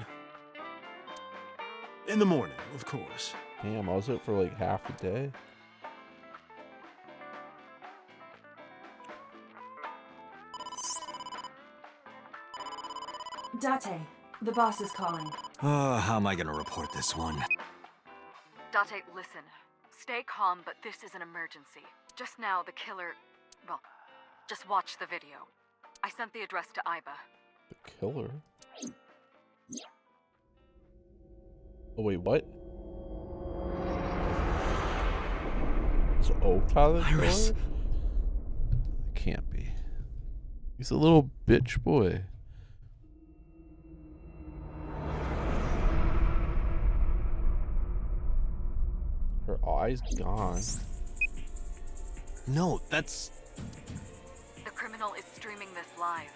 In the morning, of course. Damn, I was out for like half a day. Date, the boss is calling. How am I gonna report this one? Date, listen. Stay calm, but this is an emergency. Just now, the killer... Well, just watch the video. I sent the address to Iba. The killer? Oh, wait, what? Is Ota the killer? Can't be. He's a little bitch boy. Her eye's gone. No, that's... The criminal is streaming this live.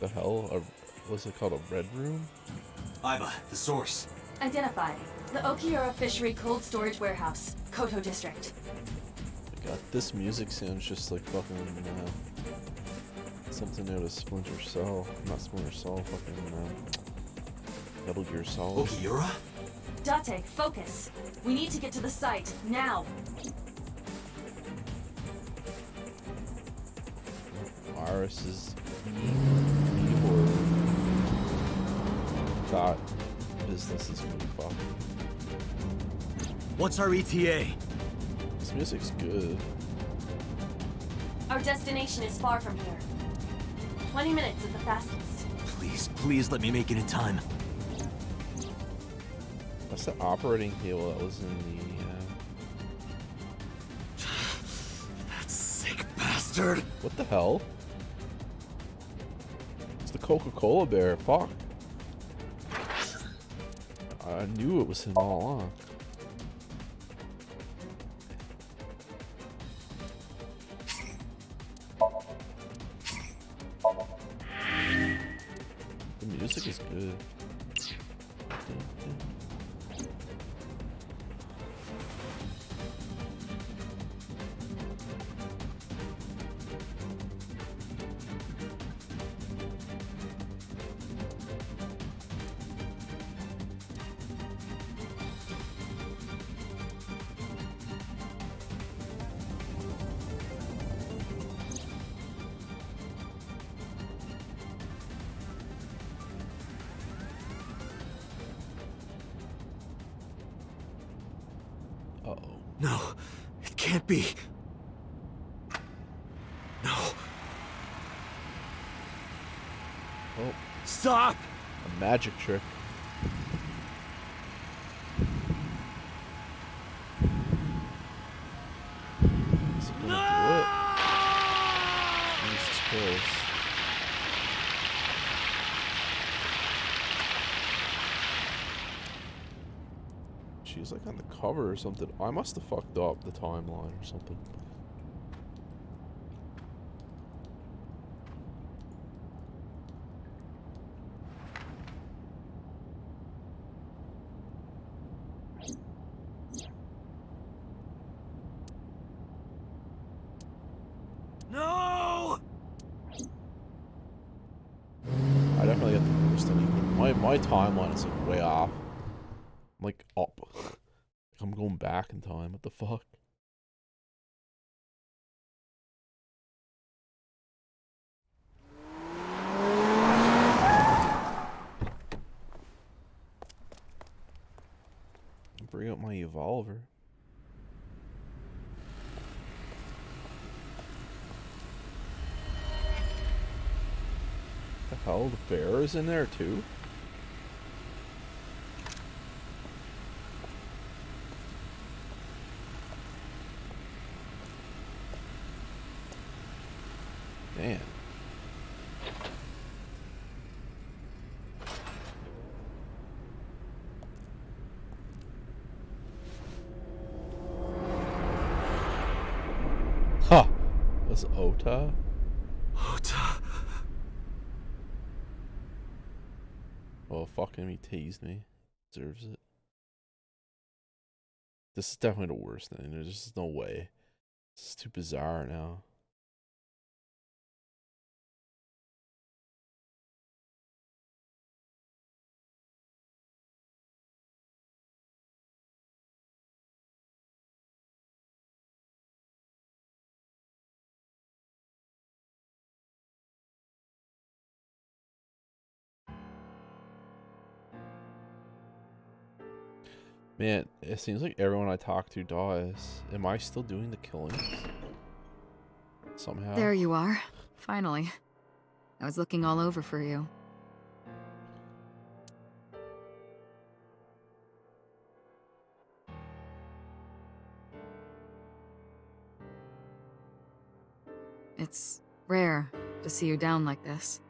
The hell? What's it called? A red room? Iba, the source. Identified. The Okiura Fishery Cold Storage Warehouse, Koto District. God, this music sounds just like fucking something out of Splinter Cell. Not Splinter Cell, fucking Metal Gear Solid. Okiura? Date, focus. We need to get to the site, now. Iris is evil. That business is gonna be fucked. What's our ETA? This music's good. Our destination is far from here. 20 minutes at the fastest. Please let me make it in time. What's the operating table that was in the... That sick bastard! What the hell? It's the Coca-Cola bear. Fuck. I knew it was him all along. The music is good. No, it can't be. No. Oh. Stop! A magic trick. Is it gonna do it? Jesus Christ. She's like on the cover or something. I must have fucked up the timeline or something. No! I definitely got the first thing. My timeline is like way off. I'm like up. I'm going back in time. What the fuck? Bring out my Evolver. The hell? The bear is in there too? Damn. Was Ota? Ota. Oh, fuck him, he tased me. Deserves it. This is definitely the worst thing. There's just no way. This is too bizarre now. Man, it seems like everyone I talk to dies. Am I still doing the killing? Somehow. There you are. Finally. I was looking all over for you. It's rare to see you down like this,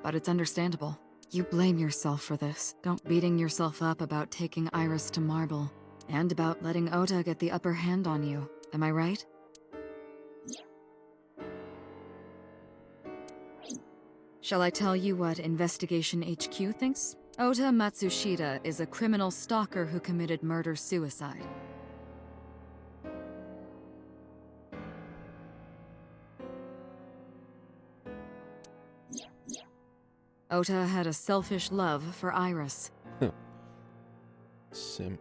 but it's understandable. You blame yourself for this. Don't beating yourself up about taking Iris to Marble, and about letting Ota get the upper hand on you. Am I right? Shall I tell you what Investigation HQ thinks? Ota Matsushita is a criminal stalker who committed murder-suicide. Ota had a selfish love for Iris. Simp.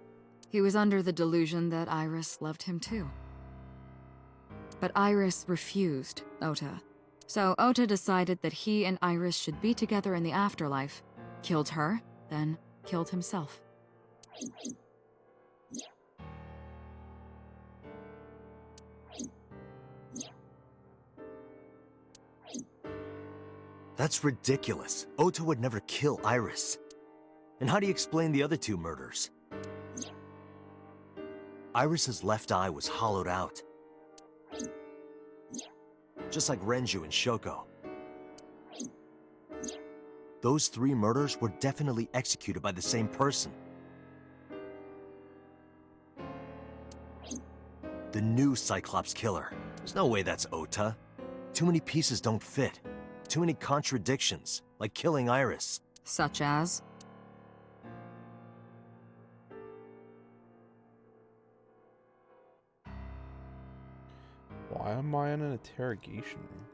He was under the delusion that Iris loved him too. But Iris refused Ota. So Ota decided that he and Iris should be together in the afterlife, killed her, then killed himself. That's ridiculous. Ota would never kill Iris. And how do you explain the other two murders? Iris's left eye was hollowed out. Just like Renju and Shoko. Those three murders were definitely executed by the same person. The new Cyclops killer. There's no way that's Ota. Too many pieces don't fit. Too many contradictions, like killing Iris. Such as? Why am I in an interrogation room?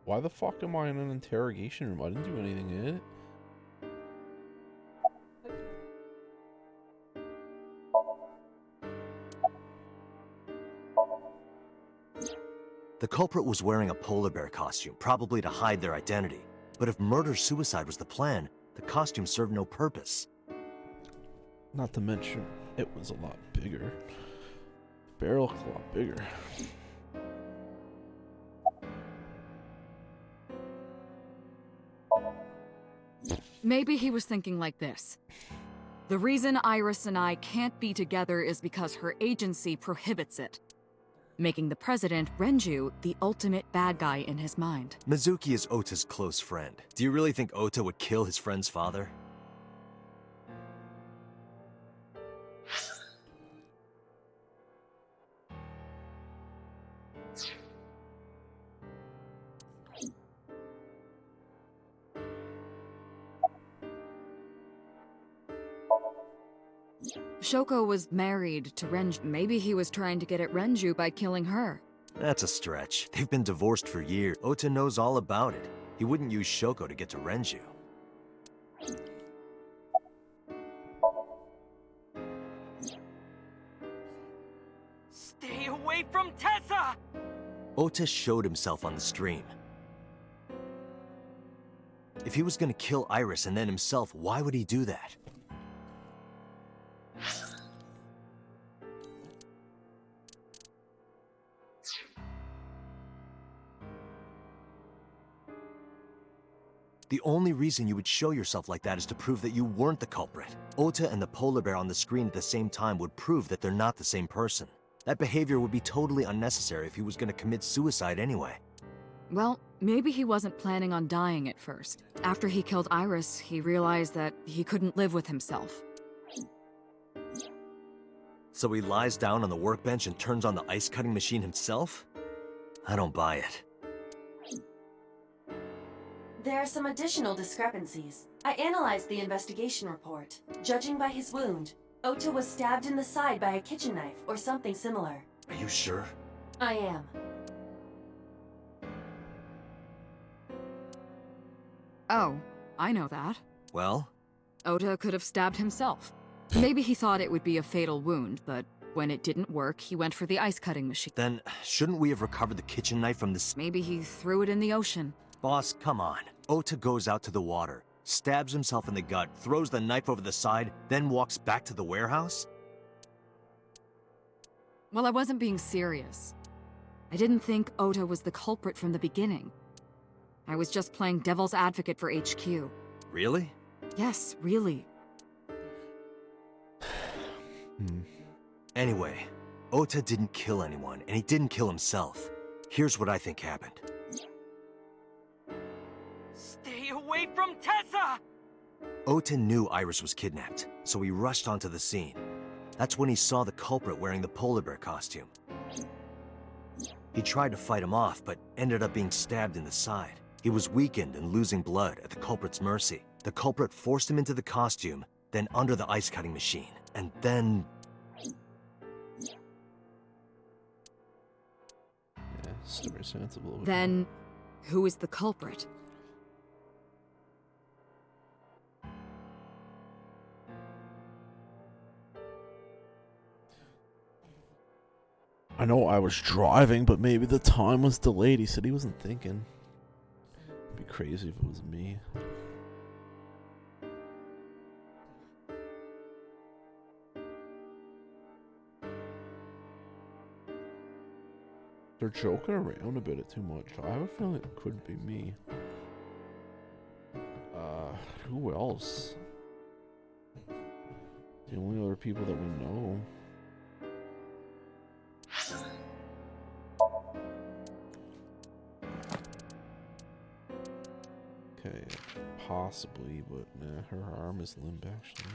Why the fuck am I in an interrogation room? I didn't do anything in it. The culprit was wearing a polar bear costume, probably to hide their identity. But if murder-suicide was the plan, the costume served no purpose. Not to mention, it was a lot bigger. The barrel was a lot bigger. Maybe he was thinking like this. The reason Iris and I can't be together is because her agency prohibits it, making the president, Renju, the ultimate bad guy in his mind. Mizuki is Ota's close friend. Do you really think Ota would kill his friend's father? Shoko was married to Renju. Maybe he was trying to get at Renju by killing her. That's a stretch. They've been divorced for years. Ota knows all about it. He wouldn't use Shoko to get to Renju. Stay away from Tessa! Ota showed himself on the stream. If he was gonna kill Iris and then himself, why would he do that? The only reason you would show yourself like that is to prove that you weren't the culprit. Ota and the polar bear on the screen at the same time would prove that they're not the same person. That behavior would be totally unnecessary if he was going to commit suicide anyway. Well, maybe he wasn't planning on dying at first. After he killed Iris, he realized that he couldn't live with himself. So he lies down on the workbench and turns on the ice-cutting machine himself? I don't buy it. There are some additional discrepancies. I analyzed the investigation report. Judging by his wound, Ota was stabbed in the side by a kitchen knife or something similar. Are you sure? I am. Oh, I know that. Well? Ota could have stabbed himself. Maybe he thought it would be a fatal wound, but when it didn't work, he went for the ice-cutting machine. Then, shouldn't we have recovered the kitchen knife from the... Maybe he threw it in the ocean. Boss, come on. Ota goes out to the water, stabs himself in the gut, throws the knife over the side, then walks back to the warehouse? Well, I wasn't being serious. I didn't think Ota was the culprit from the beginning. I was just playing devil's advocate for HQ. Really? Yes, really. Anyway, Ota didn't kill anyone, and he didn't kill himself. Here's what I think happened. Stay away from Tessa! Ota knew Iris was kidnapped, so he rushed onto the scene. That's when he saw the culprit wearing the polar bear costume. He tried to fight him off, but ended up being stabbed in the side. He was weakened and losing blood at the culprit's mercy. The culprit forced him into the costume, then under the ice-cutting machine, and then... Yeah, super sensible. Then, who is the culprit? I know I was driving, but maybe the time was delayed. He said he wasn't thinking. It'd be crazy if it was me. They're joking around about it too much. I have a feeling it could be me. Who else? The only other people that we know. Okay, possibly, but nah, her arm is limp actually.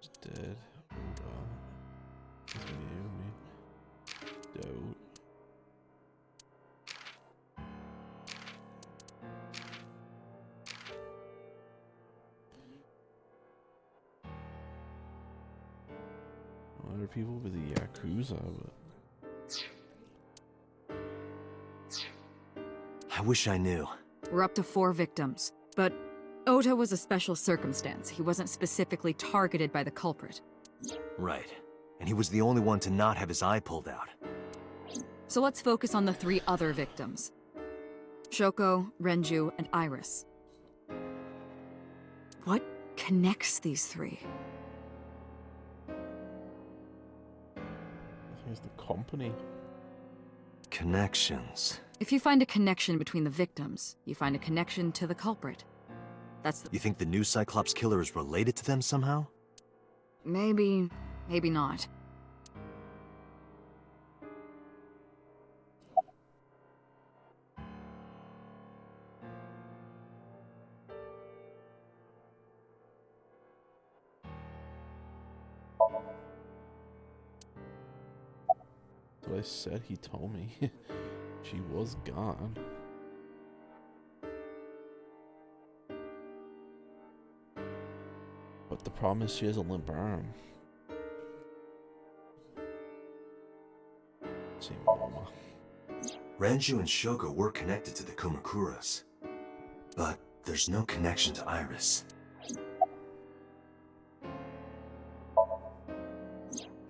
She's dead. Doubt. Other people with the Yakuza, but I wish I knew. We're up to 4 victims, but Ota was a special circumstance. He wasn't specifically targeted by the culprit. Right. And he was the only one to not have his eye pulled out. So let's focus on the 3 other victims. Shoko, Renju, and Iris. What connects these 3? here's the company. Connections. If you find a connection between the victims, you find a connection to the culprit. That's the... You think the new Cyclops killer is related to them somehow? Maybe, maybe not. What I said, he told me. She was gone. But the problem is she has a limp arm. See, mama. Renju and Shoko were connected to the Kumakuras. But there's no connection to Iris.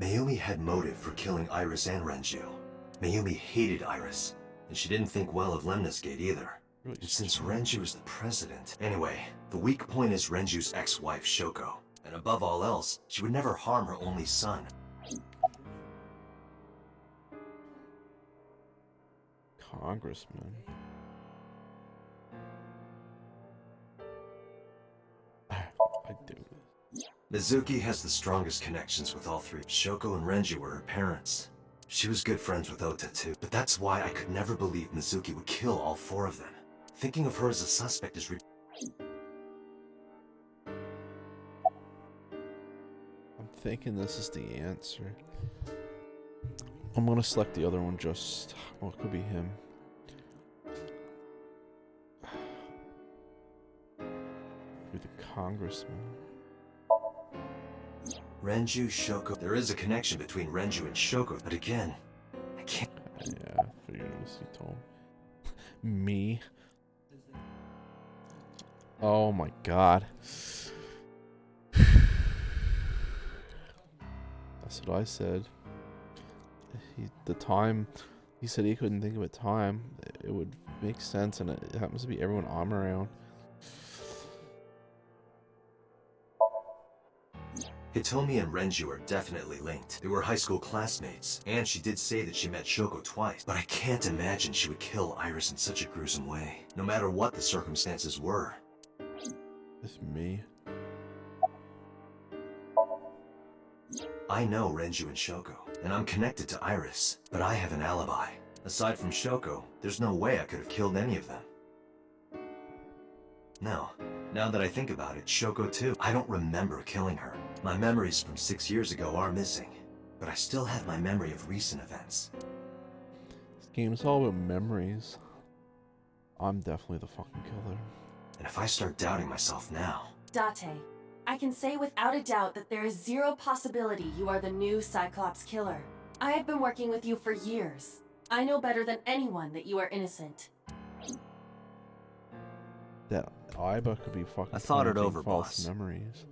Mayumi had motive for killing Iris and Renju. Mayumi hated Iris, and she didn't think well of Lemnis Gate either. And since Renju is the president... Anyway, the weak point is Renju's ex-wife, Shoko. And above all else, she would never harm her only son. Congressman. I do this. Mizuki has the strongest connections with all three. Shoko and Renji were her parents. She was good friends with Ota too, but that's why I could never believe Mizuki would kill all four of them. Thinking of her as a suspect is I'm thinking this is the answer. I'm gonna select the other one just... Well, it could be him. Maybe the congressman. Renju, Shoko. There is a connection between Renju and Shoko, but again, I can't... Yeah, I figured it was you told me. Oh my god. That's what I said. He said he couldn't think of a time. It would make sense, and it happens to be everyone I'm around. Hitomi and Renju are definitely linked. They were high school classmates, and she did say that she met Shoko twice. But I can't imagine she would kill Iris in such a gruesome way, no matter what the circumstances were. It's me. I know Renju and Shoko, and I'm connected to Iris, but I have an alibi. Aside from Shoko, there's no way I could have killed any of them. No. Now that I think about it, Shoko too. I don't remember killing her. My memories from 6 years ago are missing, but I still have my memory of recent events. This game's all about memories. I'm definitely the fucking killer. And if I start doubting myself now... Date, I can say without a doubt that there is zero possibility you are the new Cyclops killer. I have been working with you for years. I know better than anyone that you are innocent. That Aiba could be fucking... I thought it over, false boss. memories.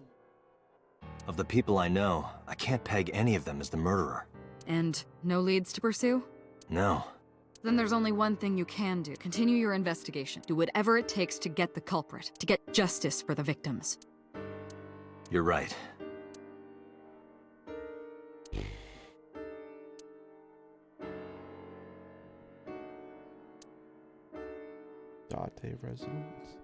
Of the people I know, I can't peg any of them as the murderer. And no leads to pursue? No. Then there's only one thing you can do. Continue your investigation. Do whatever it takes to get the culprit, to get justice for the victims. You're right. Date residence.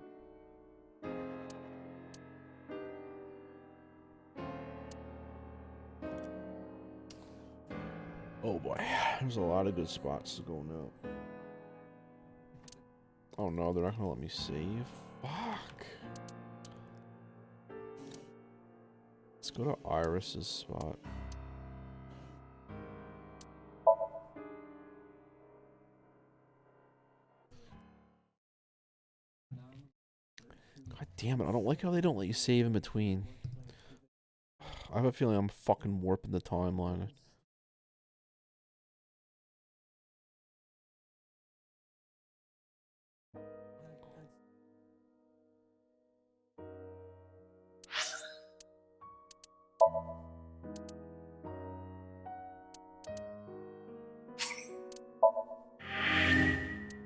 Oh boy, there's a lot of good spots to go now. Oh no, they're not gonna let me save. Fuck. Let's go to Iris's spot. God damn it, I don't like how they don't let you save in between. I have a feeling I'm fucking warping the timeline.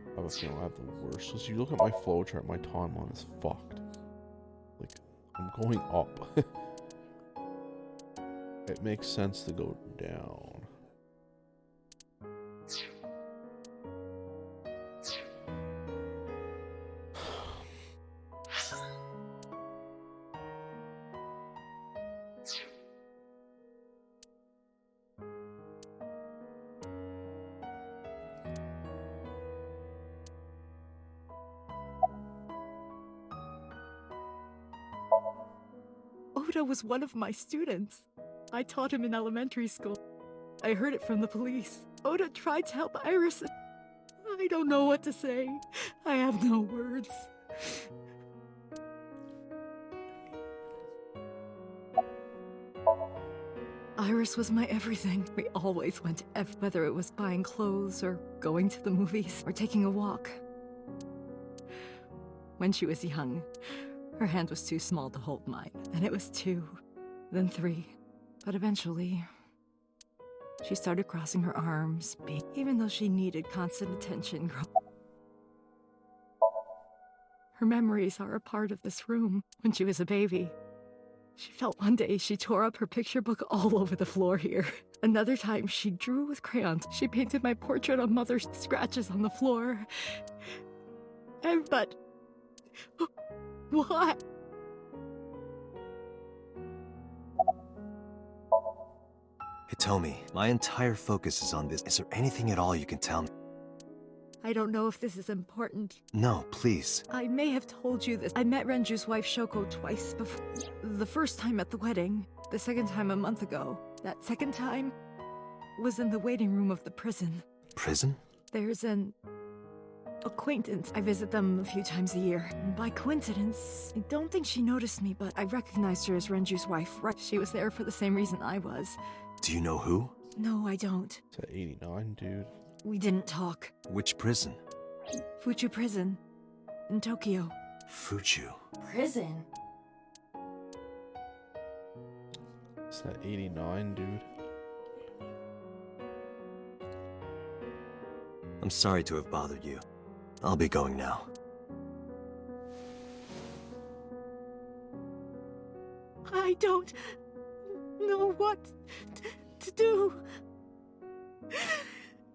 I have a feeling I have the worst. So you look at my flowchart, my timeline is fucked. Like, I'm going up. It makes sense to go down. Oda was one of my students. I taught him in elementary school. I heard it from the police. Oda tried to help Iris. I don't know what to say. I have no words. Iris was my everything. We always went to whether it was buying clothes or going to the movies or taking a walk. When she was young, her hand was too small to hold mine, and it was 2, then 3. But eventually, she started crossing her arms, even though she needed constant attention. Her memories are a part of this room. When she was a baby, she felt one day she tore up her picture book all over the floor here. Another time, she drew with crayons. She painted my portrait on Mother's scratches on the floor. But... What? Hitomi, my entire focus is on this. Is there anything at all you can tell me? I don't know if this is important. No, please. I may have told you this. I met Renju's wife Shoko twice before. The first time at the wedding, the second time a month ago. That second time was in the waiting room of the prison. Prison? There's an acquaintance. I visit them a few times a year. By coincidence, I don't think she noticed me, but I recognized her as Renju's wife. Right? She was there for the same reason I was. Do you know who? No, I don't. It's at 89, dude. We didn't talk. Which prison? Fuchu Prison. In Tokyo. Fuchu. Prison? It's at 89, dude. I'm sorry to have bothered you. I'll be going now. I don't know what to do.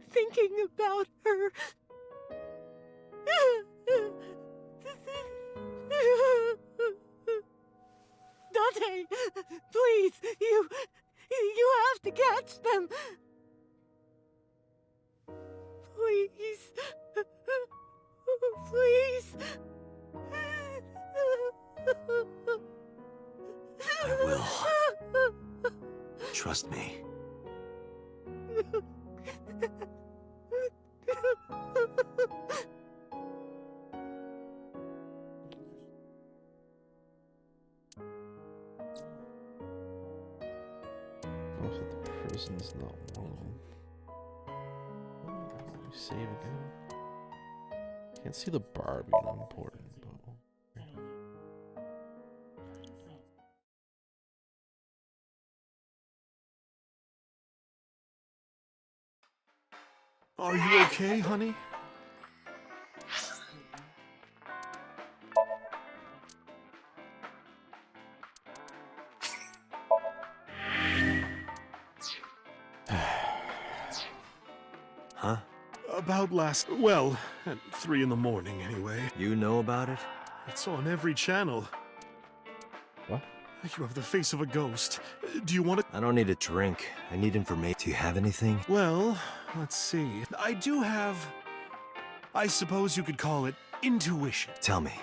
Thinking about her. Dante, please, you have to catch them. Please. Please. I will. Trust me. Also, the prison's not long. Save again. Can't see the bar being unimportant, but. Are you okay, honey? Huh? About well, at 3 in the morning anyway. You know about it? It's on every channel. What? You have the face of a ghost. Do you want to? I don't need a drink. I need information. Do you have anything? Well, let's see. I do have, I suppose you could call it intuition. Tell me.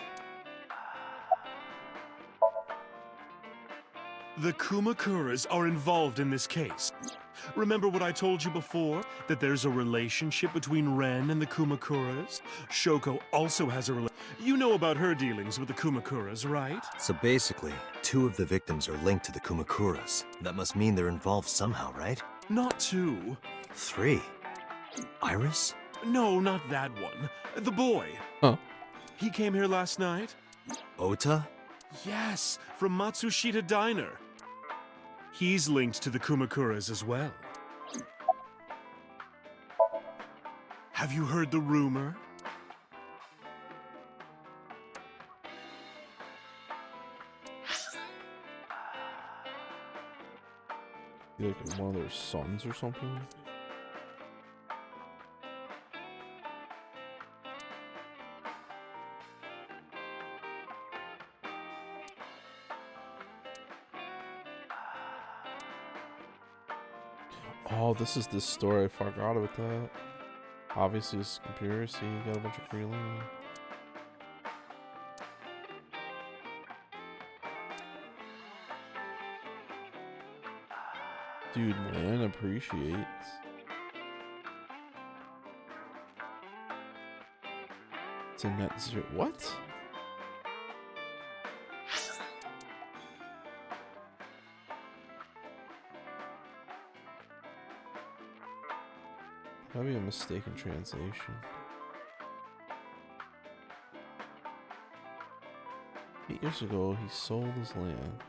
The Kumakuras are involved in this case. Remember what I told you before? That there's a relationship between Ren and the Kumakuras? Shoko also has a relationship. You know about her dealings with the Kumakuras, right? So basically, 2 of the victims are linked to the Kumakuras. That must mean they're involved somehow, right? Not 2. 3. Iris? No, not that one. The boy. Huh? He came here last night? Ota? Yes, from Matsushita Diner. He's linked to the Kumakuras as well. Have you heard the rumor? You like one of their sons or something? Oh, this is this story. I forgot about that. Obviously, it's conspiracy. You got a bunch of free land. Dude, man appreciates. It's a net zero. What? Probably a mistaken translation. 8 years ago, he sold his land.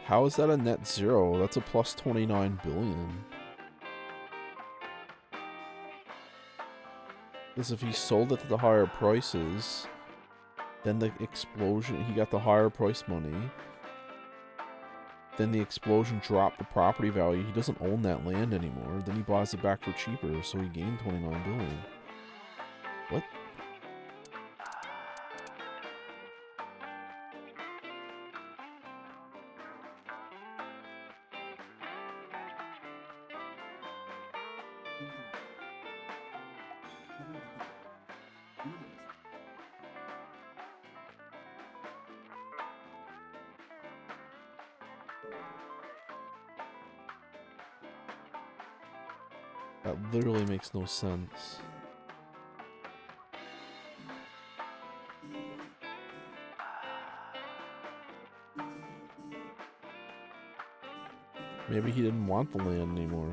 How is that a net zero? That's a plus 29 billion. Because if he sold it to the higher prices, then the explosion, he got the higher price money. Then the explosion dropped the property value. He doesn't own that land anymore. Then he buys it back for cheaper, so he gained 29 billion. What? That literally makes no sense. Maybe he didn't want the land anymore.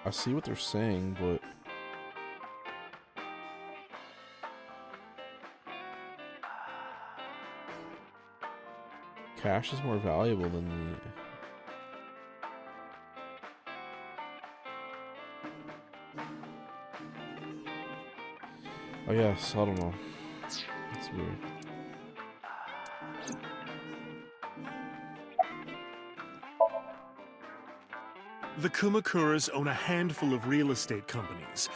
I see what they're saying, but cash is more valuable than the... Oh yes, I don't know. It's weird. The Kumakuras own a handful of real estate companies.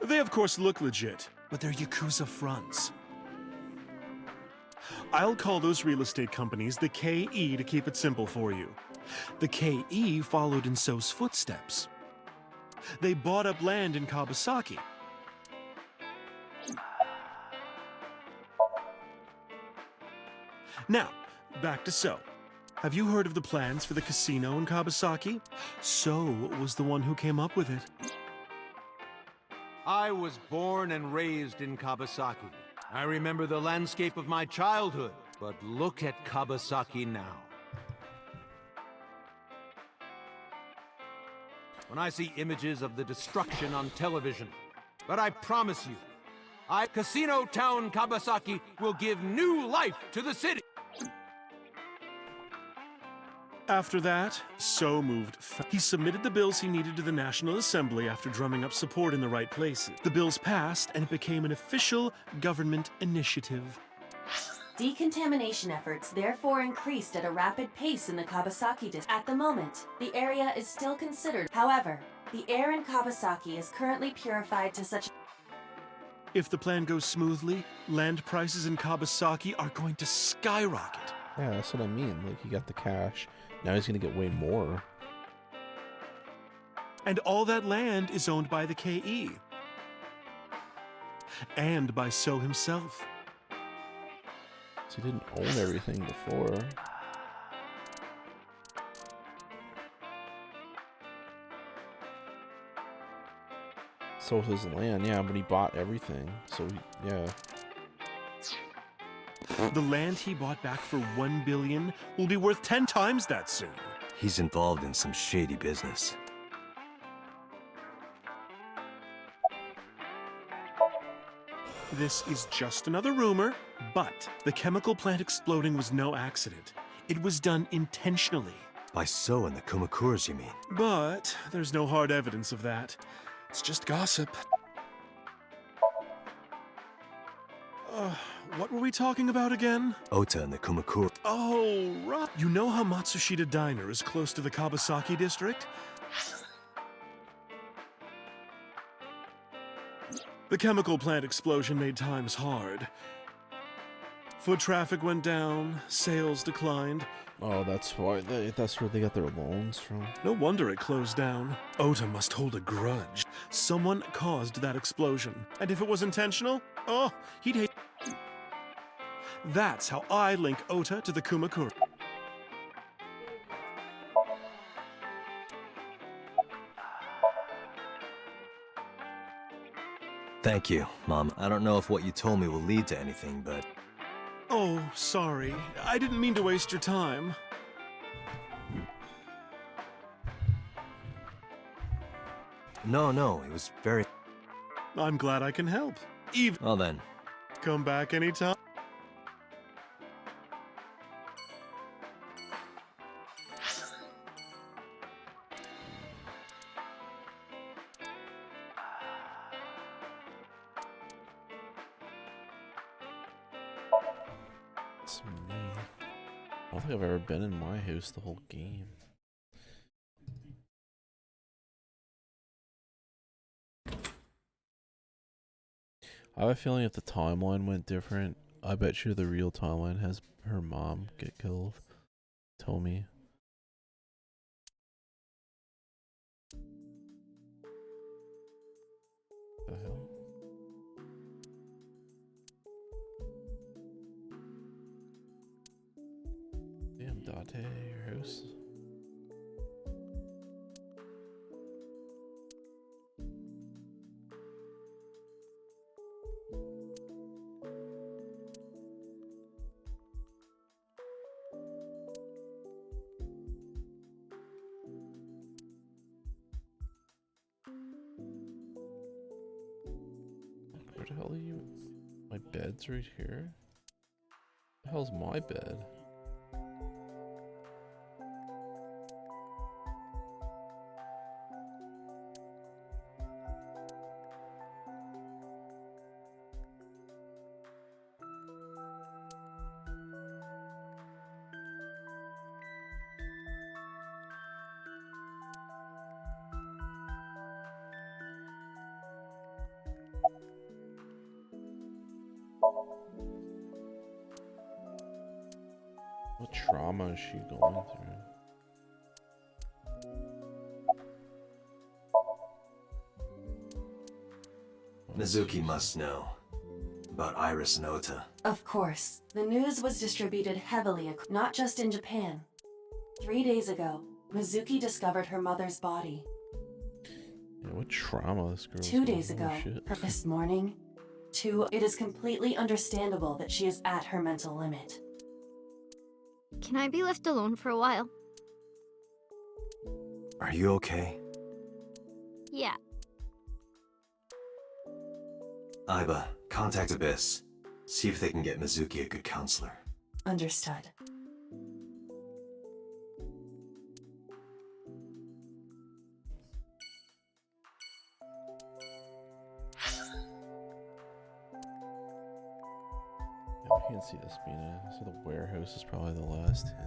They of course look legit, but they're Yakuza fronts. I'll call those real estate companies the KE to keep it simple for you. The KE followed in So's footsteps. They bought up land in Kabasaki. Now, back to So. Have you heard of the plans for the casino in Kabasaki? So was the one who came up with it. I was born and raised in Kabasaki. I remember the landscape of my childhood, but look at Kabasaki now. When I see images of the destruction on television, but I promise you, Casino Town Kabasaki will give new life to the city. After that, So moved. He submitted the bills he needed to the National Assembly after drumming up support in the right places. The bills passed, and it became an official government initiative. Decontamination efforts therefore increased at a rapid pace in the Kabasaki district. At the moment, the area is still considered. However, the air in Kabasaki is currently purified to such... If the plan goes smoothly, land prices in Kabasaki are going to skyrocket. Yeah, that's what I mean. Like, he got the cash. Now he's gonna get way more. And all that land is owned by the KE. And by So himself. So he didn't own everything before. So his land, yeah, but he bought everything. So, yeah. The land he bought back for $1 billion will be worth 10 times that soon. He's involved in some shady business. This is just another rumor, but the chemical plant exploding was no accident. It was done intentionally. By So and the Kumakuras, you mean? But there's no hard evidence of that. It's just gossip. What were we talking about again? Ota and the Kumakura. Oh, right. You know how Matsushita Diner is close to the Kabasaki district? The chemical plant explosion made times hard. Foot traffic went down, sales declined. Oh, that's why. That's where they got their loans from. No wonder it closed down. Ota must hold a grudge. Someone caused that explosion. And if it was intentional, oh, he'd hate... That's how I link Ota to the Kumakura. Thank you, Mom. I don't know if what you told me will lead to anything, but... Oh, sorry. I didn't mean to waste your time. No, it was very... I'm glad I can help. Well then. Come back anytime. It's me. I don't think I've ever been in my house the whole game. I have a feeling if the timeline went different, I bet you the real timeline has her mom get killed. Tommy. The hell? Damn, Date, your house. Where the hell are you? My bed's right here? The hell's my bed? What trauma is she going through? Mizuki must know about Iris and Ota. Of course. The news was distributed heavily, not just in Japan. 3 days ago, Mizuki discovered her mother's body. Yeah, what trauma this girl's 2 days going ago, through. Shit. this morning, it is completely understandable that she is at her mental limit. Can I be left alone for a while? Are you okay? Yeah. Aiba, contact Abyss. See if they can get Mizuki a good counselor. Understood. Yeah, I can't see this being so the warehouse is probably the last hint.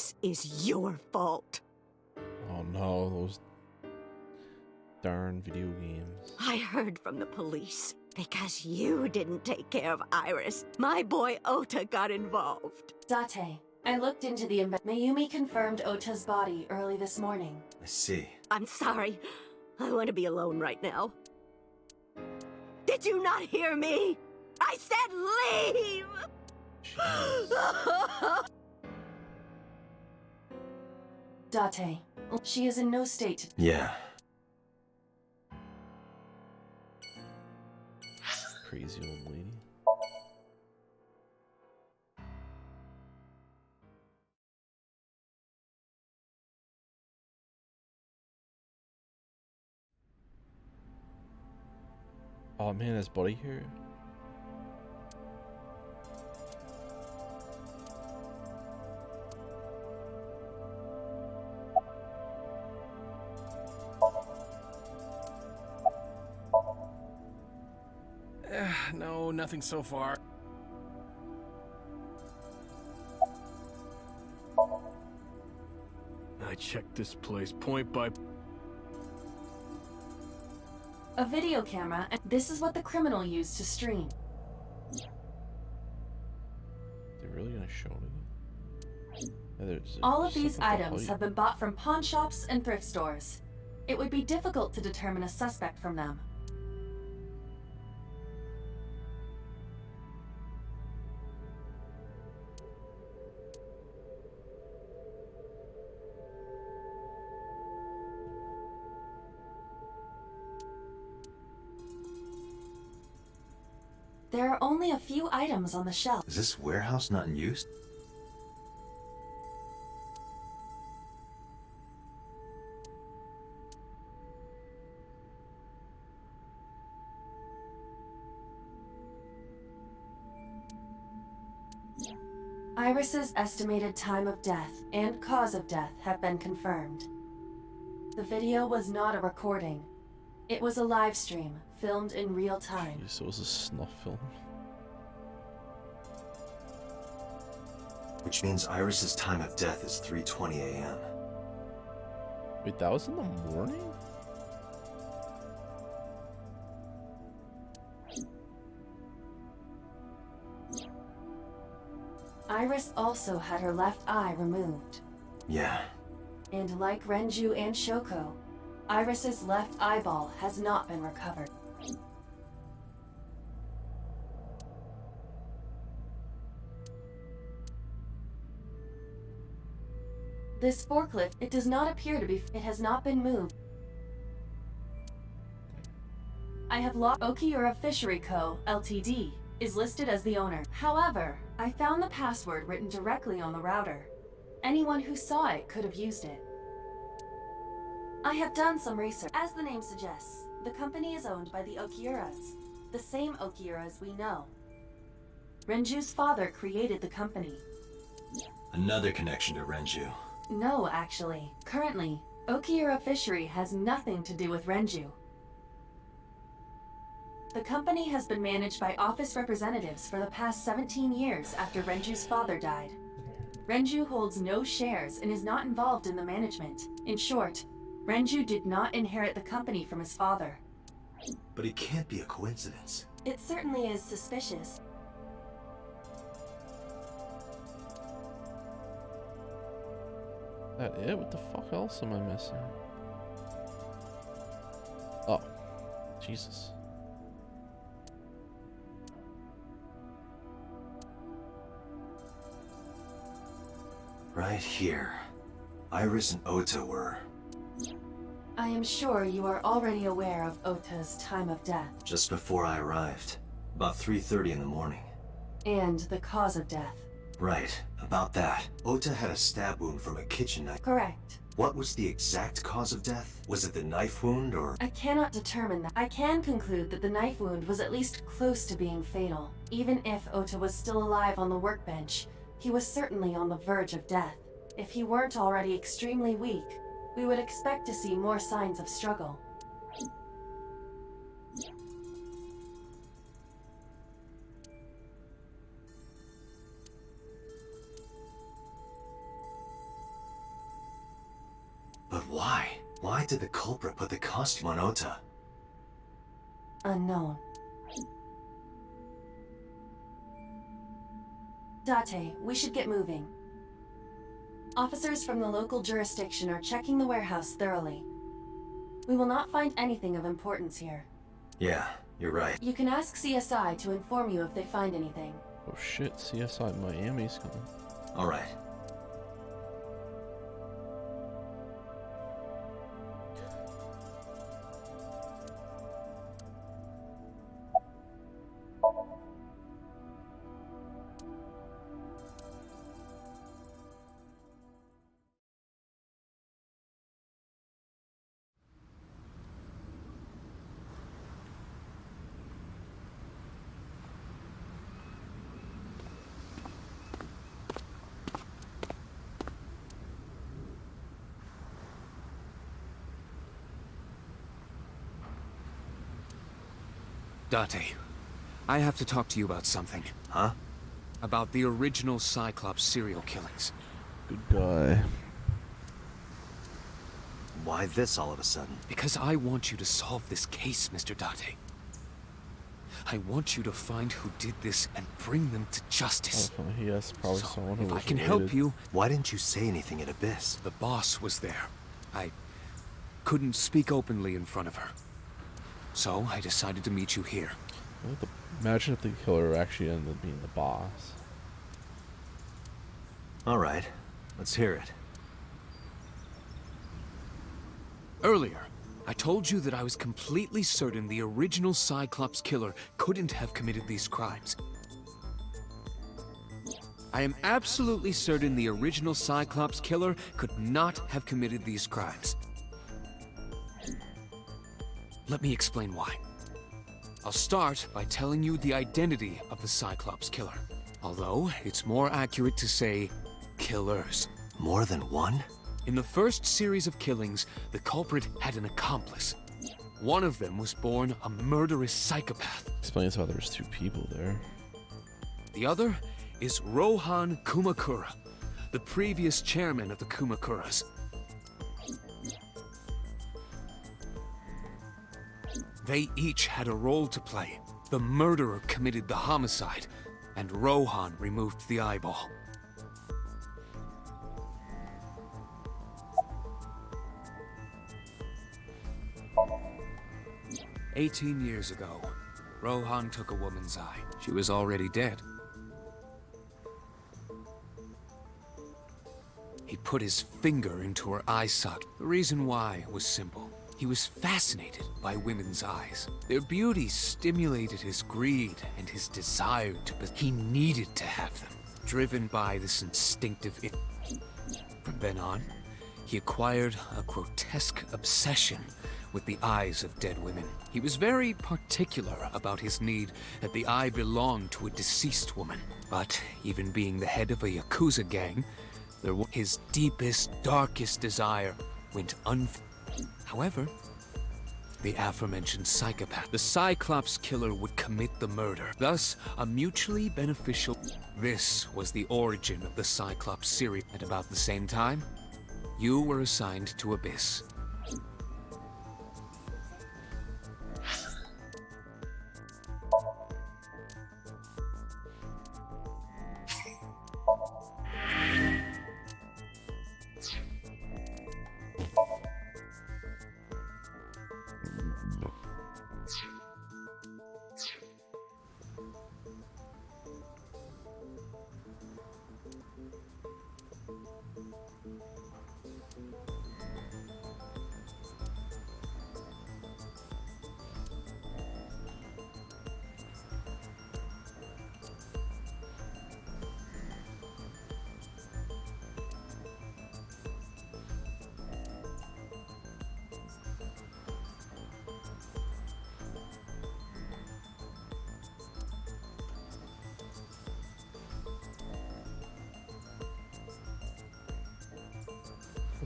This is your fault. Oh no, those darn video games. I heard from the police. Because you didn't take care of Iris, my boy Ota got involved. Date, I looked into the Mayumi confirmed Ota's body early this morning. I see. I'm sorry. I want to be alone right now. Did you not hear me? I said leave! Date, she is in no state to... Yeah. Crazy old lady. Oh man, is Buddy here? No, nothing so far. I checked this place point by... A video camera, and this is what the criminal used to stream. They're really gonna show it? Yeah, All of these items have been bought from pawn shops and thrift stores. It would be difficult to determine a suspect from them. There are only a few items on the shelf. Is this warehouse not in use? Iris's estimated time of death and cause of death have been confirmed. The video was not a recording. It was a live stream, filmed in real time. Jeez, it was a snuff film. Which means Iris's time of death is 3:20 a.m. Wait, that was in the morning? Iris also had her left eye removed. Yeah. And like Renju and Shoko, Iris's left eyeball has not been recovered. This forklift, it does not appear to be, it has not been moved. I have logged Okiura Fishery Co., Ltd. is listed as the owner. However, I found the password written directly on the router. Anyone who saw it could have used it. I have done some research. As the name suggests, the company is owned by the Okiuras, the same Okiuras we know. Renju's father created the company. Another connection to Renju. No, actually. Currently, Okiura Fishery has nothing to do with Renju. The company has been managed by office representatives for the past 17 years after Renju's father died. Renju holds no shares and is not involved in the management. In short, Renju did not inherit the company from his father. But it can't be a coincidence. It certainly is suspicious. That it? What the fuck else am I missing? Oh, Jesus. Right here. Iris and Ota were. I am sure you are already aware of Ota's time of death. Just before I arrived. About 3:30 in the morning. And the cause of death. Right, about that. Ota had a stab wound from a kitchen knife. Correct. What was the exact cause of death? Was it the knife wound or... I cannot determine that. I can conclude that the knife wound was at least close to being fatal. Even if Ota was still alive on the workbench, he was certainly on the verge of death. If he weren't already extremely weak, we would expect to see more signs of struggle. But why? Why did the culprit put the costume on Ota? Unknown. Date, we should get moving. Officers from the local jurisdiction are checking the warehouse thoroughly. We will not find anything of importance here. Yeah, you're right. You can ask CSI to inform you if they find anything. Oh shit, CSI Miami's coming. Alright. Date, I have to talk to you about something. Huh? About the original Cyclops serial killings. Good guy. Why this all of a sudden? Because I want you to solve this case, Mr. Date. I want you to find who did this and bring them to justice. Oh, yes, probably someone who if I was can related. help you... Why didn't you say anything at Abyss? The boss was there. I couldn't speak openly in front of her. So I decided to meet you here. Imagine if the killer actually ended up being the boss. Alright, let's hear it. Earlier, I told you that I was completely certain the original Cyclops killer couldn't have committed these crimes. I am absolutely certain the original Cyclops killer could not have committed these crimes. Let me explain why. I'll start by telling you the identity of the Cyclops killer. Although, it's more accurate to say, killers. More than one? In the first series of killings, the culprit had an accomplice. One of them was born a murderous psychopath. Explains how there's two people there. The other is Rohan Kumakura, the previous chairman of the Kumakuras. They each had a role to play. The murderer committed the homicide, and Rohan removed the eyeball. "18 years ago, Rohan took a woman's eye. She was already dead. He put his finger into her eye socket. The reason why was simple. He was fascinated by women's eyes. Their beauty stimulated his greed and his desire to... He needed to have them, driven by this instinctive... From then on, he acquired a grotesque obsession with the eyes of dead women. He was very particular about his need that the eye belonged to a deceased woman. But even being the head of a Yakuza gang, his deepest, darkest desire went unfulfilled. However, the aforementioned psychopath, the Cyclops killer, would commit the murder. Thus, a mutually beneficial... This was the origin of the Cyclops series. At about the same time, you were assigned to Abyss.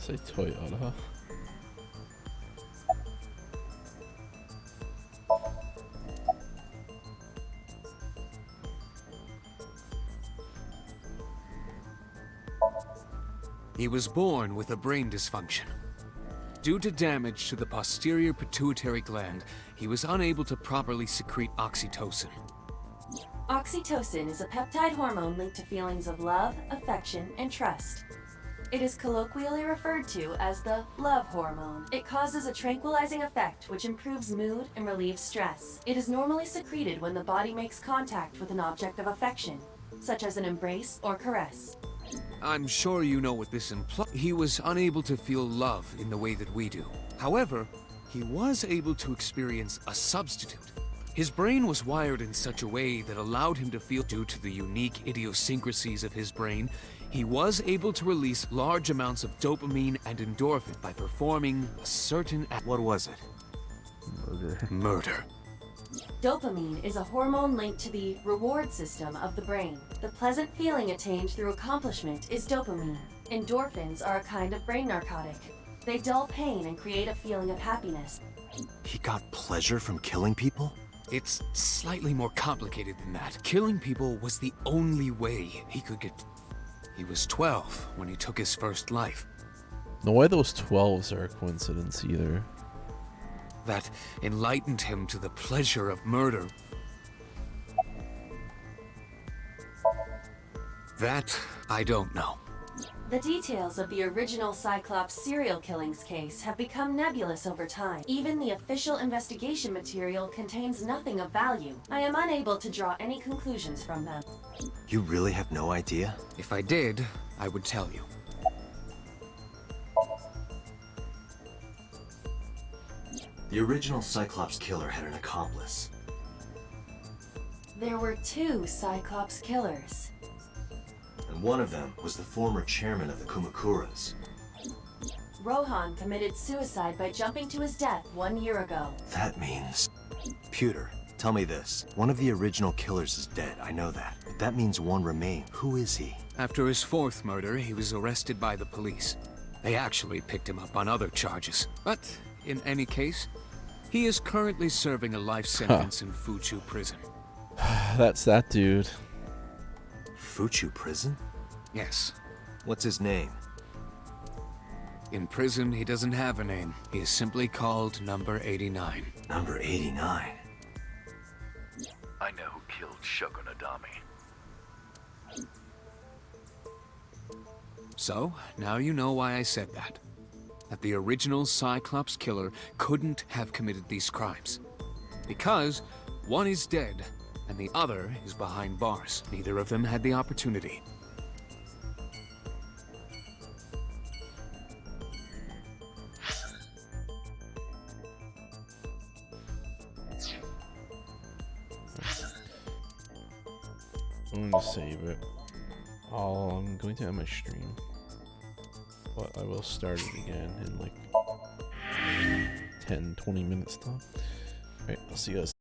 Let's say Toyota. He was born with a brain dysfunction. Due to damage to the posterior pituitary gland, he was unable to properly secrete oxytocin. Oxytocin is a peptide hormone linked to feelings of love, affection, and trust. It is colloquially referred to as the love hormone. It causes a tranquilizing effect which improves mood and relieves stress. It is normally secreted when the body makes contact with an object of affection, such as an embrace or caress. I'm sure you know what this implies. He was unable to feel love in the way that we do. However, he was able to experience a substitute. His brain was wired in such a way that allowed him to feel. Due to the unique idiosyncrasies of his brain, he was able to release large amounts of dopamine and endorphin by performing a certain act. What was it? Murder. Dopamine is a hormone linked to the reward system of the brain. The pleasant feeling attained through accomplishment is dopamine. Endorphins are a kind of brain narcotic. They dull pain and create a feeling of happiness. He got pleasure from killing people? It's slightly more complicated than that. Killing people was the only way he could get... He was 12 when he took his first life. No way those 12s are a coincidence either. That enlightened him to the pleasure of murder. That I don't know. The details of the original Cyclops serial killings case have become nebulous over time. Even the official investigation material contains nothing of value. I am unable to draw any conclusions from them. You really have no idea? If I did, I would tell you. The original Cyclops killer had an accomplice. There were 2 Cyclops killers. And one of them was the former chairman of the Kumakuras. Rohan committed suicide by jumping to his death 1 year ago. That means... Pewter, tell me this. One of the original killers is dead, I know that. But that means one remains. Who is he? After his 4th murder, he was arrested by the police. They actually picked him up on other charges. But, in any case, he is currently serving a life sentence in Fuchu prison. That's that dude. Fuchu prison? Yes. What's his name? In prison, he doesn't have a name. He is simply called Number 89. Number 89? I know who killed Shogunadami. So, now you know why I said that. That the original Cyclops killer couldn't have committed these crimes. Because one is dead, and the other is behind bars. Neither of them had the opportunity. I'm going to save it. I'm going to end my stream. But I will start it again in like 10-20 minutes time. Alright, I'll see you guys.